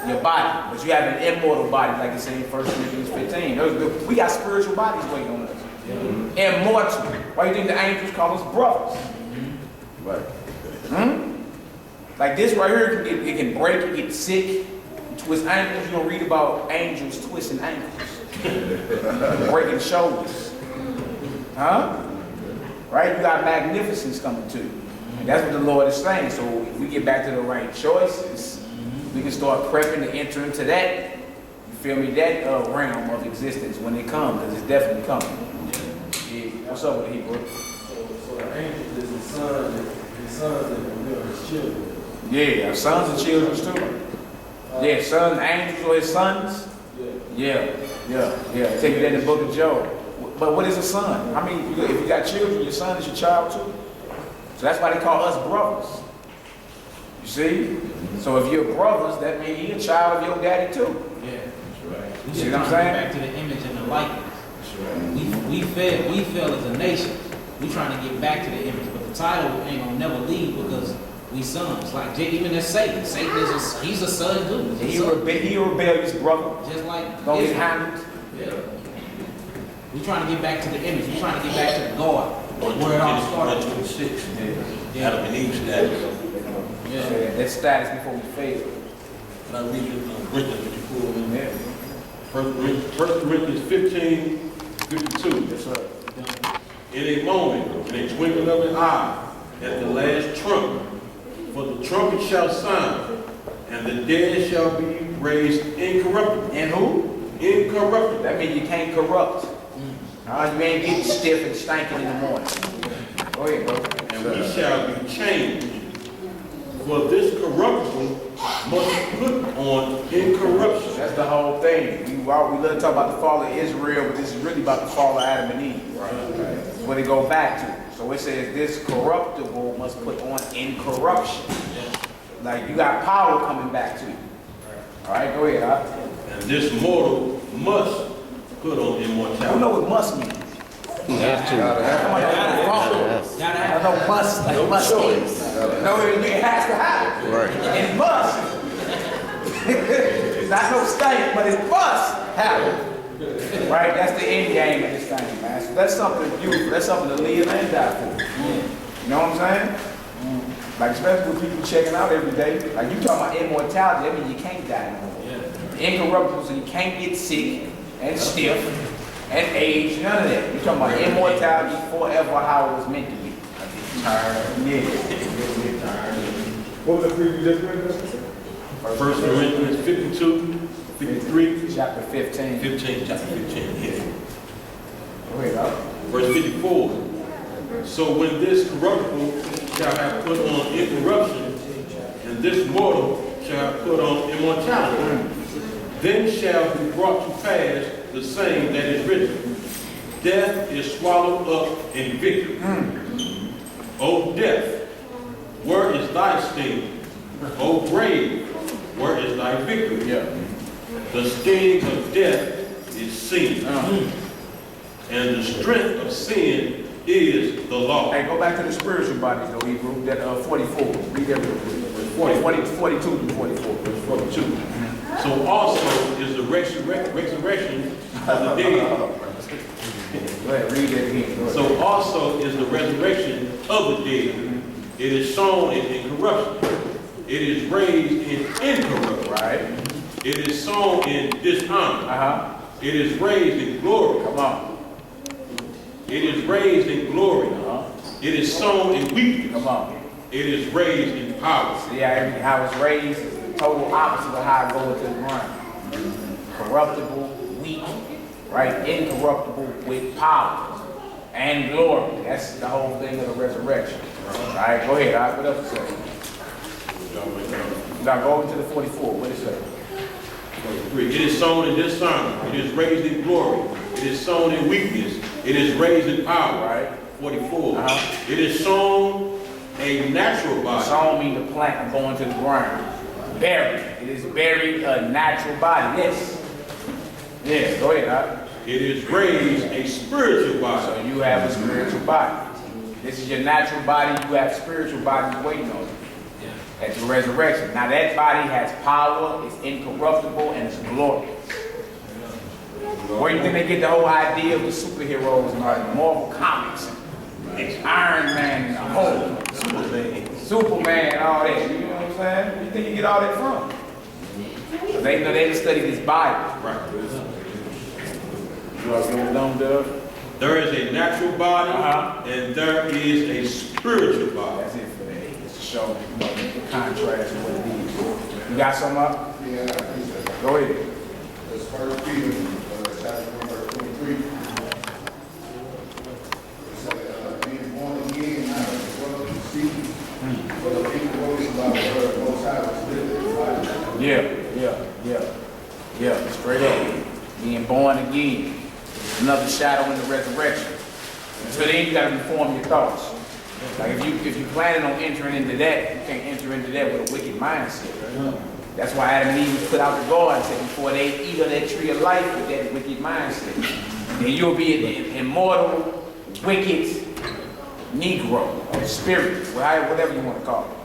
Speaker 2: Your body. But you have an immortal body, like it says in 1 Corinthians 15. We got spiritual bodies waiting on us. Immortal. Why do you think the angels call us brothers? Right. Like this right here, it can break, it get sick, you twist ankles. You're gonna read about angels twisting ankles, breaking shoulders. Huh? Right? You got magnificence coming too. And that's what the Lord is saying. So if we get back to the right choices, we can start prepping to enter into that, you feel me, that realm of existence when it comes, because it's definitely coming. Yeah. What's up with the Hebrew?
Speaker 5: So the angel is his sons that fulfill his children.
Speaker 2: Yeah, sons and children too. Yeah, sons, angels or his sons. Yeah. Take it in the book of Job. But what is a son? I mean, if you got children, your son is your child too. So that's why they call us brothers. You see? So if you're brothers, that means you're a child of your daddy too.
Speaker 1: Yeah, that's right. We
Speaker 2: See
Speaker 1: should
Speaker 2: what I'm
Speaker 1: come
Speaker 2: saying?
Speaker 1: back to the image and the likeness. We fail as a nation. We trying to get back to the image, but the title ain't gonna never leave because we sons. Like even as Satan. Satan is he's a son too.
Speaker 2: He a rebellious brother.
Speaker 1: Just like
Speaker 2: Don't get handled.
Speaker 1: Yeah. We trying to get back to the image. We trying to get back to the God. Where it all started.
Speaker 8: 126.
Speaker 1: Yeah.
Speaker 8: Adam and Eve status.
Speaker 1: Yeah.
Speaker 2: That status before we fail.
Speaker 8: And I read you Corinthians, what you pulled in there.
Speaker 4: 1 Corinthians 15:52.
Speaker 2: Yes, sir.
Speaker 4: In a moment, in a twinkling of an eye, at the last trumpet, for the trumpet shall sound, and the dead shall be raised incorruptible.
Speaker 2: And who?
Speaker 4: Incorruptible.
Speaker 2: That means you can't corrupt. You ain't getting stiff and stinking in the morning. Go ahead, bro.
Speaker 4: And we shall be changed. For this corruptible must put on incorruption.
Speaker 2: That's the whole thing. We love to talk about the fall of Israel, but this is really about the fall of Adam and Eve. Right? That's what it goes back to. So it says this corruptible must put on incorruption. Like you got power coming back to you. All right, go ahead.
Speaker 4: And this mortal must put on immortality.
Speaker 2: I don't know what must means.
Speaker 12: That's true.
Speaker 1: Gotta
Speaker 2: I
Speaker 1: have
Speaker 2: know must, like must means. No, it has to happen.
Speaker 12: Right.
Speaker 2: It must. It's not no state, but it must happen. Right? That's the end game of this thing, man. So that's something beautiful. That's something to live and die for. You know what I'm saying? Like especially with people checking out every day. Like you talking about immortality, that means you can't die no more. Incorruptible, so you can't get sick and stiff and age, none of that. You're talking about immortality forever how it was meant to be. I get tired. Yeah.
Speaker 12: What was the preview just read?
Speaker 4: 1 Corinthians 52, 53,
Speaker 2: Chapter 15.
Speaker 4: 15, chapter 15. Yeah.
Speaker 2: Go ahead, up.
Speaker 4: Verse 54. So when this corruptible shall have put on incorruption, and this mortal shall have put on immortality, then shall be brought to pass the saying that is written, death is swallowed up in victory. O death, where is thy sting? O grave, where is thy victory?
Speaker 2: Yeah.
Speaker 4: The sting of death is sin, and the strength of sin is the law.
Speaker 2: Hey, go back to the spiritual bodies, though, Hebrew. That 44. Read that real quick. 42 to 44.
Speaker 4: 42. So also is the resurrection of the dead.
Speaker 2: Go ahead, read that again. Go ahead.
Speaker 4: So also is the resurrection of the dead. It is sown in incorruption. It is raised in incorruption.
Speaker 2: Right.
Speaker 4: It is sown in dishonor. It is raised in glory.
Speaker 2: Come on.
Speaker 4: It is raised in glory. It is sown in weakness.
Speaker 2: Come on.
Speaker 4: It is raised in power.
Speaker 2: See how it's raised is the total opposite of how it goes to the ground. Corruptible, weak, right? Incorruptible with power and glory. That's the whole thing of the resurrection. All right, go ahead. All right, what else it say? Now go to the 44. What it say?
Speaker 4: 43. It is sown in dishonor. It is raised in glory. It is sown in weakness. It is raised in power.
Speaker 2: Right.
Speaker 4: 44. It is sown a natural body.
Speaker 2: Sown means the plant going to the ground. Buried. It is buried a natural body. Yes. Yeah, go ahead. Huh?
Speaker 4: It is raised a spiritual body.
Speaker 2: So you have a spiritual body. This is your natural body. You have spiritual bodies waiting on you at the resurrection. Now that body has power, it's incorruptible, and it's glorious. Where do you think they get the whole idea of the superheroes and all the Marvel comics? It's Iron Man and the whole Superman and all that. You know what I'm saying? Where do you think you get all that from? Because they know they study this Bible.
Speaker 4: Right.
Speaker 2: You all going down there?
Speaker 4: There is a natural body and there is a spiritual body.
Speaker 2: That's it for that. Just to show the contrast of what it is. You got something up?
Speaker 10: Yeah,
Speaker 2: Go ahead.
Speaker 10: it's 1 Peter, chapter 1, verse 23. It says, being born again, not of the world of seed, but of incorruptible by the word of Most High was living in life.
Speaker 2: Yeah. Straight up. Being born again. Another shadow in the resurrection. So then you got to reform your thoughts. Like if you planning on entering into that, you can't enter into that with a wicked mindset. That's why Adam and Eve was put out the garden and said before they eat of that tree of life with that wicked mindset. Then you'll be an immortal, wicked Negro or spirit, whatever you want to call it.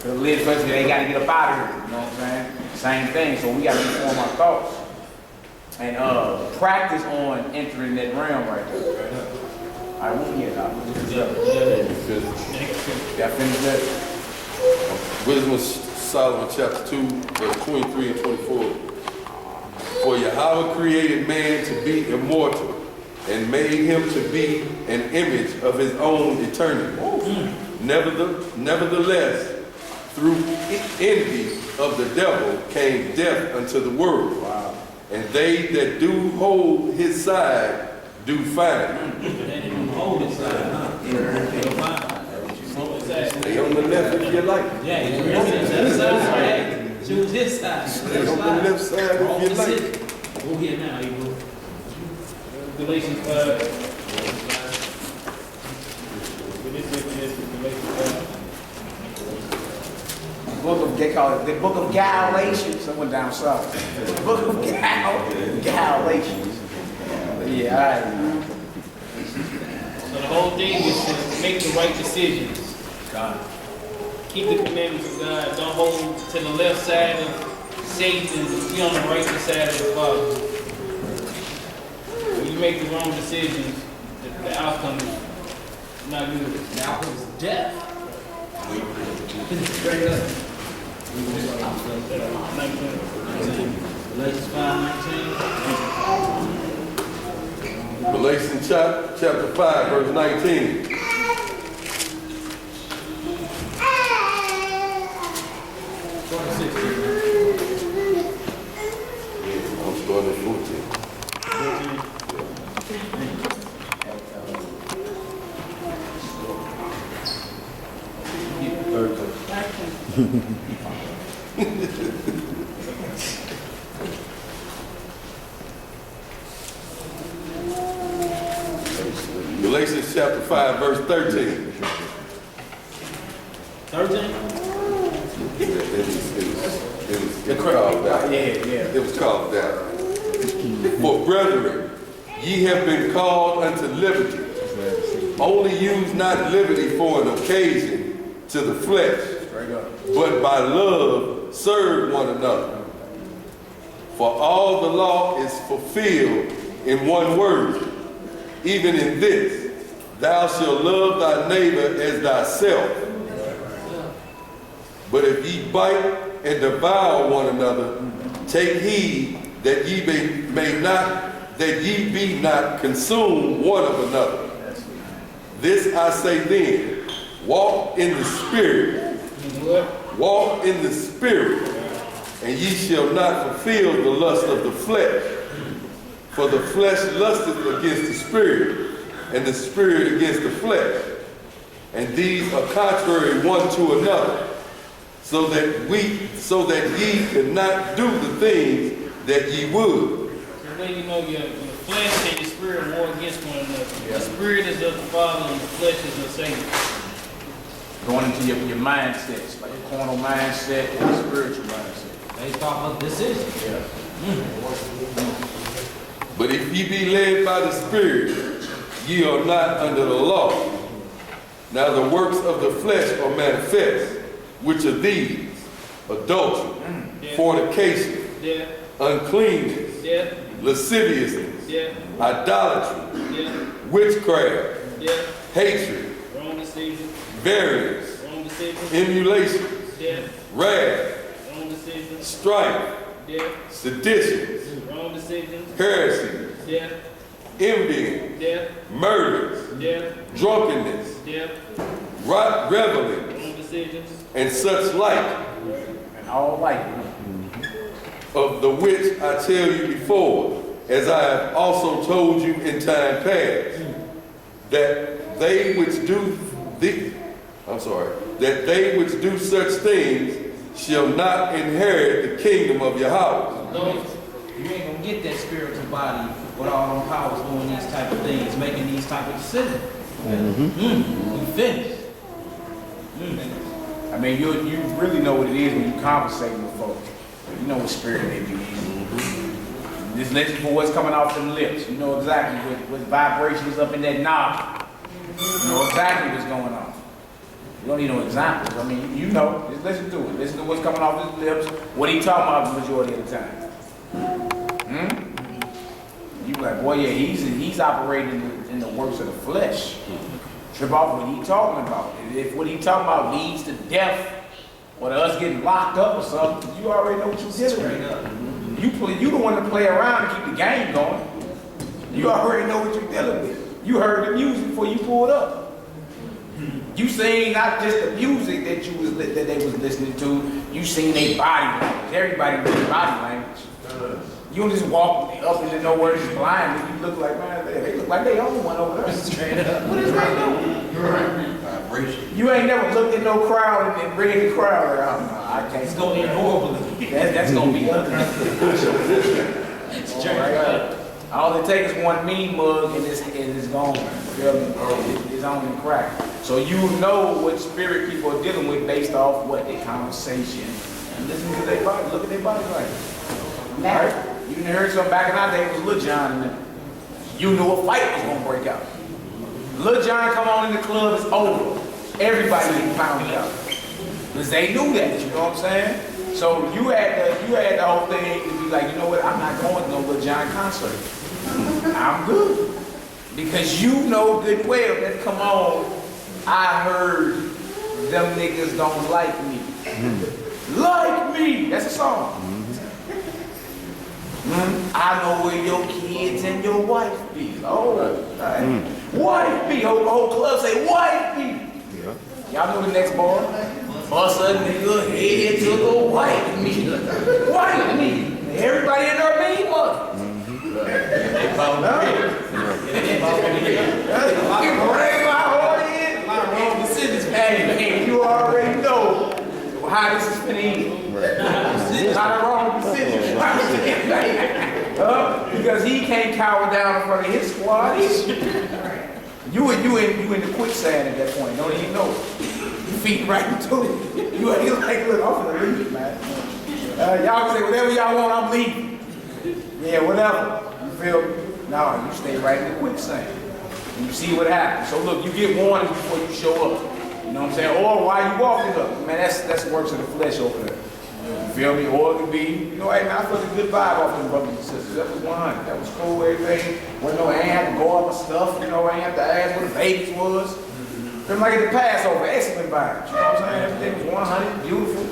Speaker 2: To live such that they got to get up out of here. You know what I'm saying? Same thing. So we got to reform our thoughts. And practice on entering that realm right there. All right, we'll get out. Y'all finished that?
Speaker 6: Wisdom of Solomon chapter 2, verse 23 and 24. For Yahweh created man to be immortal and made him to be an image of his own eternity. Nevertheless, through envy of the devil came death unto the world.
Speaker 2: Wow.
Speaker 6: And they that do hold his side do find.
Speaker 1: Hold his side, huh?
Speaker 6: Stay on the left if you like.
Speaker 1: Yeah, choose his side.
Speaker 6: Stay on the left side if you like.
Speaker 1: Go here now, you will.
Speaker 3: Galatians 5.
Speaker 2: They call it the book of Galatians. Someone down south. The book of Galatians. Yeah, all right.
Speaker 3: So the whole thing is to make the right decisions.
Speaker 2: God.
Speaker 3: Keep the commandments of God. Don't hold to the left side of Satan. Be on the right side of the Father. When you make the wrong decisions, the outcome is not good.
Speaker 1: The outcome is death.
Speaker 3: Straight up.
Speaker 1: Galatians 5:19.
Speaker 6: Galatians chapter 5, verse 19. I'm starting at 14. Galatians chapter 5, verse 13.
Speaker 1: 13?
Speaker 6: It was called out.
Speaker 2: Yeah.
Speaker 6: It was called out. For brethren, ye have been called unto liberty. Only use not liberty for an occasion to the flesh, but by love serve one another. For all the law is fulfilled in one word, even in this, thou shalt love thy neighbor as thyself. But if ye bite and devour one another, take heed that ye be not consumed one of another. This I say then, walk in the Spirit. Walk in the Spirit, and ye shall not fulfill the lust of the flesh. For the flesh lusteth against the Spirit, and the Spirit against the flesh. and these are contrary one to another, so that ye cannot do the things that ye would.
Speaker 3: The way you know your flesh and your spirit war against one another. The spirit is of the Father and the flesh is of Satan.
Speaker 2: Going into your mindsets, like a carnal mindset and a spiritual mindset.
Speaker 1: Based off of decision.
Speaker 6: But if ye be led by the Spirit, ye are not under the law. Now the works of the flesh are manifest, which are these: adultery, fornication, uncleanness, lasciviousness, idolatry, witchcraft, hatred, variance, emulation, wrath, strife, seditions, heresies, envying, murders, drunkenness, revelings, and such like,
Speaker 2: And all like
Speaker 6: of the which I tell you before, as I have also told you in time past, that they which do such things shall not inherit the kingdom of Yahweh.
Speaker 1: You ain't gonna get that spiritual body with all them powers doing these type of things, making these type of decisions. You finished.
Speaker 2: I mean, you really know what it is when you conversating with folks. You know what spirit they be using. Just listen for what's coming off them lips. You know exactly what vibrations up in that knob. You know exactly what's going on. You don't need no examples. I mean, you know. Just listen to it. Listen to what's coming off his lips. What he talking about the majority of the time. You like, boy, yeah, he's operating in the works of the flesh. Trip off what he talking about. If what he talking about leads to death or to us getting locked up or something, you already know what you're dealing with. You the one to play around and keep the game going. You already know what you're dealing with. You heard the music before you pulled up. You seen not just the music that they was listening to. You seen their body language. Everybody knows body language. You don't just walk up into nowhere just blind and you look like, man, they look like they own one over there. Straight up. What is right now? Vibration. You ain't never looked at no crowd and read the crowd around. No, I can't. It's gonna be horrible. That's gonna be ugly. It's straight up. All it takes is one mean mug and it's gone. It's on and crack. So you know what spirit people are dealing with based off what their conversation. And listen to their body. Look at their body like. Right? You didn't hear something back in our day, it was Lil John and you knew a fight was gonna break out. Lil John come on in the club, it's over. Everybody getting pounded out. Because they knew that, you know what I'm saying? So you had the whole thing to be like, you know what, I'm not going to no Lil John concert. I'm good. Because you know good well that, come on, I heard them niggas don't like me. Like me, that's a song. I know where your kids and your wife be. Oh, right. Wife be. Whole club say wife be. Y'all know the next bar? Bust a nigga head to the white meat. White meat. Everybody in there mean what? They found out. Bring my heart in. A lot of wrong decisions. Hey, you already know how this is finna end. Not a wrong decision. Because he can't cower down in front of his squad. You in the quicksand at that point. Don't even know. Your feet right into it. You like, look, I'm gonna leave, man. Y'all can say whatever y'all want, I'm leaving. Yeah, whatever. You feel me? No, you stay right in the quicksand. And you see what happens. So look, you get warnings before you show up. You know what I'm saying? Or while you walking up. Man, that's works of the flesh over there. You feel me? Or it could be, you know, hey man, I felt a good vibe off them brothers and sisters. That was 100. That was cool, everything. Well, no, I ain't had to go up my stuff. You know, I ain't have to ask where the babies was. Feel like at the Passover, excellent vibes. You know what I'm saying? Everything was 100, beautiful.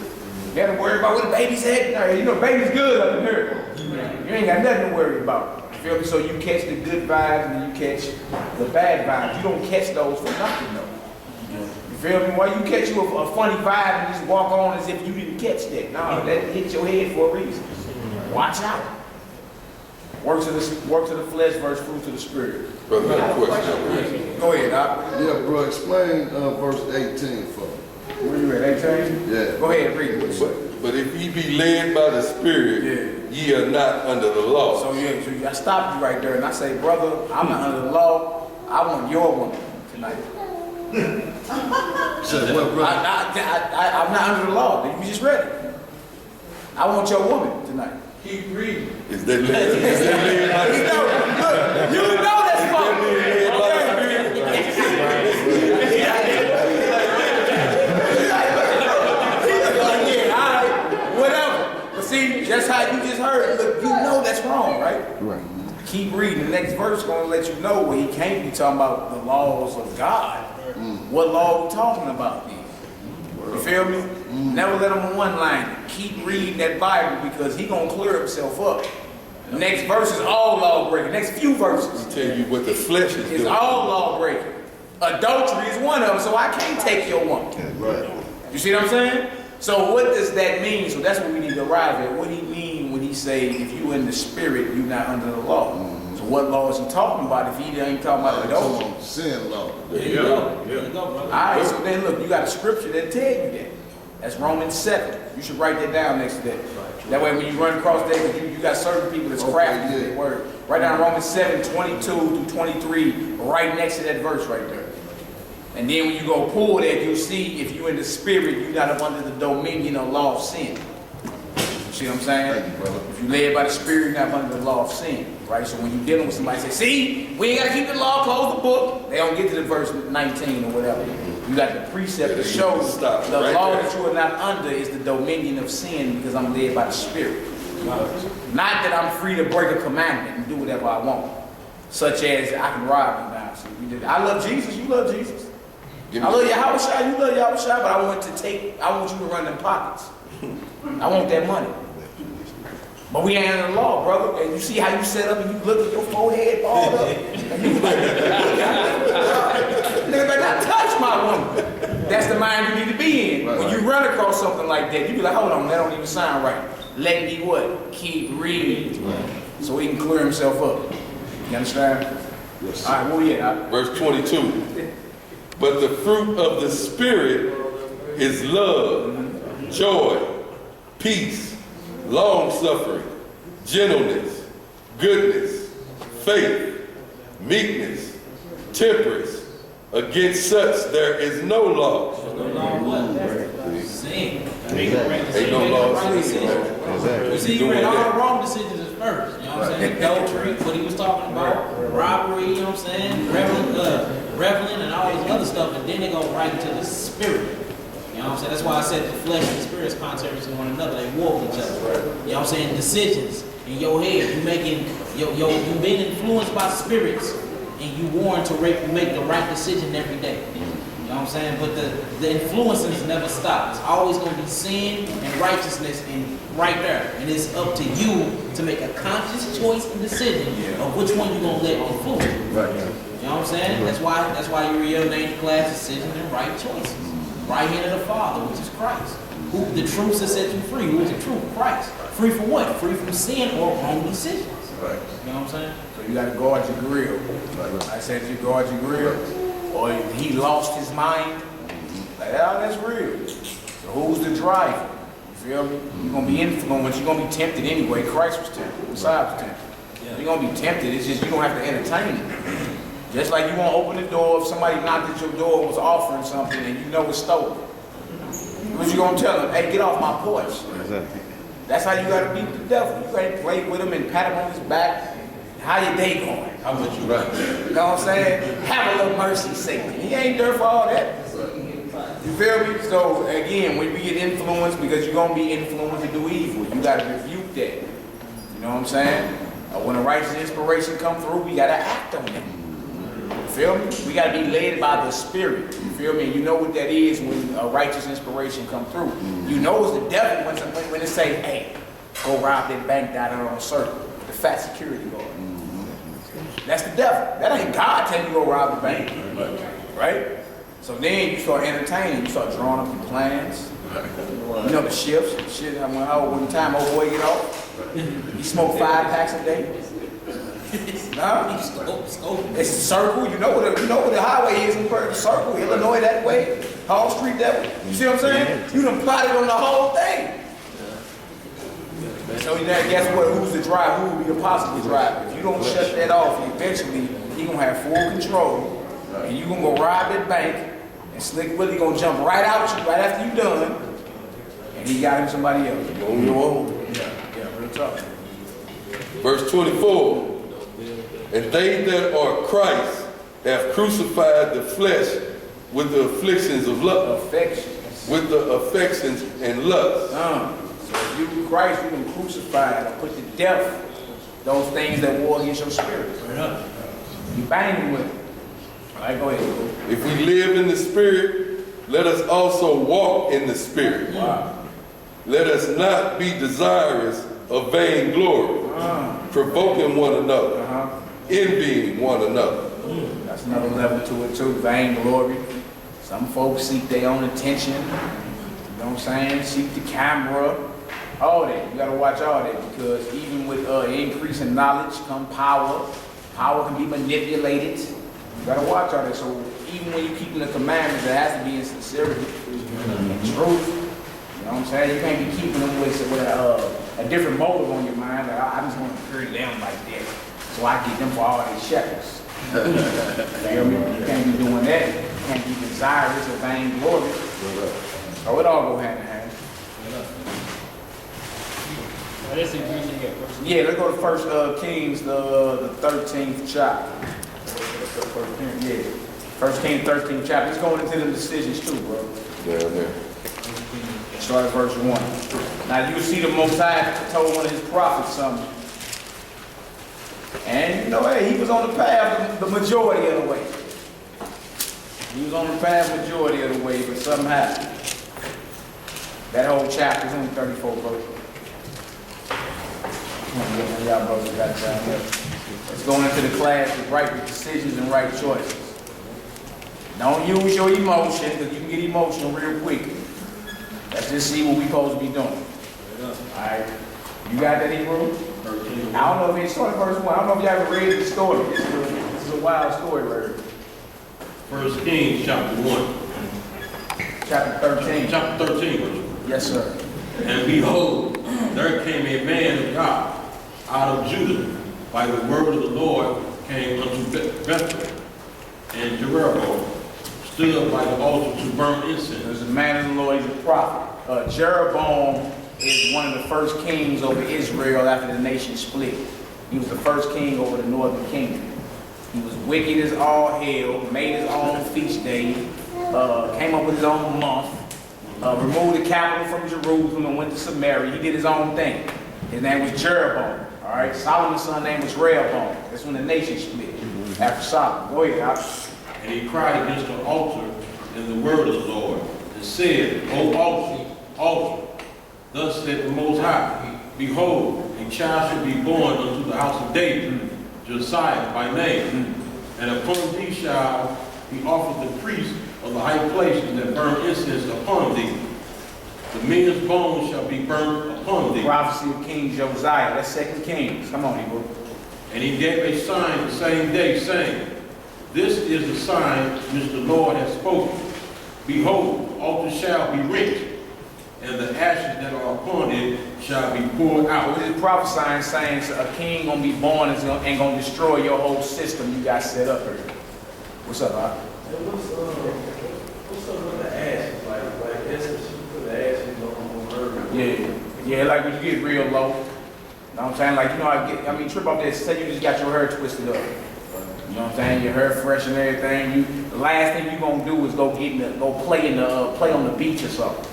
Speaker 2: You had to worry about where the baby's at. No, you know, baby's good up in here. You ain't got nothing to worry about. You feel me? So you catch the good vibes and you catch the bad vibes. You don't catch those for nothing, though. You feel me? Why you catch you a funny vibe and just walk on as if you didn't catch that? No, that hit your head for a reason. Watch out. Works of the flesh versus fruits of the spirit.
Speaker 6: Brother, I have a question.
Speaker 2: Go ahead, Doc.
Speaker 10: Yeah, bro, explain verse 18 for me.
Speaker 2: Where you at, 18?
Speaker 10: Yeah.
Speaker 2: Go ahead, read it.
Speaker 6: But if ye be led by the Spirit, ye are not under the law.
Speaker 2: So I stopped you right there and I say, brother, I'm not under the law. I want your woman tonight.
Speaker 10: So what, bro?
Speaker 2: I'm not under the law. You just read it. I want your woman tonight. Keep reading.
Speaker 6: Is that led by the
Speaker 2: You know that's false. Whatever. But see, that's how you just heard it. Look, you know that's wrong, right?
Speaker 10: Right.
Speaker 2: Keep reading. The next verse is going to let you know where he can't be talking about the laws of God. What law are we talking about then? You feel me? Never let him on one line. Keep reading that Bible because he going to clear himself up. The next verse is all law breaking. Next few verses.
Speaker 6: He tell you what the flesh is
Speaker 2: It's
Speaker 6: doing.
Speaker 2: all law breaking. Adultery is one of them, so I can't take your woman.
Speaker 10: Right.
Speaker 2: You see what I'm saying? So what does that mean? So that's what we need to arrive at. What do he mean when he say, if you in the spirit, you're not under the law? So what law is he talking about if he ain't talking about adultery?
Speaker 10: Sin law.
Speaker 1: There you go. There you go, brother.
Speaker 2: All right, so then look, you got a scripture that tell you that. That's Romans 7. You should write that down next to that. That way when you run across that, you got certain people that's crafty with that word. Write down Romans 7, 22 through 23, right next to that verse right there. And then when you go pull that, you'll see if you're in the spirit, you're not up under the dominion or law of sin. You see what I'm saying?
Speaker 10: Thank you, brother.
Speaker 2: If you led by the spirit, you're not under the law of sin. Right? So when you're dealing with somebody, say, see, we ain't got to keep the law, close the book. They don't get to the verse 19 or whatever. You got the precept to show the law that you are not under is the dominion of sin because I'm led by the spirit. Not that I'm free to break a commandment and do whatever I want. Such as I can rob you now. So I love Jesus, you love Jesus. I love Yahushua, you love Yahushua, but I want you to run them pockets. I want that money. But we ain't under the law, brother. And you see how you set up and you look at your forehead balled up. And you like, nigga better not touch my woman. That's the mind you need to be in. When you run across something like that, you be like, hold on, that don't even sound right. Let me what? Keep reading. So he can clear himself up. You understand?
Speaker 10: Yes.
Speaker 2: All right, where we at?
Speaker 6: Verse 22. But the fruit of the Spirit is love, joy, peace, long-suffering, gentleness, goodness, faith, meekness, temperance. Against such there is no law.
Speaker 1: No law what? Sin.
Speaker 6: Ain't no law of sin.
Speaker 1: You see, you read all the wrong decisions at first. You know what I'm saying? Adultery, what he was talking about, robbery, you know what I'm saying? Reveling and all this other stuff, and then they go right into the spirit. You know what I'm saying? That's why I said the flesh and the spirit is contrary to one another. They war with each other. You know what I'm saying? Decisions in your head. You you've been influenced by spirits, and you warn to make the right decision every day. You know what I'm saying? But the influences never stop. It's always going to be sin and righteousness and right there. And it's up to you to make a conscious choice and decision of which one you're going to let influence.
Speaker 10: Right.
Speaker 1: You know what I'm saying? That's why you reordained class decisions and right choices. Right hand of the Father, which is Christ. Who the truth has set you free. Who is the truth? Christ. Free from what? Free from sin or wrong decisions.
Speaker 10: Right.
Speaker 1: You know what I'm saying?
Speaker 2: So you got to guard your grill. I said you guard your grill. Or he lost his mind. Like, that's real. So who's the driver? You feel me? You're going to be influenced. You're going to be tempted anyway. Christ was tempted. Messiah was tempted. You're going to be tempted. It's just you don't have to entertain it. Just like you won't open the door if somebody knocked at your door and was offering something and you know it's stolen. What you going to tell them? Hey, get off my porch. That's how you got to beat the devil. You got to play with him and pat him on his back. How your day going?
Speaker 8: How much you right?
Speaker 2: You know what I'm saying? Have a little mercy, Satan. He ain't there for all that. You feel me? So again, when we get influenced, because you're going to be influenced to do evil, you got to rebuke that. You know what I'm saying? When a righteous inspiration come through, we got to act on it. You feel me? We got to be led by the Spirit. You feel me? And you know what that is when a righteous inspiration come through. You know it's the devil when it say, hey, go rob that bank down there on Circle. The fat security guard. That's the devil. That ain't God telling you to go rob the bank. Right? So then you start entertaining. You start drawing up your plans. You know the shifts. Shit, one time old boy get off. He smoked 5 packs a day. Nah, it's a circle. You know what the highway is in Perth. Circle, Illinois that way, Hall Street that way. You see what I'm saying? You done plotted on the whole thing. So you know, guess what? Who's the driver? Who will be the possible driver? If you don't shut that off, eventually he gonna have full control, and you gonna go rob that bank, and Slick Willie gonna jump right out you right after you done, and he got him somebody else.
Speaker 6: On your own.
Speaker 2: Yeah, real talk.
Speaker 6: Verse 24. And they that are Christ have crucified the flesh with the afflictions of lust.
Speaker 2: Affections.
Speaker 6: With the affections and lust.
Speaker 2: So if you Christ, you can crucify or put to death those things that war against your spirit. You bang with it. All right, go ahead.
Speaker 6: If we live in the Spirit, let us also walk in the Spirit.
Speaker 2: Wow.
Speaker 6: Let us not be desirous of vain glory, provoking one another, envying one another.
Speaker 2: That's another level to it too, vain glory. Some folks seek their own attention. You know what I'm saying? Seek the camera. All that. You gotta watch all that, because even with increase in knowledge come power. Power can be manipulated. You gotta watch all that. So even when you're keeping the commandments, there has to be in sincerity and truth. You know what I'm saying? You can't be keeping them with a different motive on your mind. Like, I just want to carry them like that, so I get them for all these shekels. You feel me? You can't be doing that. You can't be desirous of vain glory. So it all go hand in hand. Yeah, let's go to 1 Kings, the 13th chapter. Yeah, 1 Kings, 13th chapter. Let's go into the decisions too, bro.
Speaker 6: Yeah.
Speaker 2: Start at verse 1. Now you see the Most High told one of his prophets something. And you know, hey, he was on the path the majority of the way. He was on the path majority of the way, but something happened. That whole chapter is only 34 verses. Y'all brothers got down here. Let's go into the class with right decisions and right choices. Don't use your emotion, because you can get emotional real quick. Let's just see what we're supposed to be doing. Alright. You got that, Hebrew? I don't know if it's started verse 1. I don't know if you ever read the story. This is a wild story, right?
Speaker 4: 1 Kings chapter 1.
Speaker 2: Chapter 13.
Speaker 4: Chapter 13, verse 1.
Speaker 2: Yes, sir.
Speaker 4: And behold, there came a man of God out of Judah, by the word of the Lord came unto Bethel, and Jeroboam stood by the altar to burn incense.
Speaker 2: There's a man of the Lord, he's a prophet. Jeroboam is one of the first kings over Israel after the nation split. He was the first king over the northern kingdom. He was wicked as all hell, made his own feast day, came up with his own month, removed the capital from Jerusalem and went to Samaria. He did his own thing. His name was Jeroboam. All right, Solomon's son's name was Rehoboam. That's when the nation split after Solomon. Go ahead, Alex.
Speaker 4: And he cried against the altar in the word of the Lord, and said, O altar, thus said the Most High, behold, a child shall be born unto the house of David, Josiah by name, and upon thee shall be offered the priest of the high places that burn incense upon thee. The men's bones shall be burnt upon thee.
Speaker 2: Prophecy of King Josiah. That's 2 Kings. Come on, Hebrew.
Speaker 4: And he gave a sign the same day, saying, This is the sign which the Lord has spoken. Behold, the altar shall be rent, and the ashes that are upon it shall be poured out.
Speaker 2: What is prophesying, saying a king gonna be born and gonna destroy your whole system you got set up here? What's up, Doc?
Speaker 5: What's up with the ashes? Like that's what she put the ashes on her.
Speaker 2: Yeah, like when you get real low. You know what I'm saying? Like, you know, trip off this, say you just got your hair twisted up. You know what I'm saying? Your hair fresh and everything. The last thing you gonna do is go play on the beach or something.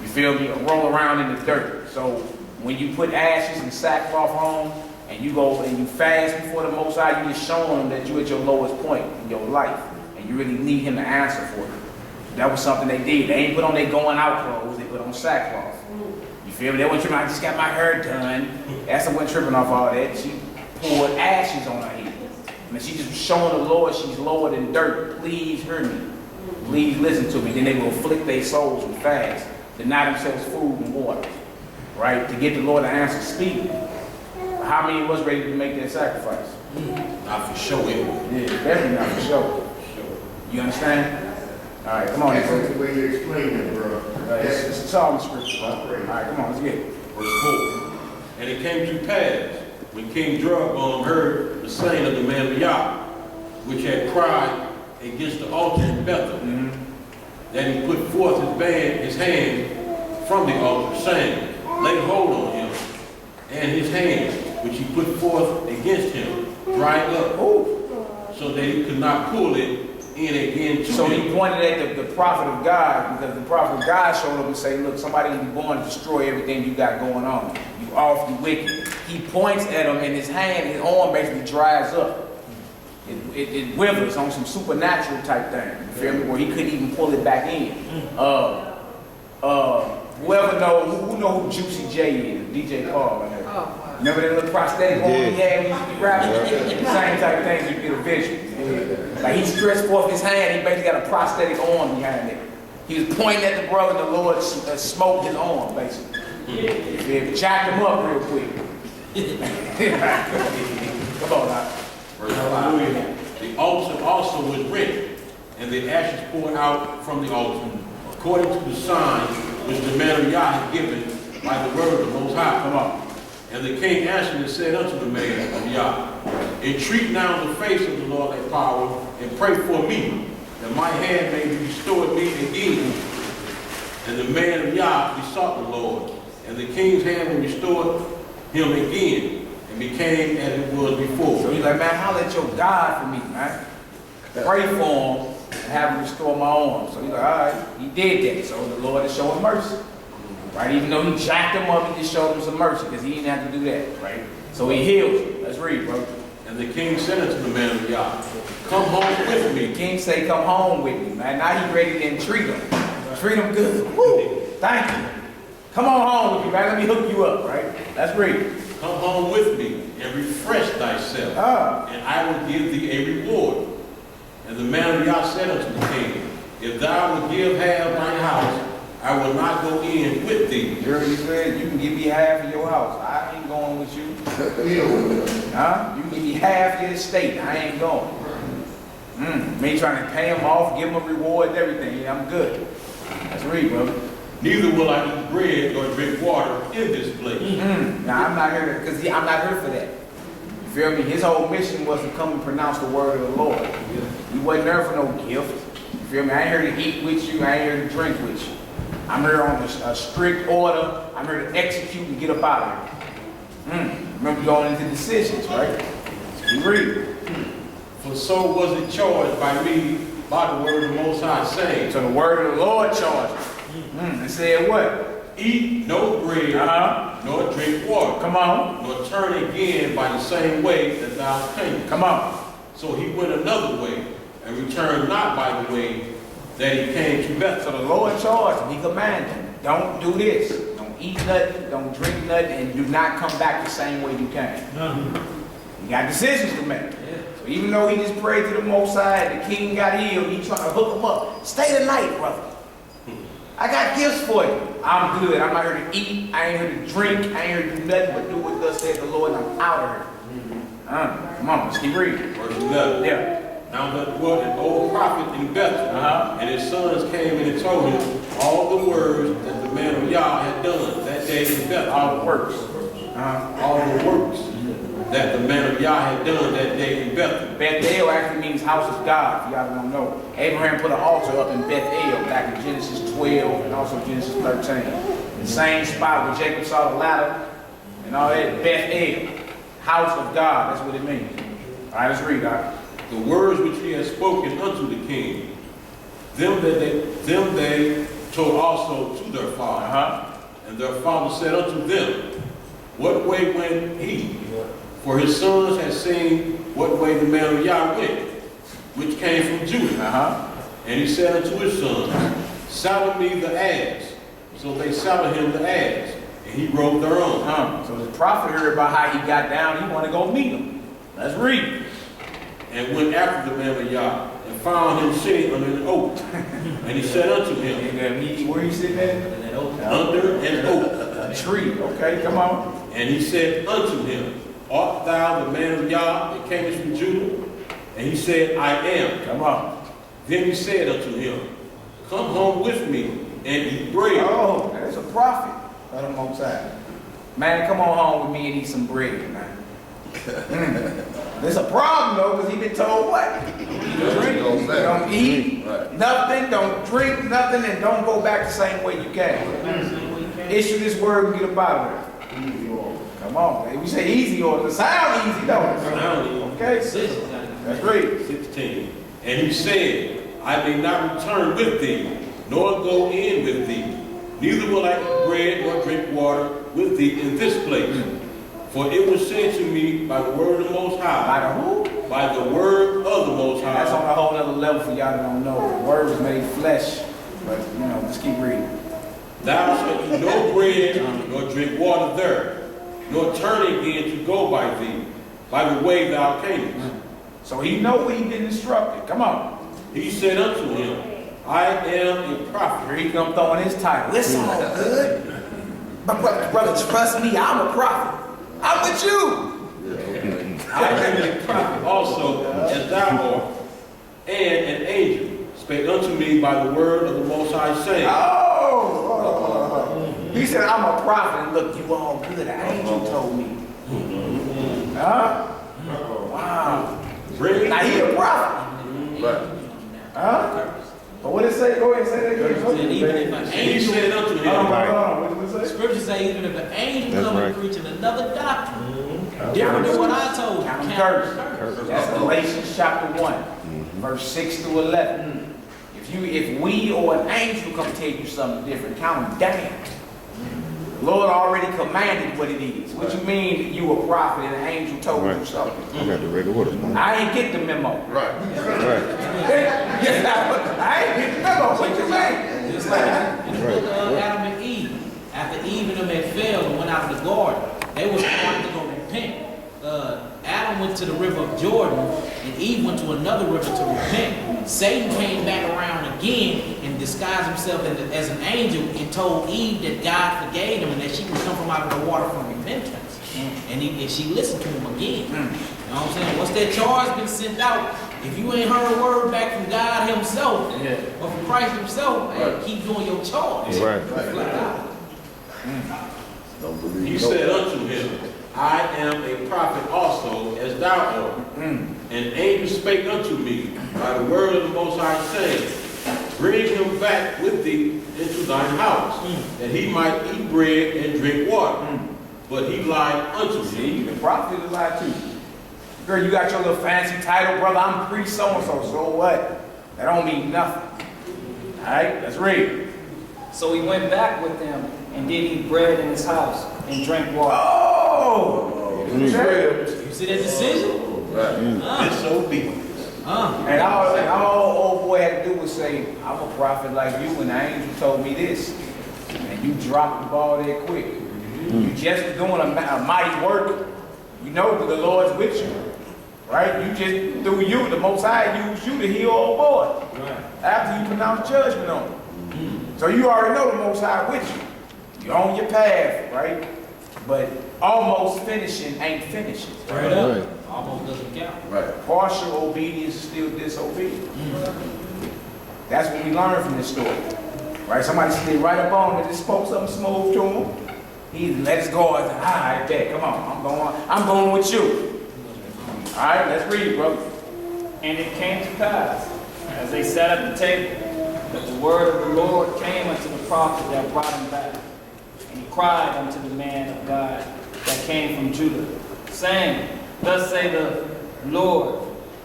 Speaker 2: You feel me? Or roll around in the dirt. So when you put ashes and sackcloth on, and you go and you fast before the Most High, you just showing them that you're at your lowest point in your life, and you really need Him to answer for you. That was something they did. They ain't put on their going out clothes. They put on sackcloth. You feel me? They went tripping. I just got my hair done. Esther went tripping off all that. She poured ashes on her head. And she just was showing the Lord she's lower than dirt. Please hear me. Please listen to me. Then they will afflict their souls and fast, deny themselves food and water, right? To get the Lord to answer speed. How many was ready to make that sacrifice?
Speaker 8: Not for sure,
Speaker 2: Yeah, definitely not for sure. You understand? All right, come on.
Speaker 11: That's the way you explain it, bro.
Speaker 2: It's all in scripture, bro. All right, come on, let's get it.
Speaker 4: Verse 4. And it came to pass, when King Jeroboam heard the saying of the man of Yah, which had cried against the altar in Bethel, that he put forth his hand from the altar, saying, lay hold on him, and his hand, which he put forth against him, dried up, so that he could not pull it in again to
Speaker 2: So
Speaker 4: him.
Speaker 2: he pointed at the prophet of God, because the prophet of God showed up and said, look, somebody will be born to destroy everything you got going on. You off, you wicked. He points at him, and his hand, his arm basically dries up. It withers on some supernatural type thing, you feel me? Where he couldn't even pull it back in. Whoever knows, who know who Juicy J is? DJ Paul. Remember that little prosthetic arm he had when he used to be rapping? Same type of things, you get a visual. Like he stretched forth his hand, he basically got a prosthetic arm behind it. He was pointing at the brother, and the Lord smoked his arm, basically. He jacked him up real quick. Come on now.
Speaker 4: Verse 5. The altar also was rent, and the ashes poured out from the altar, according to the sign which the man of Yah had given by the word of the Most High. Come on. And the king answered and said unto the man of Yah, entreat now the face of the Lord thy power, and pray for me, that my hand may be restored me again. And the man of Yah besought the Lord, and the king's hand was restored him again, and became as it was before.
Speaker 2: So he's like, man, holler at your God for me, man. Pray for him and have him restore my arm. So he's like, all right, he did that. So the Lord is showing mercy. Right? Even though he jacked him up, he just showed him some mercy because he didn't have to do that. Right? So he heals him. Let's read, bro.
Speaker 4: And the king said unto the man of Yah, come home with me.
Speaker 2: The king say, come home with me, man. Now he ready to entreat him. Treat him good. Woo! Thank you. Come on home with me, man. Let me hook you up, right? Let's read.
Speaker 4: Come home with me and refresh thyself, and I will give thee a reward. And the man of Yah said unto the king, if thou wilt give half thine house, I will not go in with thee.
Speaker 2: You already said you can give me half of your house. I ain't going with you. Huh? You can give me half your estate. I ain't going. Me trying to pay him off, give him a reward and everything. Yeah, I'm good. Let's read, brother.
Speaker 4: Neither will I eat bread or drink water in this place.
Speaker 2: Now I'm not here because I'm not here for that. You feel me? His whole mission was to come and pronounce the word of the Lord. He wasn't there for no gift. You feel me? I ain't here to eat with you. I ain't here to drink with you. I'm here on a strict order. I'm here to execute and get up out of here. Remember going into decisions, right? You read.
Speaker 4: For so was it charged by me by the word of the Most High, saying,
Speaker 2: So the word of the Lord charged. It said what?
Speaker 4: Eat no bread, nor drink water.
Speaker 2: Come on.
Speaker 4: Nor turn again by the same way that thou camest.
Speaker 2: Come on.
Speaker 4: So he went another way, and returned not by the way that he came to Bethel.
Speaker 2: So the Lord charged him. He commanded him. Don't do this. Don't eat nothing. Don't drink nothing. And do not come back the same way you came. You got decisions to make. So even though he just prayed to the Most High, and the king got healed, he trying to hook him up. Stay the night, brother. I got gifts for you. I'm good. I'm not here to eat. I ain't here to drink. I ain't here to do nothing but do what thus said the Lord, and I'm out of here. Come on, let's keep reading.
Speaker 4: Verse 11.
Speaker 2: Yeah.
Speaker 4: Now there was an old prophet in Bethel, and his sons came in and told him all the words that the man of Yah had done that day in Bethel.
Speaker 2: All the works.
Speaker 4: All the works that the man of Yah had done that day in Bethel.
Speaker 2: Bethel actually means house of God, if y'all don't know. Abraham put an altar up in Bethel back in Genesis 12 and also Genesis 13. The same spot where Jacob saw the ladder and all that, Bethel, house of God, that's what it means. All right, let's read, Doc.
Speaker 4: The words which he had spoken unto the king, them they told also to their father. And their father said unto them, what way went he? For his sons had seen what way the man of Yah went, which came from Judah. And he said unto his sons, saddle me the ass. So they saddled him the ass, and he rode thereon.
Speaker 2: So the prophet heard about how he got down. He wanted to go meet him. Let's read.
Speaker 4: And went after the man of Yah, and found him sitting under an oak. And he said unto him,
Speaker 2: Where he sitting at?
Speaker 4: under an oak.
Speaker 2: A tree. Okay, come on.
Speaker 4: And he said unto him, art thou the man of Yah that camest from Judah? And he said, I am.
Speaker 2: Come on.
Speaker 4: Then he said unto him, come home with me and eat bread.
Speaker 2: Oh, there's a prophet of the Most High. Man, come on home with me and eat some bread, man. There's a problem though, because he been told what? Don't eat nothing, don't drink nothing, and don't go back the same way you came. Issue this word and get up out of there. Come on, man. We say easy or it sound easy, don't it? Okay, that's great.
Speaker 4: 16. And he said, I may not return with thee, nor go in with thee. Neither will I eat bread nor drink water with thee in this place. For it was said to me by the word of the Most High.
Speaker 2: By the who?
Speaker 4: By the word of the Most High.
Speaker 2: That's on a whole other level for y'all that don't know. The word was made flesh. But, just keep reading.
Speaker 4: Thou shalt eat no bread nor drink water there, nor turn again to go by thee, by the way thou camest.
Speaker 2: So he know what he been instructed. Come on.
Speaker 4: He said unto him, I am a prophet.
Speaker 2: Here he come throwing his title. It's all good. But brother, trust me, I'm a prophet. I'm with you.
Speaker 4: I am a prophet also, as thou art, and an angel spake unto me by the word of the Most High, saying,
Speaker 2: He said, I'm a prophet, and look, you all good. An angel told me. Huh? Wow. Now he a prophet. Huh? But what did it say? Go ahead and say that again.
Speaker 1: Even if an
Speaker 4: and he
Speaker 1: angel,
Speaker 4: said unto him,
Speaker 2: What did it say?
Speaker 1: Scripture say even if an angel come and preaching another doctrine,
Speaker 2: Count
Speaker 1: different than what I told you,
Speaker 2: Count
Speaker 1: count
Speaker 2: curse. That's Galatians chapter 1, verse 6 through 11. If we or an angel come tell you something different, count them down. The Lord already commanded what it is. What you mean you a prophet and an angel told you something?
Speaker 12: I got the regular water.
Speaker 2: I ain't get the memo.
Speaker 10: Right.
Speaker 2: I ain't get the memo. What you mean?
Speaker 1: Just like in the book of Adam and Eve, after Eve and them had failed and went out of the garden, they was trying to go repent. Adam went to the river of Jordan, and Eve went to another river to repent. Satan came back around again and disguised himself as an angel and told Eve that God forgave him and that she could come from out of the water from repentance. And she listened to him again. You know what I'm saying? Once that charge been sent out, if you ain't heard a word back from God himself or from Christ himself, hey, keep doing your charge.
Speaker 4: he said unto him, I am a prophet also, as thou art. An angel spake unto me by the word of the Most High, saying, bring him back with thee into thine house, that he might eat bread and drink water. But he lied unto me.
Speaker 2: The prophet is lied to you. Girl, you got your little fancy title, brother. I'm priest so-and-so. So what? That don't mean nothing. All right, let's read.
Speaker 7: So he went back with them and did eat bread in his house and drank water.
Speaker 2: Oh!
Speaker 1: You see that decision?
Speaker 4: Disobedience.
Speaker 2: And all old boy had to do was say, I'm a prophet like you, and the angel told me this. And you dropped the ball there quick. You just doing a mighty work. You know the Lord's with you. Right? You just, through you, the Most High used you to heal old boy. After you pronounce judgment on him. So you already know the Most High with you. You're on your path, right? But almost finishing ain't finishing.
Speaker 1: Straight up. Almost doesn't count.
Speaker 2: Right. Partial obedience is still disobedience. That's what we learn from this story. Right? Somebody slid right up on him and just spoke something smooth to him. He let us go. I said, I bet. Come on. I'm going with you. All right, let's read, brother.
Speaker 7: And it came to pass, as they sat at the table, that the word of the Lord came unto the prophet that brought him back. And he cried unto the man of God that came from Judah, saying, Thus say the Lord,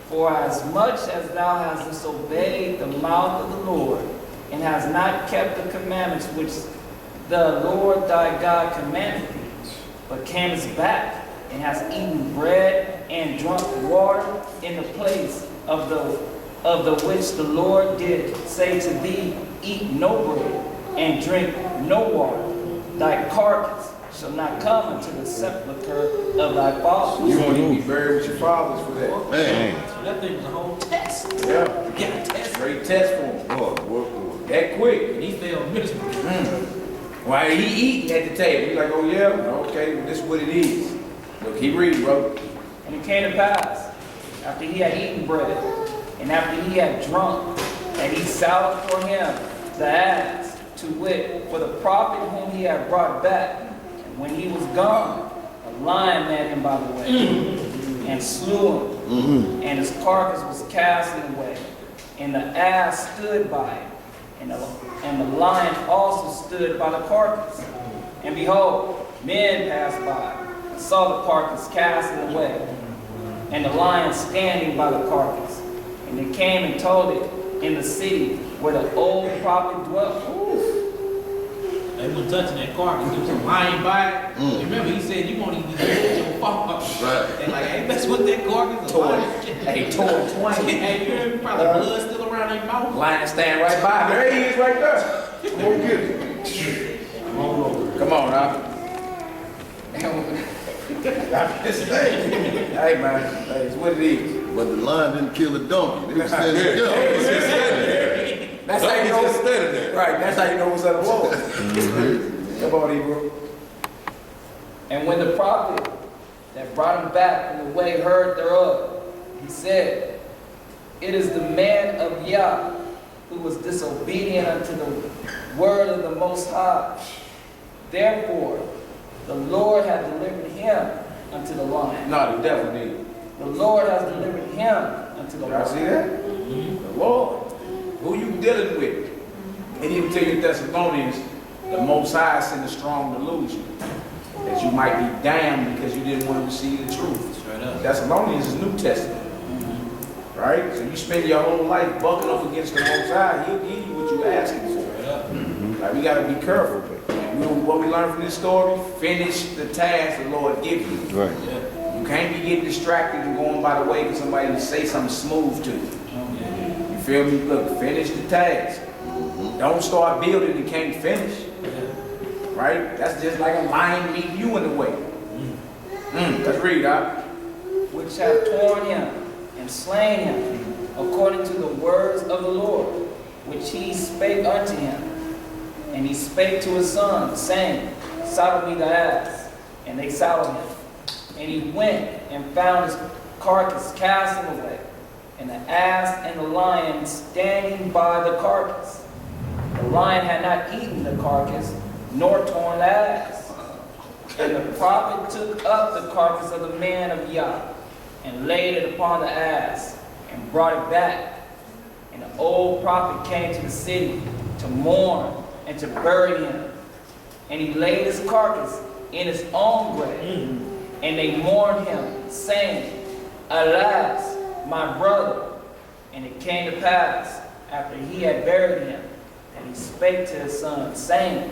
Speaker 7: for as much as thou hast disobeyed the mouth of the Lord, and hast not kept the commandments which the Lord thy God commanded thee, but camest back, and hast eaten bread and drunk water in the place of the which the Lord did say to thee, Eat no bread and drink no water. Thy carcass shall not come into the sepulchre of thy fathers.
Speaker 2: You want to be buried with your fathers for that.
Speaker 10: Man.
Speaker 1: So that thing was a whole test.
Speaker 2: Yeah.
Speaker 1: You got a test.
Speaker 2: Great test for him.
Speaker 10: What?
Speaker 2: That quick.
Speaker 1: And he failed miserably.
Speaker 2: While he eating at the table, he's like, oh yeah? Okay, well, this is what it is. Look, keep reading, bro.
Speaker 7: And it came to pass, after he had eaten bread, and after he had drunk, that he saddled for him the ass, to wit, for the prophet whom he had brought back. And when he was gone, a lion met him by the way, and slew him, and his carcass was cast away, and the ass stood by it, and the lion also stood by the carcass. And behold, men passed by, and saw the carcass cast away, and the lion standing by the carcass. And they came and told it in the city where the old prophet dwelt.
Speaker 1: They weren't touching that carcass. There was a lion by it. Remember, he said, you won't even get your fuck up.
Speaker 10: Right.
Speaker 1: And like, hey, mess with that carcass.
Speaker 2: Hey, tore 20.
Speaker 1: Hey, you heard me? Probably blood still around their mouth.
Speaker 2: Lion stand right by. There he is right there. Come on, get it. Come on, now. Hey, man. Hey, it's what it is.
Speaker 10: But the lion didn't kill a donkey. They were standing together.
Speaker 2: That's how you know it's standing there. Right, that's how you know what's at the wall. Come on, Hebrew.
Speaker 7: And when the prophet that brought him back from the way heard thereof, he said, it is the man of Yah who was disobedient unto the word of the Most High. Therefore, the Lord hath delivered him unto the lion.
Speaker 2: No, the devil did.
Speaker 7: The Lord has delivered him unto the
Speaker 2: Y'all see
Speaker 7: lion.
Speaker 2: that? The Lord. Who you dealing with? And he will tell you Thessalonians, the Most High sent a strong delusion that you might be damned because you didn't want to receive the truth.
Speaker 1: Straight up.
Speaker 2: Thessalonians is New Testament. Right? So you spend your whole life bucking up against the Most High, he'll give you what you're asking for. Like, we got to be careful. What we learned from this story, finish the task the Lord gives you.
Speaker 10: Right.
Speaker 2: You can't be getting distracted and going by the way for somebody to say something smooth to you. You feel me? Look, finish the task. Don't start building and can't finish. Right? That's just like a lion meeting you in the way. Let's read, huh?
Speaker 7: Which have torn him and slain him, according to the words of the Lord, which he spake unto him. And he spake to his son, saying, saddle me the ass. And they saddled him. And he went and found his carcass cast away, and the ass and the lion standing by the carcass. The lion had not eaten the carcass, nor torn the ass. And the prophet took up the carcass of the man of Yah, and laid it upon the ass, and brought it back. And the old prophet came to the city to mourn and to bury him. And he laid his carcass in his own grave. And they mourned him, saying, alas, my brother. And it came to pass, after he had buried him, that he spake to his son, saying,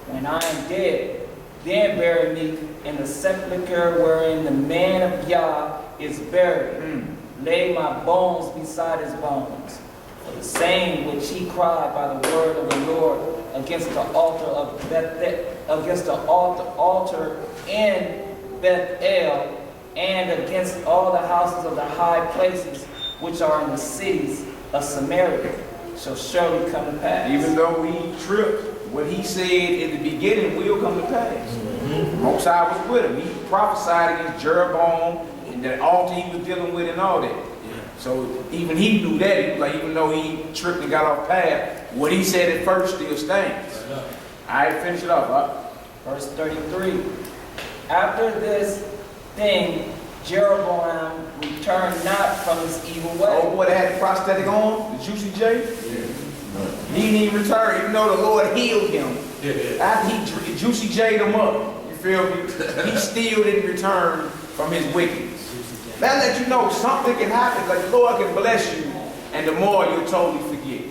Speaker 7: when I am dead, then bury me in the sepulchre wherein the man of Yah is buried. Lay my bones beside his bones. For the same which he cried by the word of the Lord against the altar of against the altar in Bethel, and against all the houses of the high places which are in the cities of Samaria, shall surely come to pass.
Speaker 2: Even though we tripped, what he said in the beginning will come to pass. Most High was with him. He prophesied against Jeroboam and the altar he was dealing with and all that. So even he knew that. He was like, even though he tripped and got off path, what he said at first still stands. All right, finish it up, huh?
Speaker 7: Verse 33. After this thing, Jeroboam returned not from his evil way.
Speaker 2: Oh boy, they had the prosthetic on, the Juicy J. He didn't even return, even though the Lord healed him. After he Juicy J'd him up, you feel me? He still didn't return from his wickedness. That let you know something can happen, like the Lord can bless you, and the more you'll totally forget.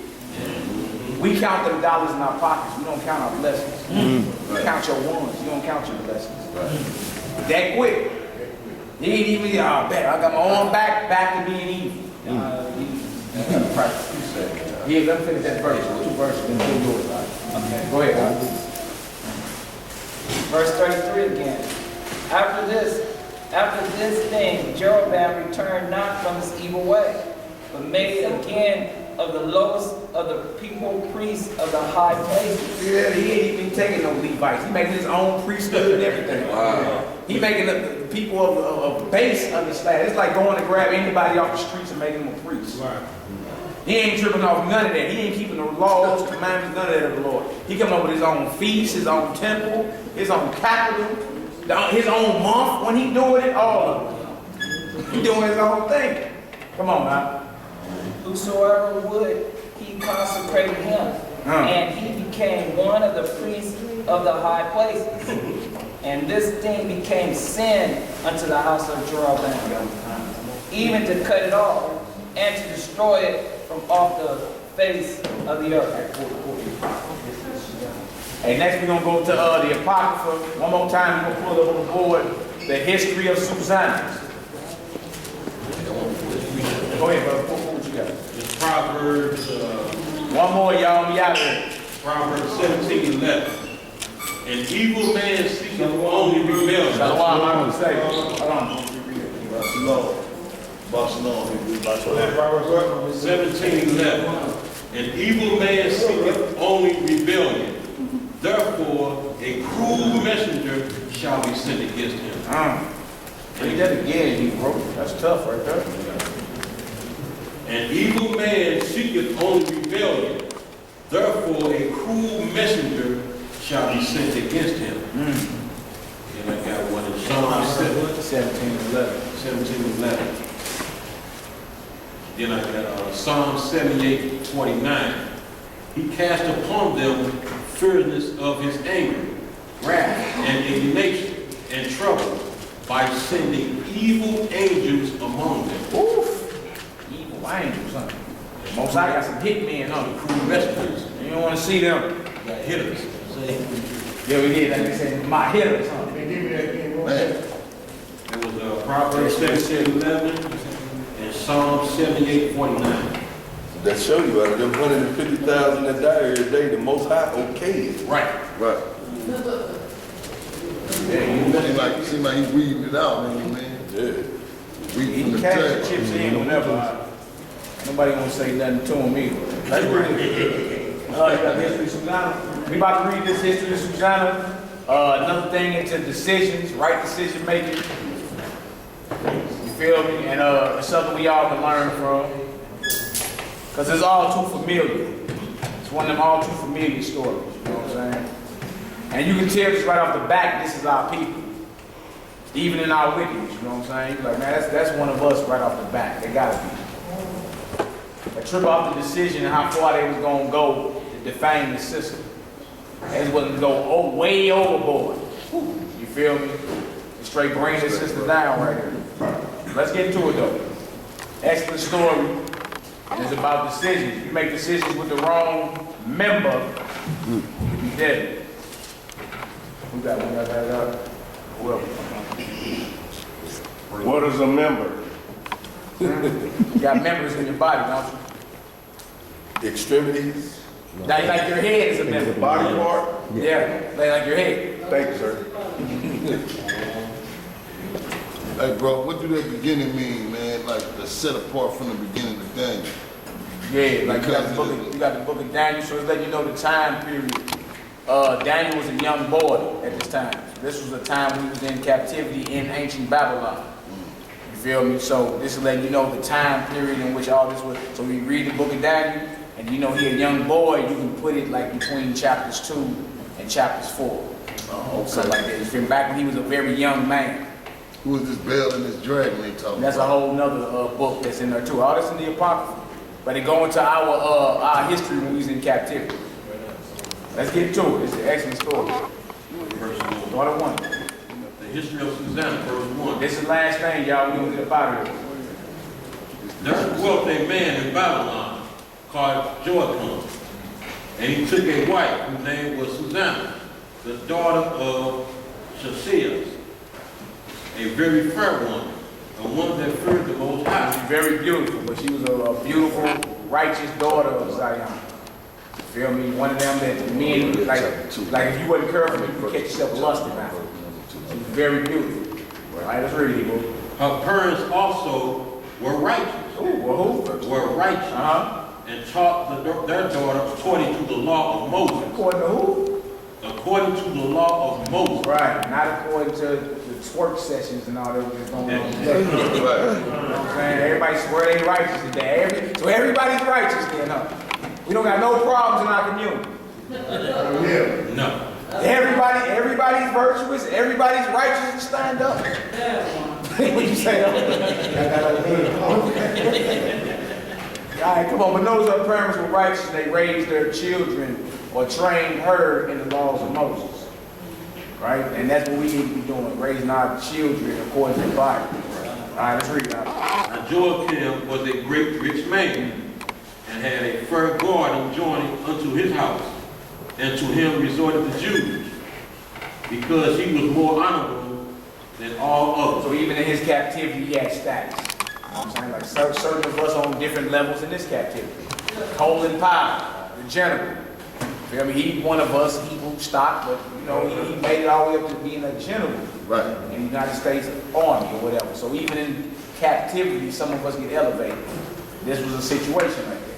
Speaker 2: We count them dollars in our pockets, we don't count our blessings. You count your ones, you don't count your blessings. That quick. He ain't even, bet I got my arm back to being evil. Yeah, let me finish that verse. 2 verses, then we'll do it. Okay, go ahead.
Speaker 7: Verse 33 again. After this thing, Jeroboam returned not from his evil way, but made again of the lowest of the people priests of the high places.
Speaker 2: Yeah, he ain't even taking no Levites. He making his own priesthood and everything.
Speaker 10: Wow.
Speaker 2: He making the people of base understand. It's like going to grab anybody off the streets and making them a priest.
Speaker 4: Right.
Speaker 2: He ain't tripping off none of that. He ain't keeping the laws, commandments, none of that of the Lord. He coming up with his own feast, his own temple, his own capital, his own month when he doing it, all of it. He doing his own thing. Come on, man.
Speaker 7: Whosoever would, he consecrated him, and he became one of the priests of the high places. And this thing became sin unto the house of Jeroboam, even to cut it off and to destroy it from off the face of the earth.
Speaker 2: Hey, next we're going to go to the Apocrypha. One more time, we're going to pull up on the board the history of Susanna. Go ahead, brother. What you got?
Speaker 4: It's Proverbs,
Speaker 2: One more, y'all. We out here.
Speaker 4: Proverbs 17:11. An evil man seeketh only rebellion.
Speaker 2: Shalom, I'm going to say. Hold on.
Speaker 4: Proverbs 17:11. An evil man seeketh only rebellion. Therefore, a cruel messenger shall be sent against him.
Speaker 2: Read that again, he wrote. That's tough right there.
Speaker 4: An evil man seeketh only rebellion. Therefore, a cruel messenger shall be sent against him. And I got one in Psalm 17:11. Then I got Psalm 78:29. He cast upon them fierceness of his anger, wrath, and indignation, and trouble by sending evil angels among them.
Speaker 2: Oof. Evil angels, huh? Most I got some hitmen, huh?
Speaker 4: Cruel messengers.
Speaker 2: You don't want to see them.
Speaker 4: You got hitters.
Speaker 2: Yeah, we did. Like they said, my hitters, huh?
Speaker 4: It was Proverbs 17:11 and Psalm 78:49.
Speaker 6: That show you out of them 150,000 that die every day, the Most High okay it.
Speaker 4: Right.
Speaker 10: Right.
Speaker 2: Yeah,
Speaker 10: Seem like he's weeding it out, man.
Speaker 6: Yeah.
Speaker 10: Weeding
Speaker 2: he
Speaker 10: from the
Speaker 2: cash the
Speaker 10: trash.
Speaker 2: chips in whenever. Nobody gonna say nothing to him either. Let's read it. You got the history of Susanna. We about to read this history of Susanna. Another thing into decisions, right decision making. You feel me? And it's something we all can learn from. Because it's all too familiar. It's one of them all too familiar stories, you know what I'm saying? And you can tell just right off the bat, this is our people. Even in our wickedness, you know what I'm saying? You're like, man, that's one of us right off the bat. They gotta be. They trip off the decision and how far they was gonna go to defame the system. They just wasn't go way overboard. You feel me? Straight bring the system down right here. Let's get into it though. Excellent story. It's about decisions. You make decisions with the wrong member, you be dead. Who got one? Whoever.
Speaker 12: What is a member?
Speaker 2: You got members in your body, don't you?
Speaker 6: Extremities.
Speaker 2: Like your head is a member.
Speaker 12: Body part?
Speaker 2: Yeah, like your head.
Speaker 12: Thank you, sir.
Speaker 10: Hey, bro, what do that beginning mean, man? Like the set apart from the beginning of Daniel.
Speaker 2: Yeah, like you got the book of Daniel, so it's letting you know the time period. Daniel was a young boy at this time. This was a time when he was in captivity in ancient Babylon. You feel me? So this is letting you know the time period in which all this was. So when you read the book of Daniel, and you know he a young boy, you can put it like between chapters 2 and chapters 4.
Speaker 10: Oh, okay.
Speaker 2: Something like that. You feel me? Back when he was a very young man.
Speaker 10: Who is this Bell and this dragon they talking
Speaker 2: That's a
Speaker 10: about?
Speaker 2: whole nother book that's in there too. All that's in the Apocrypha. But it go into our history when we was in captivity. Let's get to it. It's an excellent story.
Speaker 4: Verse 1.
Speaker 2: Start at 1.
Speaker 4: The history of Susanna, verse 1.
Speaker 2: This is the last thing, y'all. We gonna get up out of here.
Speaker 4: There dwelt a man in Babylon called Joachim, and he took a wife whose name was Susanna, the daughter of Chioces, a very fair woman, and one that feared the Most High.
Speaker 2: She's very beautiful, but she was a beautiful, righteous daughter of Zion. You feel me? One of them that men, like if you wasn't careful, you could catch yourself lusting after. She was very beautiful. All right, let's read it, bro.
Speaker 4: Her parents also were righteous.
Speaker 2: Ooh, well, who?
Speaker 4: Were righteous, and taught their daughter according to the law of Moses.
Speaker 2: According to who?
Speaker 8: according to the law of Moses.
Speaker 2: Right, not according to the twerk sessions and all that was going on today. You know what I'm saying? Everybody swear they righteous today. So everybody's righteous then, huh? We don't got no problems in our community.
Speaker 11: Yeah.
Speaker 8: No.
Speaker 2: Everybody's virtuous, everybody's righteous and stand up. What you say? All right, come on, but those other parents were righteous, they raised their children or trained her in the laws of Moses. Right? And that's what we need to be doing, raising our children according to the Bible. All right, let's read it out.
Speaker 8: Now Joachim was a great rich man, and had a fair garden joining unto his house, and to him resorted the Jews, because he was more honorable than all others.
Speaker 2: So even in his captivity, he had status. You know what I'm saying? Like certain of us on different levels in this captivity. Colin Powell, the general. Feel me? He one of us, he moved stock, but you know, he made it all the way up to being a general in the United States Army or whatever. So even in captivity, some of us get elevated. This was a situation like that.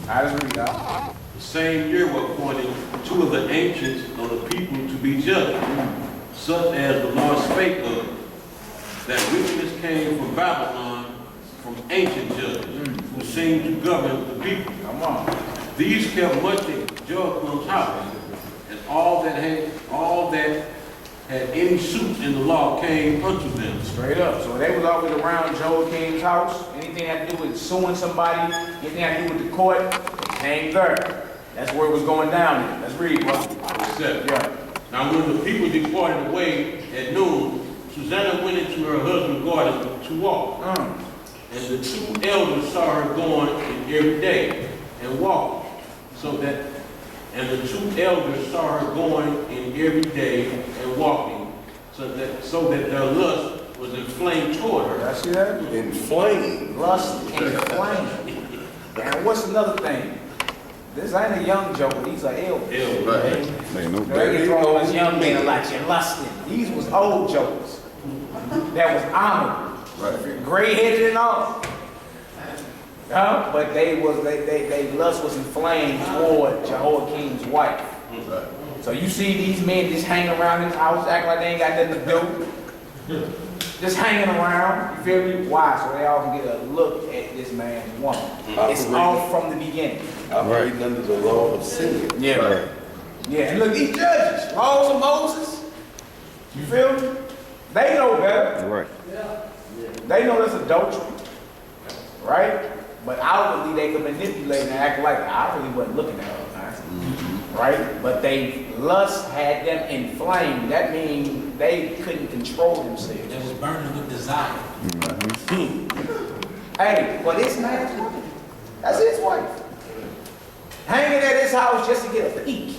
Speaker 2: All right, let's read out.
Speaker 8: The same year were appointed two of the ancients of the people to be judges, such as the Lord spake of, that wickedness came from Babylon, from ancient judges, who seemed to govern the people.
Speaker 2: Come on.
Speaker 8: These kept much in Joachim's house, and all that had any suit in the law came unto them.
Speaker 2: Straight up. So they was always around Joachim's house. Anything had to do with suing somebody, anything had to do with the court, it came there. That's where it was going down. Let's read, bro. Yeah.
Speaker 8: Now when the people departed away at noon, Susanna went into her husband's garden to walk. And the two elders saw her going in every day and walking. And the two elders saw her going in every day and walking, so that their lust was inflamed toward her.
Speaker 2: I see that?
Speaker 6: Inflamed.
Speaker 2: Lust inflamed. And what's another thing? This ain't a young joker, these are elders.
Speaker 6: Ain't no
Speaker 2: They call us young men a lot, you're lusting. These was old jokers. That was honorable. Gray-headed and all. But they lust was inflamed toward Jehoiakim's wife. So you see these men just hanging around his house, acting like they ain't got nothing to do. Just hanging around, you feel me? Why? So they all can get a look at this man's woman. It's all from the beginning.
Speaker 6: Operating under the law of sin.
Speaker 2: Yeah. Yeah, and look, these judges, laws of Moses, you feel me? They know better.
Speaker 12: Right.
Speaker 2: They know that's adultery, right? But outwardly they can manipulate and act like I really wasn't looking at her, right? But they lust had them inflamed. That means they couldn't control themselves.
Speaker 1: They was burning with desire.
Speaker 2: Hey, but this man's woman, that's his wife. Hanging at his house just to get a peek.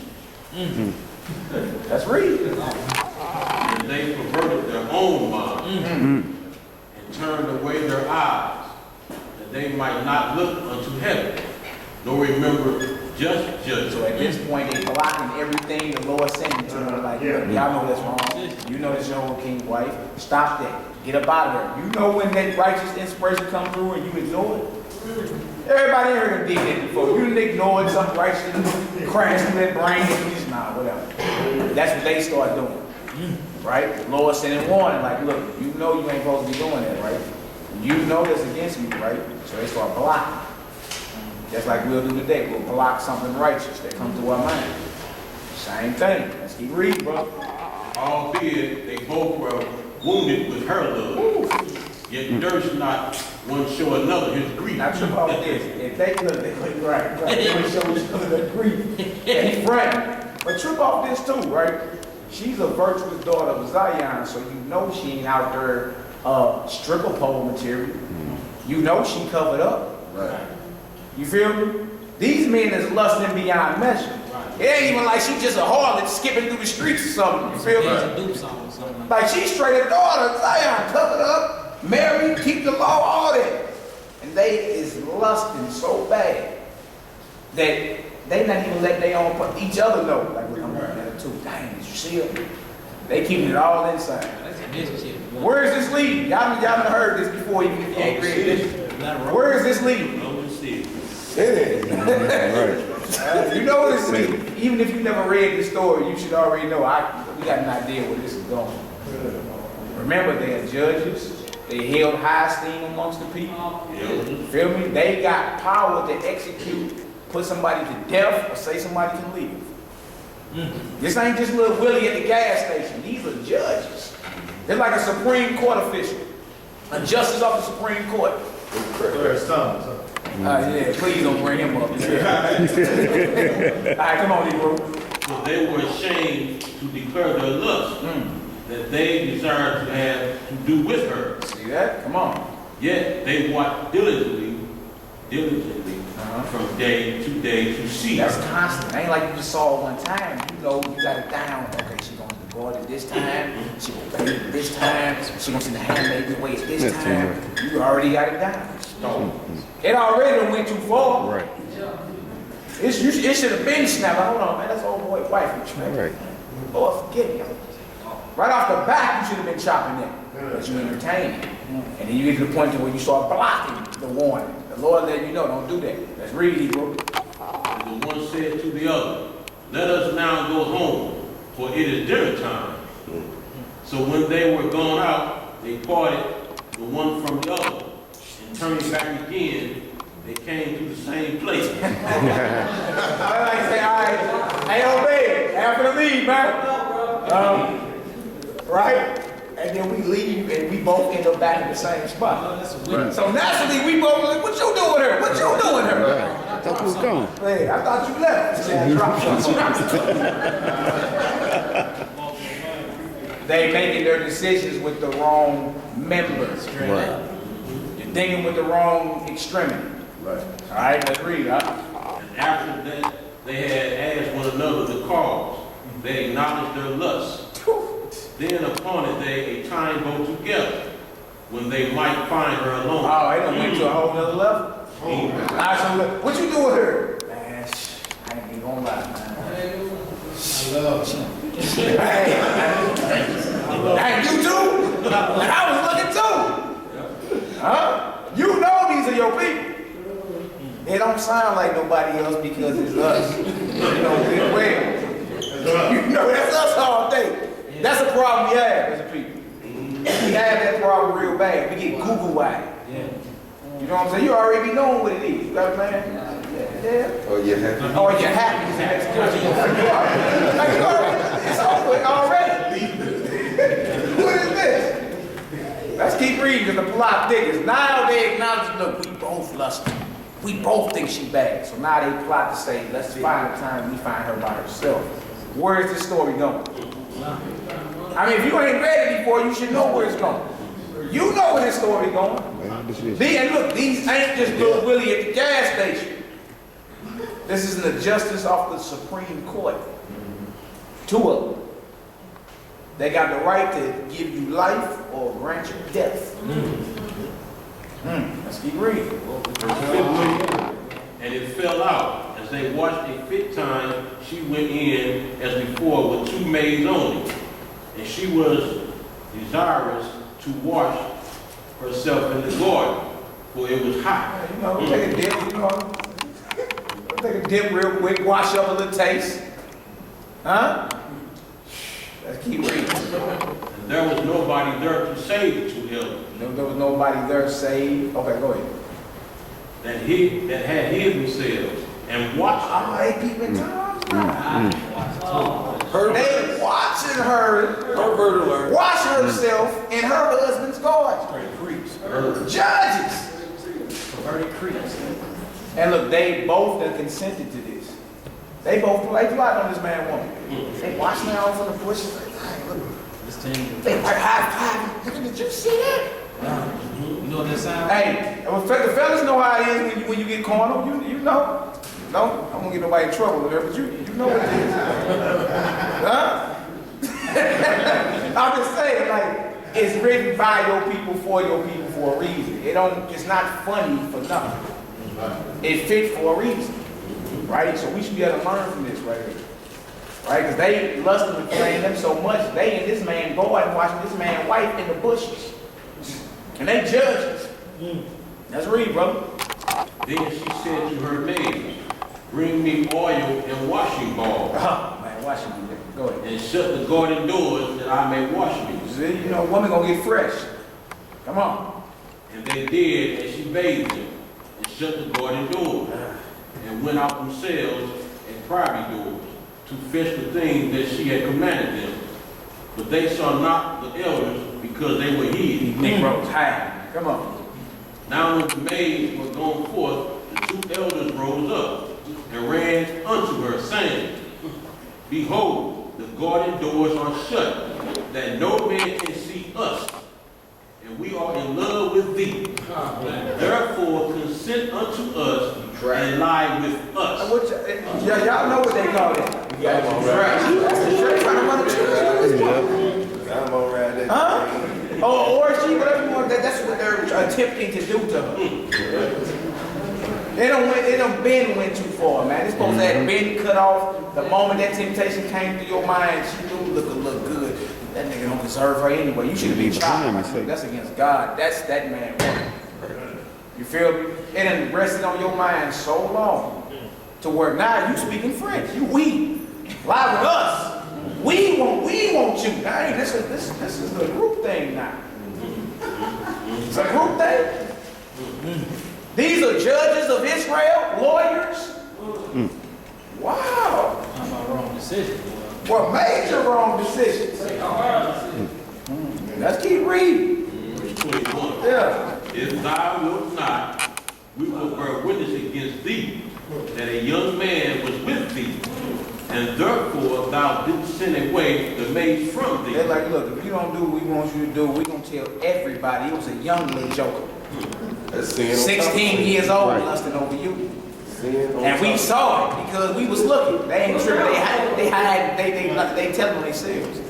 Speaker 2: Let's read.
Speaker 8: And they perverted their own minds and turned away their eyes, that they might not look unto heaven, nor remember just judgment.
Speaker 2: So at this point, they're blocking everything the Lord sending to them. Like, y'all know that's wrong. You know that's your own king's wife. Stop that. Get up out of there. You know when that righteous inspiration come through and you ignore it? Everybody in here done did that before. You done ignored some righteous crash through that brain and you just, nah, whatever. That's what they start doing. Right? The Lord sending warning, like, look, you know you ain't supposed to be doing that, right? You know that's against me, right? So they start blocking. Just like we'll do today. We'll block something righteous that comes to our mind. Same thing. Let's keep reading, bro.
Speaker 8: Albeit they both were wounded with her love, yet durst not one show another his grief.
Speaker 2: Now trip off this. If they look, they look right. They want to show each other their grief. They friend. But trip off this too, right? She's a virtuous daughter of Zion, so you know she ain't out there stripper pole material. You know she covered up.
Speaker 10: Right.
Speaker 2: You feel me? These men is lusting beyond measure. It ain't even like she's just a harlot skipping through the streets or something. You feel me? Like she's straight a daughter of Zion, covered up, married, keep the law, all that. And they is lusting so bad that they not even let their own each other know. Like, look, I'm looking at her too. Dang, did you see her? They keeping it all inside. Where is this leading? Y'all done heard this before, even if you ain't read this. Where is this leading?
Speaker 6: It is.
Speaker 2: You know this, even if you never read the story, you should already know, we got an idea where this is going. Remember, they are judges. They held high esteem amongst the people. Feel me? They got power to execute, put somebody to death, or say somebody can leave. This ain't just little Willie at the gas station. These are judges. They're like a Supreme Court official, a justice of the Supreme Court. Yeah, please don't bring him up. All right, come on, Negro.
Speaker 4: So they were ashamed to declare their lust that they desired to have to do with her.
Speaker 2: See that? Come on.
Speaker 4: Yet they watched diligently from day to see
Speaker 2: That's
Speaker 4: her.
Speaker 2: constant. Ain't like you just saw it one time. You know, you got it down. Okay, she going to the garden this time. She going to bathe this time. She going to send the handmaid's ways this time. You already got it down. It already done went too far.
Speaker 12: Right.
Speaker 2: It should have been snapped. Hold on, man. That's old boy wife.
Speaker 12: Right.
Speaker 2: Lord, forget it. Right off the bat, you should have been chopping it. But you entertain it. And then you get to the point where you start blocking the warning. The Lord let you know, don't do that. Let's read, Hebrew.
Speaker 4: And the one said to the other, let us now go home, for it is dinner time. So when they were gone out, they parted the one from the other. And turning back again, they came to the same place.
Speaker 2: I like to say, all right, hey, old babe, half of the leave, man. Right? And then we leave and we both end up back in the same spot. Right. So naturally, we both like, what you doing here? What you doing here?
Speaker 12: I thought you was gone.
Speaker 2: Hey, I thought you left. They making their decisions with the wrong members.
Speaker 12: Right.
Speaker 2: You're thinking with the wrong extremity.
Speaker 10: Right.
Speaker 2: All right, let's read, huh?
Speaker 4: And after that, they had asked one another the cause. They acknowledged their lust. Then appointed they a time both together, when they might find her alone.
Speaker 2: Oh, they done went to a whole nother level? All right, so look, what you doing here? Man, I ain't even gonna lie, man. Hey, you too? And I was looking too. Huh? You know these are your people. They don't sound like nobody else because it's us. You know, good well. You know, that's us all day. That's a problem we have as a people. We have that problem real bad. We get Google-eyed. Yeah. You know what I'm saying? You already be knowing what it is. You got a plan? Yeah.
Speaker 6: Oh, you happy?
Speaker 2: Oh, you're happy is the next question. Like you already, it's over already. What is this? Let's keep reading because the plot thickens. Now they acknowledge, look, we both lusty. We both think she bad. So now they plot to say, let's find a time we find her by herself. Where is this story going? I mean, if you ain't read it before, you should know where it's going. You know where this story going. And look, these ain't just little Willie at the gas station. This is the justice of the Supreme Court. Two of them. They got the right to give you life or grant you death. Let's keep reading.
Speaker 4: And it fell out, as they watched a fit time, she went in as before with 2 maids only. And she was desirous to wash herself in the garden, for it was hot.
Speaker 2: You know, take a dip, you know. Take a dip real quick, wash up a little taste. Huh? Let's keep reading.
Speaker 4: And there was nobody there to save to him.
Speaker 2: There was nobody there saved. Okay, go ahead.
Speaker 4: That had hid themselves and watched her.
Speaker 2: Oh, they keeping time. They watching her wash herself in her husband's garden. Judges. Perverted creeps. And look, they both have consented to this. They both play plot on this man and woman. They watching her off in the bushes. Like, hey, look. They like high five. Did you see that?
Speaker 1: You know what that sounds?
Speaker 2: Hey, the fellas know how it is when you get cornered. You know. No, I won't get nobody in trouble with her, but you know what it is. Huh? I'm just saying, like, it's written by your people for a reason. It's not funny for nothing. It fit for a reason. Right? So we should be able to learn from this right here. Right? Because they lustfully playing them so much, they and this man garden watching this man's wife in the bushes. And they judges. Let's read, brother.
Speaker 4: Then she said to her maid, bring me oil and washing balls,
Speaker 13: Oh, man, watch you do that. Go ahead.
Speaker 4: and shut the garden doors that I may wash me.
Speaker 13: See, you know, woman gonna get fresh. Come on.
Speaker 4: And they did, and she bathed them, and shut the garden doors, and went out themselves at private doors to fetch the things that she had commanded them. But they saw not the elders, because they were hid.
Speaker 13: Negroes hiding. Come on.
Speaker 4: Now when the maids were gone forth, the two elders rose up and ran unto her, saying, Behold, the garden doors are shut, that no man can see us, and we are in love with thee. Therefore consent unto us and lie with us.
Speaker 13: Y'all know what they call that. That's the straight trying to run a church.
Speaker 6: I'm gonna ride that.
Speaker 13: Huh? Or she, whatever you want, that's what they're attempting to do to her. They don't been too far, man. They're supposed to have been cut off. The moment that temptation came through your mind, she do look good. That nigga don't deserve her anyway. You should be chopped. That's against God. That's that man. You feel me? It done rested on your mind so long to where now you speaking French. You we lie with us. We want you. Now, hey, this is a group thing now. It's a group thing. These are judges of Israel, lawyers. Wow.
Speaker 1: How about wrong decision?
Speaker 13: Well, major wrong decisions. Let's keep reading.
Speaker 4: Verse 21.
Speaker 13: Yeah.
Speaker 4: If thou wilt not, we will bear witness against thee, that a young man was with thee, and therefore thou didst send away the maid from thee.
Speaker 13: They're like, look, if you don't do what we want you to do, we're going to tell everybody. It was a young little joker. 16 years old, lusting over you. And we saw it because we was looking. They ain't tripping. They telling themselves.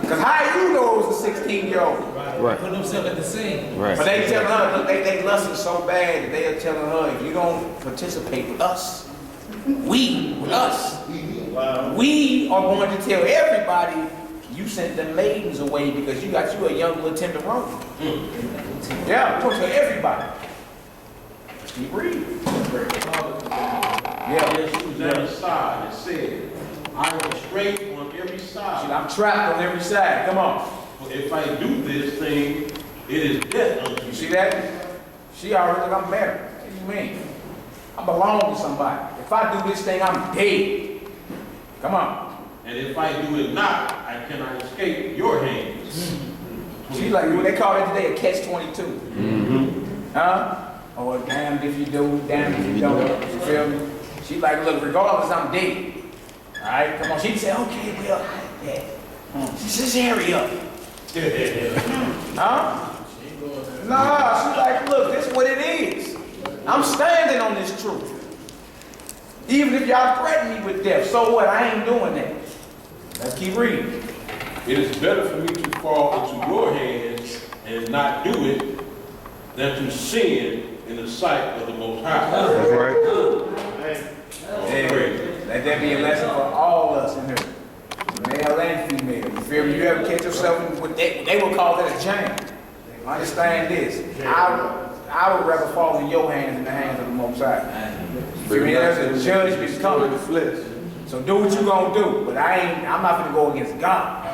Speaker 13: Because how you know it was a 16-year-old?
Speaker 1: Right. Put themselves at the scene.
Speaker 6: Right.
Speaker 13: But they telling her, look, they lusting so bad that they are telling her, if you don't participate with us, we are going to tell everybody you sent the maidens away because you got you a young little tenderoni. Yeah, we're going to tell everybody. Let's keep reading.
Speaker 4: Yeah, she was at his side and said, I am straight on every side.
Speaker 13: I'm trapped on every side. Come on.
Speaker 4: For if I do this thing, it is death unto
Speaker 13: You
Speaker 4: me.
Speaker 13: see that? She already think I'm married. What do you mean? I belong to somebody. If I do this thing, I'm dead. Come on.
Speaker 4: And if I do it not, I cannot escape your hands.
Speaker 13: She's like, what they call it today, a catch-22. Huh? Oh, damned if you do, damned if you don't. You feel me? She's like, look, regardless, I'm dead. All right, come on. She said, okay, well, yeah. She says, hurry up. Huh? Nah, she's like, look, this is what it is. I'm standing on this truth. Even if y'all threaten me with death, so what? I ain't doing that. Let's keep reading.
Speaker 4: It is better for me to fall into your hands and not do it than to sin in the sight of the Most High.
Speaker 12: That's right.
Speaker 13: Hey, let that be a lesson for all of us in here. Male and female. You feel me? You ever catch yourself in what they would call that a jam. Understand this. I would rather fall in your hands than the hands of the Most High. You feel me? There's a judgment coming.
Speaker 6: The flesh.
Speaker 13: So do what you gonna do. But I'm not gonna go against God.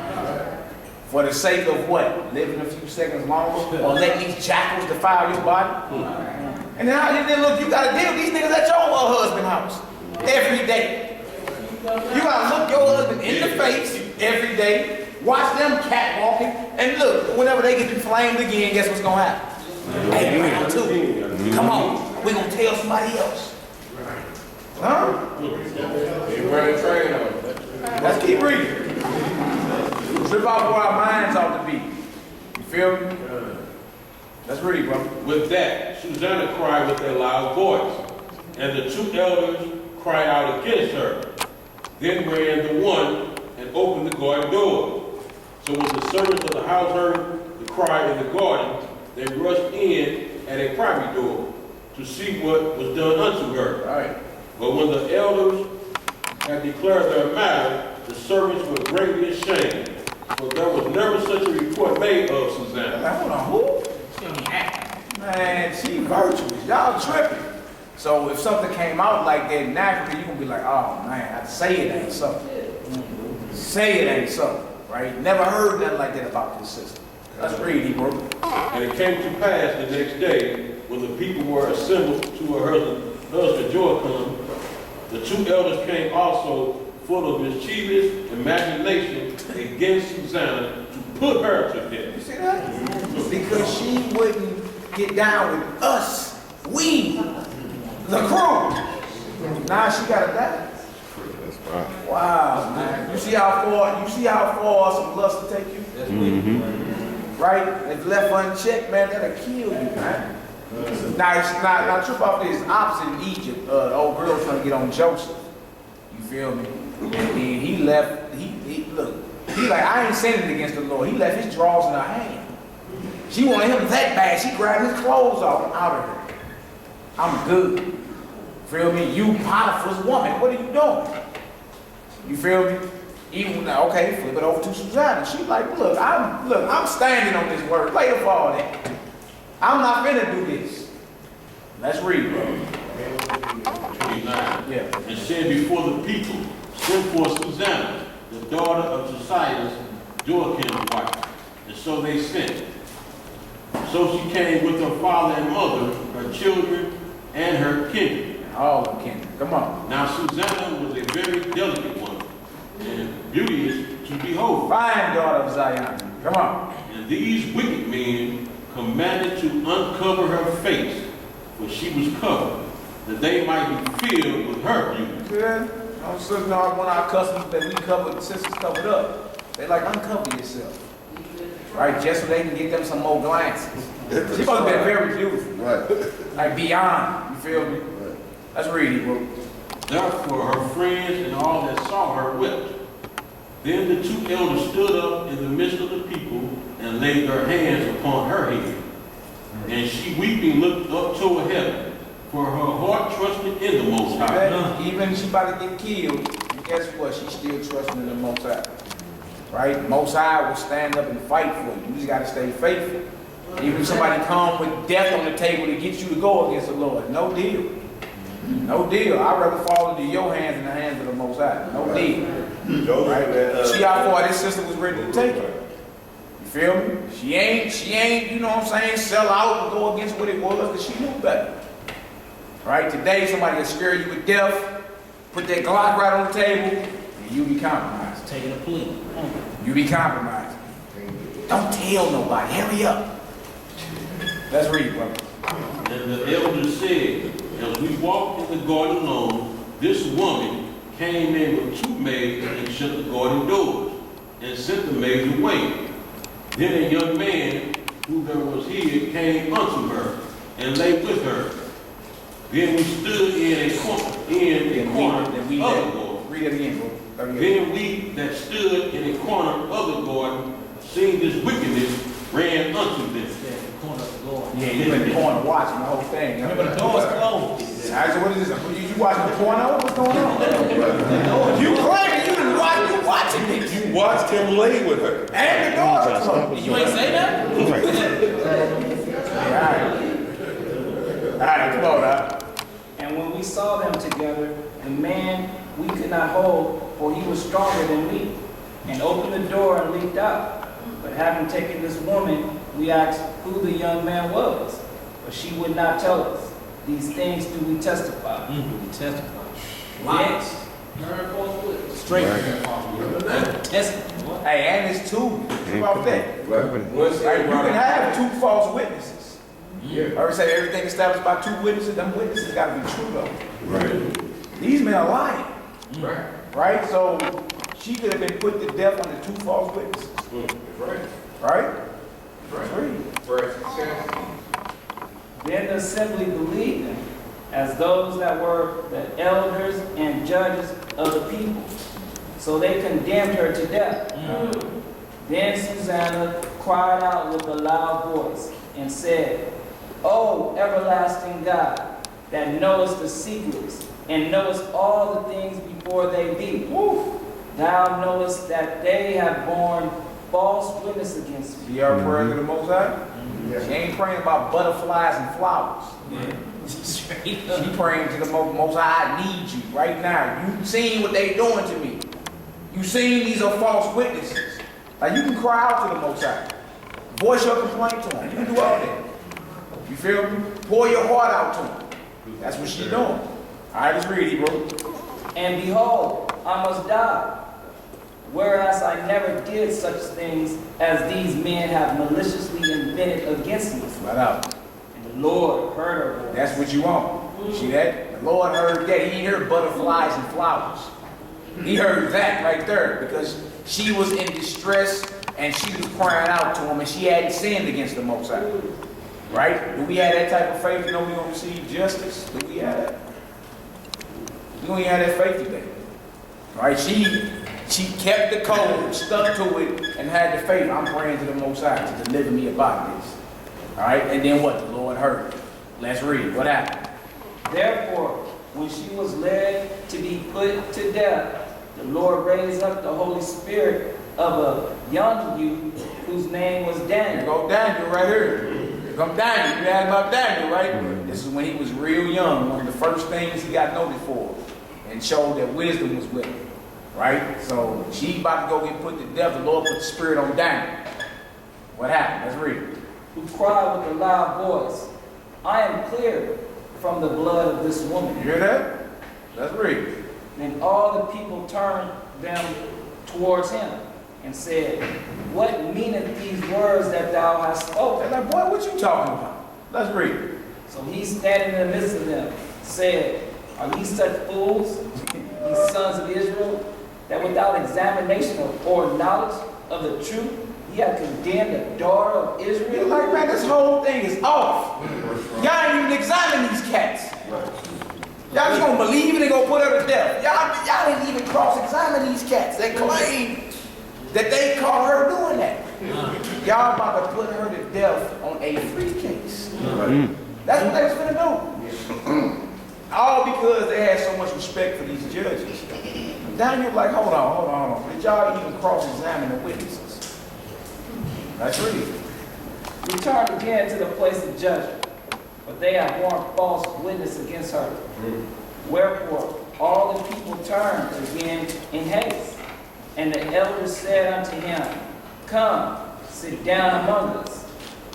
Speaker 13: For the sake of what? Living a few seconds longer? Or letting these jackals defile your body? And then look, you gotta deal with these niggas at your husband's house. Every day. You gotta look your husband in the face every day. Watch them catwalking. And look, whenever they get inflamed again, guess what's gonna happen? Hey, round two. Come on. We're gonna tell somebody else. Huh? Let's keep reading. Strip off where our minds ought to be. You feel me? Let's read, bro.
Speaker 4: With that, Susanna cried with a loud voice, and the two elders cried out against her. Then ran the one and opened the garden door. So when the servants of the house heard the cry in the garden, they rushed in at a private door to see what was done unto her.
Speaker 13: Right.
Speaker 4: But when the elders had declared their matter, the servants were greatly ashamed, for there was never such a report made of Susanna.
Speaker 13: Hold on, who? Man, she virtuous. Y'all tripping. So if something came out like that naturally, you're gonna be like, oh man, I say it ain't so. Say it ain't so, right? Never heard nothing like that about this system. Let's read, Hebrew.
Speaker 4: And it came to pass the next day, when the people were assembled to her husband Joachim, the two elders came also, full of mischievous imagination against Susanna, to put her to death.
Speaker 13: You see that? Because she wouldn't get down with us, we, the crew. Now she gotta die. Wow, man. You see how far some lust will take you? Right? If left unchecked, man, that'll kill you, man. Now trip off this opposite in Egypt. The old girl trying to get on Joseph. You feel me? And then he left, he like, I ain't sinning against the Lord. He left his drawers in her hand. She wanted him that bad, she grabbed his clothes off and out of her. I'm good. Feel me? You Potiphar's woman, what are you doing? You feel me? Even now, okay, flip it over to Susanna. She's like, look, I'm standing on this word. Later for all that. I'm not finna do this. Let's read, bro.
Speaker 4: 29.
Speaker 13: Yeah.
Speaker 4: And said before the people, send for Susanna, the daughter of Chioces, Joachim's wife. And so they sent. So she came with her father and mother, her children, and her kindred.
Speaker 13: All of kindred. Come on.
Speaker 4: Now Susanna was a very delicate woman, and beauteous to behold.
Speaker 13: Fine daughter of Zion. Come on.
Speaker 4: And these wicked men commanded to uncover her face, for she was covered, that they might be filled with her beauty.
Speaker 13: See that? I'm certain one of our customers that we covered, sisters covered up. They like, uncover yourself. Right? Just so they can get them some more glances. She's supposed to be very beautiful.
Speaker 10: Right.
Speaker 13: Like beyond. You feel me?
Speaker 10: Right.
Speaker 13: Let's read it, bro.
Speaker 4: Therefore her friends and all that saw her wept. Then the two elders stood up in the midst of the people and laid their hands upon her head. And she weeping looked up toward heaven, for her heart trusted in the Most High.
Speaker 13: Even if she about to get killed, and guess what? She's still trusting in the Most High. Right? Most High will stand up and fight for you. You just got to stay faithful. Even if somebody come with death on the table to get you to go against the Lord, no deal. No deal. I'd rather fall into your hands than the hands of the Most High. No deal. Right? See how far this sister was ready to take her. You feel me? She ain't, you know what I'm saying, sell out and go against what it was, because she knew better. Right? Today, somebody will scare you with death, put that Glock right on the table, and you be compromised.
Speaker 1: Taking a plea.
Speaker 13: You be compromised. Don't tell nobody. Hurry up. Let's read, brother.
Speaker 4: And the elders said, as we walked in the garden alone, this woman came in with two maids and shut the garden doors, and sent the maids away. Then a young man, who there was hid, came unto her, and lay with her. Then we stood in a corner of the garden.
Speaker 13: Read it again, bro.
Speaker 4: Then we that stood in a corner of the garden, seeing this wickedness, ran unto them.
Speaker 13: Yeah, you in the corner watching the whole thing.
Speaker 1: Remember the door's closed.
Speaker 13: All right, so what is this? You watching the porno? What's going on? You claiming you didn't watch, you watching this.
Speaker 6: You watched him lay with her.
Speaker 13: And the doors closed.
Speaker 1: You ain't say that?
Speaker 13: All right, come on now.
Speaker 7: And when we saw them together, the man we could not hold, for he was stronger than we, and opened the door and leaped out. But having taken this woman, we asked who the young man was, but she would not tell us. These things do we testify.
Speaker 1: We testify.
Speaker 7: Yes.
Speaker 1: Straight.
Speaker 7: Yes.
Speaker 13: Hey, and it's two. Think about that. Right, you can have two false witnesses. I already say everything established by two witnesses, them witnesses got to be true though.
Speaker 6: Right.
Speaker 13: These men are lying. Right? So she could have been put to death under two false witnesses. Right?
Speaker 7: Then the assembly believed them, as those that were the elders and judges of the people. So they condemned her to death. Then Susanna cried out with a loud voice and said, O everlasting God, that knowest the secrets, and knowest all the things before they be. Thou knowest that they have borne false witness against me.
Speaker 13: See our prayer to the Most High? She ain't praying about butterflies and flowers. She praying to the most High, I need you right now. You seen what they doing to me. You seen these are false witnesses. Like you can cry out to the Most High. Voice your complaint to him. You can do all that. You feel me? Pour your heart out to him. That's what she's doing. All right, let's read it, bro.
Speaker 7: And behold, I must die. Whereas I never did such things as these men have maliciously invented against me.
Speaker 13: Flat out.
Speaker 7: And the Lord heard her voice.
Speaker 13: That's what you want. You see that? The Lord heard that. He heard butterflies and flowers. He heard that right there because she was in distress and she was crying out to him and she hadn't sinned against the Most High. Right? Do we have that type of faith to know we're going to receive justice? Do we have that? We don't even have that faith today. Right? She kept the code, stuck to it, and had the faith. I'm praying to the Most High to deliver me about this. All right? And then what? The Lord heard. Let's read. What happened?
Speaker 7: Therefore, when she was led to be put to death, the Lord raised up the Holy Spirit of a young youth whose name was Daniel.
Speaker 13: Here go Daniel right here. Here come Daniel. You asked about Daniel, right? This is when he was real young. One of the first things he got noted for and showed that wisdom was with him. Right? So she about to go get put to death. The Lord put the Spirit on Daniel. What happened? Let's read.
Speaker 7: Who cried with a loud voice, I am clear from the blood of this woman.
Speaker 13: You hear that? Let's read.
Speaker 7: And all the people turned them towards him and said, what meaneth these words that thou hast spoken?
Speaker 13: They're like, boy, what you talking about? Let's read.
Speaker 7: So he standing in the midst of them said, are ye such fools, ye sons of Israel, that without examination or knowledge of the truth, ye have condemned the daughter of Israel?
Speaker 13: You're like, man, this whole thing is off. Y'all ain't even examine these cats. Y'all just gonna believe it and gonna put her to death. Y'all didn't even cross-examine these cats that claim that they caught her doing that. Y'all about to put her to death on a free case. That's what they was finna do. All because they had so much respect for these judges. Daniel like, hold on. Did y'all even cross-examine the witnesses? That's real.
Speaker 7: Returned again to the place of judgment, but they have borne false witness against her. Wherefore all the people turned again in haste. And the elders said unto him, come, sit down among us,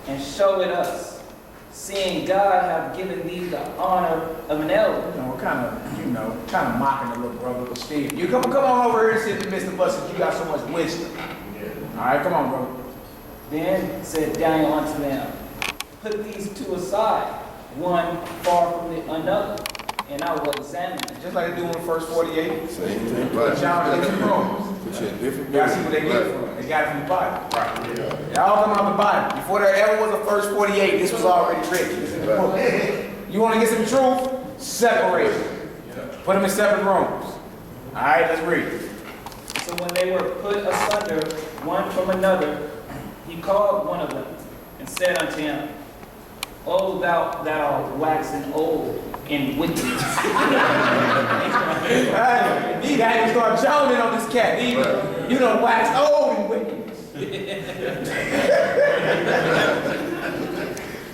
Speaker 7: and show it us, seeing God hath given thee the honor of an elder.
Speaker 13: Kind of mocking the little brother, but still. You come on over here and sit in the midst of us if you got so much wisdom. All right, come on, brother.
Speaker 7: Then said Daniel unto them, put these two aside, one far from the another, and I will examine them.
Speaker 13: Just like they do in the first 48.
Speaker 6: Same thing.
Speaker 13: Put y'all in different rooms.
Speaker 6: Put you in different
Speaker 13: Y'all see what they get from it. They got it from the Bible. Right. They all come out the Bible. Before there ever was a first 48, this was already written. You want to get some truth? Separate them. Put them in separate rooms. All right, let's read.
Speaker 7: So when they were put asunder one from another, he called one of them and said unto him, O thou waxen old in wickedness.
Speaker 13: He got to start joning on this cat. You done waxed old in wickedness.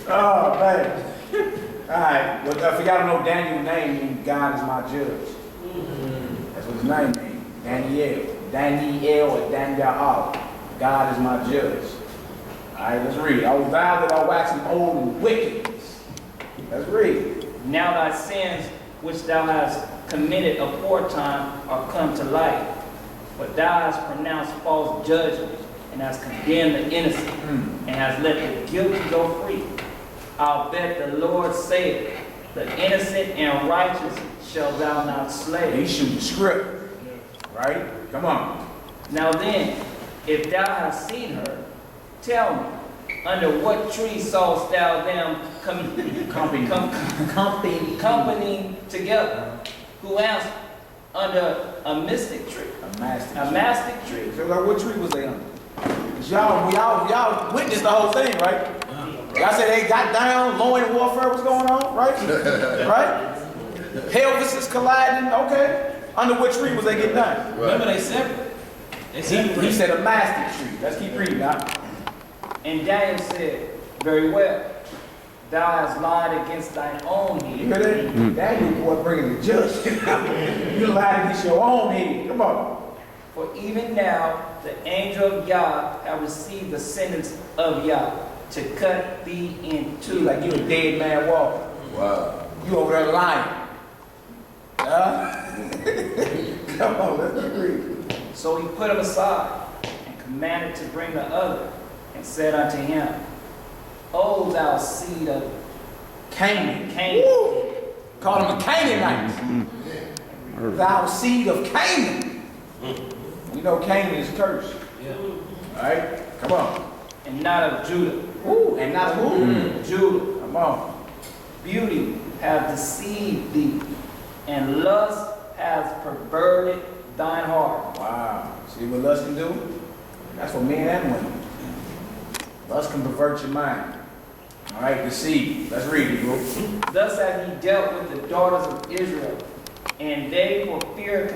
Speaker 13: Oh, man. All right. Well, if y'all don't know Daniel's name, means God is my judge. That's what his name means. Daniel or Daniel. God is my judge. All right, let's read. O thou that art waxing old in wickedness. Let's read.
Speaker 7: Now thy sins which thou hast committed aforetime are come to light. But thou hast pronounced false judgment, and hast condemned the innocent, and hast let the guilty go free. I'll bet the Lord saith, the innocent and righteous shall thou not slay.
Speaker 13: He shooting script. Right? Come on.
Speaker 7: Now then, if thou hast seen her, tell me, under what tree sawest thou them company together? Who answered? Under a mystic tree.
Speaker 13: A
Speaker 7: mastic tree.
Speaker 13: So like, what tree was they under? Y'all witnessed the whole thing, right? Y'all said they got down, loin warfare was going on, right? Right? Pelvises colliding, okay. Under what tree was they getting down?
Speaker 1: Remember they separate.
Speaker 13: He said a mastic tree. Let's keep reading now.
Speaker 7: And Daniel said, Very well. Thou hast lied against thine own
Speaker 13: You
Speaker 7: head.
Speaker 13: hear that? Daniel, boy, bringing the judge. You lied against your own head. Come on.
Speaker 7: For even now the angel of Yah have received the sentence of Yah to cut thee in two.
Speaker 13: Like you a dead man walking.
Speaker 6: Wow.
Speaker 13: You over there lying. Huh? Come on, let's agree.
Speaker 7: So he put him aside and commanded to bring the other, and said unto him, O thou seed of
Speaker 13: Canaan.
Speaker 7: Canaan,
Speaker 13: Call him a Canaanite. Thou seed of Canaan. You know Canaan is cursed.
Speaker 1: Yeah.
Speaker 13: All right? Come on.
Speaker 7: and not of Judah.
Speaker 13: Ooh, and not who?
Speaker 7: Judah,
Speaker 13: Come on.
Speaker 7: beauty hath deceived thee, and lust hath perverted thine heart.
Speaker 13: Wow. See what lust can do? That's for men and women. Lust can pervert your mind. All right, deceive. Let's read it, bro.
Speaker 7: Thus hath he dealt with the daughters of Israel, and they for fear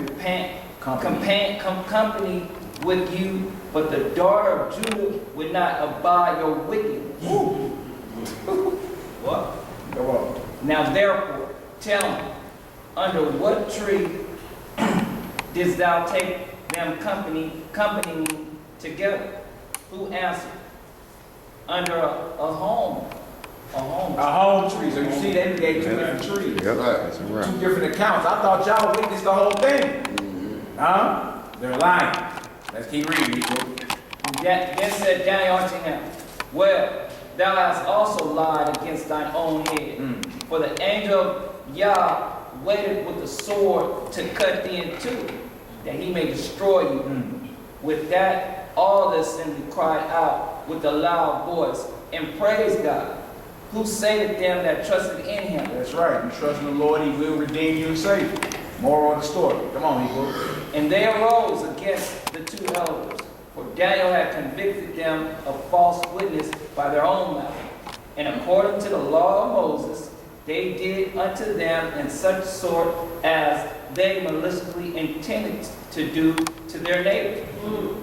Speaker 7: company with you, but the daughter of Judah would not abide your wickedness. What?
Speaker 13: Go on.
Speaker 7: Now therefore, tell me, under what tree didst thou take them company together? Who answered? Under a home. A home.
Speaker 13: A home tree. So you see, they gave two different trees.
Speaker 10: Right.
Speaker 13: Two different accounts. I thought y'all witnessed the whole thing. Huh? They're lying. Let's keep reading, people.
Speaker 7: Then said Daniel unto him, well, thou hast also lied against thine own head. For the angel of Yah waited with the sword to cut thee in two, that he may destroy you. With that, all the assembly cried out with a loud voice and praised God, who saved them that trusted in him.
Speaker 13: That's right. You trust in the Lord, he will redeem you and save you. Moral of the story. Come on, people.
Speaker 7: And they arose against the two elders, for Daniel had convicted them of false witness by their own mouth. And according to the law of Moses, they did unto them in such sort as they maliciously intended to do to their neighbors.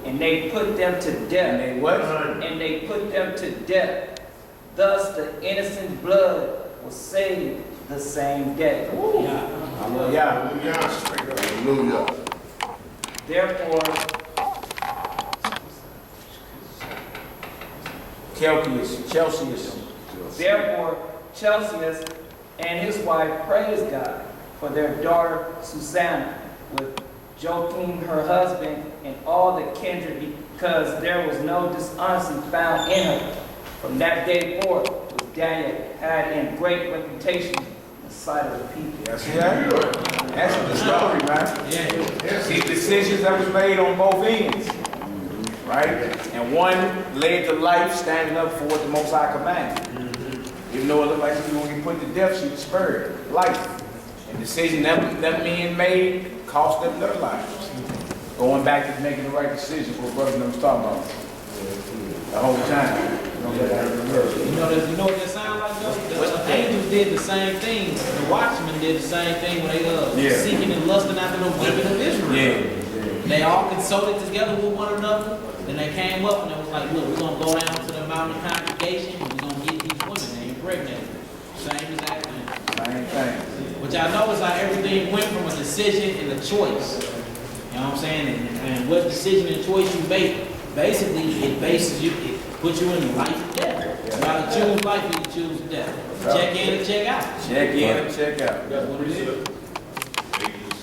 Speaker 7: And they put them to death.
Speaker 13: And they what?
Speaker 7: And they put them to death. Thus the innocent blood was saved the same day.
Speaker 13: Hallelujah.
Speaker 10: Hallelujah.
Speaker 7: Therefore,
Speaker 13: Chioces.
Speaker 7: Therefore, Chioces and his wife praised God for their daughter Susanna, with Joachim her husband and all the kindred, because there was no dishonesty found in her. From that day forth was Daniel had in great reputation in the sight of the people.
Speaker 13: Yeah, see that? That's the story, man.
Speaker 1: Yeah.
Speaker 13: See decisions that was made on both ends. Right? And one led to life standing up for what the Most High commanded. Even though it looked like she was going to get put to death, she was spared life. And the decision that men made cost them their lives. Going back to making the right decisions, what brother was talking about the whole time.
Speaker 1: You know what that sound like though? The angels did the same thing. The watchmen did the same thing when they seeking and lusting after the women of Israel. They all consulted together with one another. Then they came up and they was like, look, we're going to go down to the mountain congregation and we're going to get these women and impregnate them. Same exact thing.
Speaker 13: Same thing.
Speaker 1: Which I know is how everything went from a decision and a choice. You know what I'm saying? And what decision and choice you make, basically it bases you, it puts you in life or death. You gotta choose life or you choose death. Check in and check out.
Speaker 13: Check in and check out.
Speaker 1: That's what it is.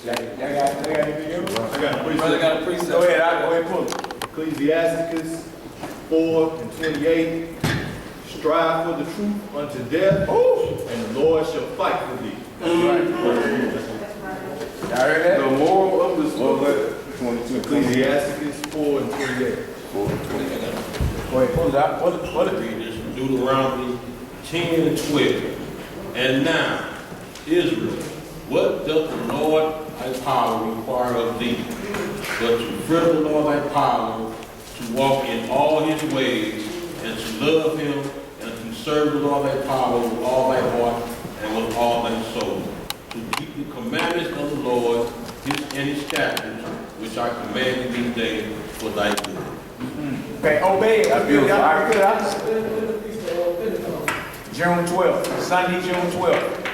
Speaker 12: I got a
Speaker 13: Brother got a precept. Go ahead, I'll go ahead and pull it.
Speaker 12: Ecclesiasticus 4:28. Strive for the truth unto death, and the Lord shall fight for thee.
Speaker 13: Y'all heard that?
Speaker 6: The moral of the story.
Speaker 12: Ecclesiasticus 4:28.
Speaker 13: Go ahead, pull it out. Pull it.
Speaker 4: Read this from Deuteronomy 10 and 12. And now, Israel, what doth the Lord thy power require of thee? But to fear the Lord thy power, to walk in all his ways, and to love him, and to serve the Lord thy power with all thy heart and with all thy soul. To keep the commandments of the Lord and his statutes, which I command thee this day for thy good.
Speaker 13: Okay, obey it. That's good. Y'all good.
Speaker 2: June 12th, Sunday, June 12th.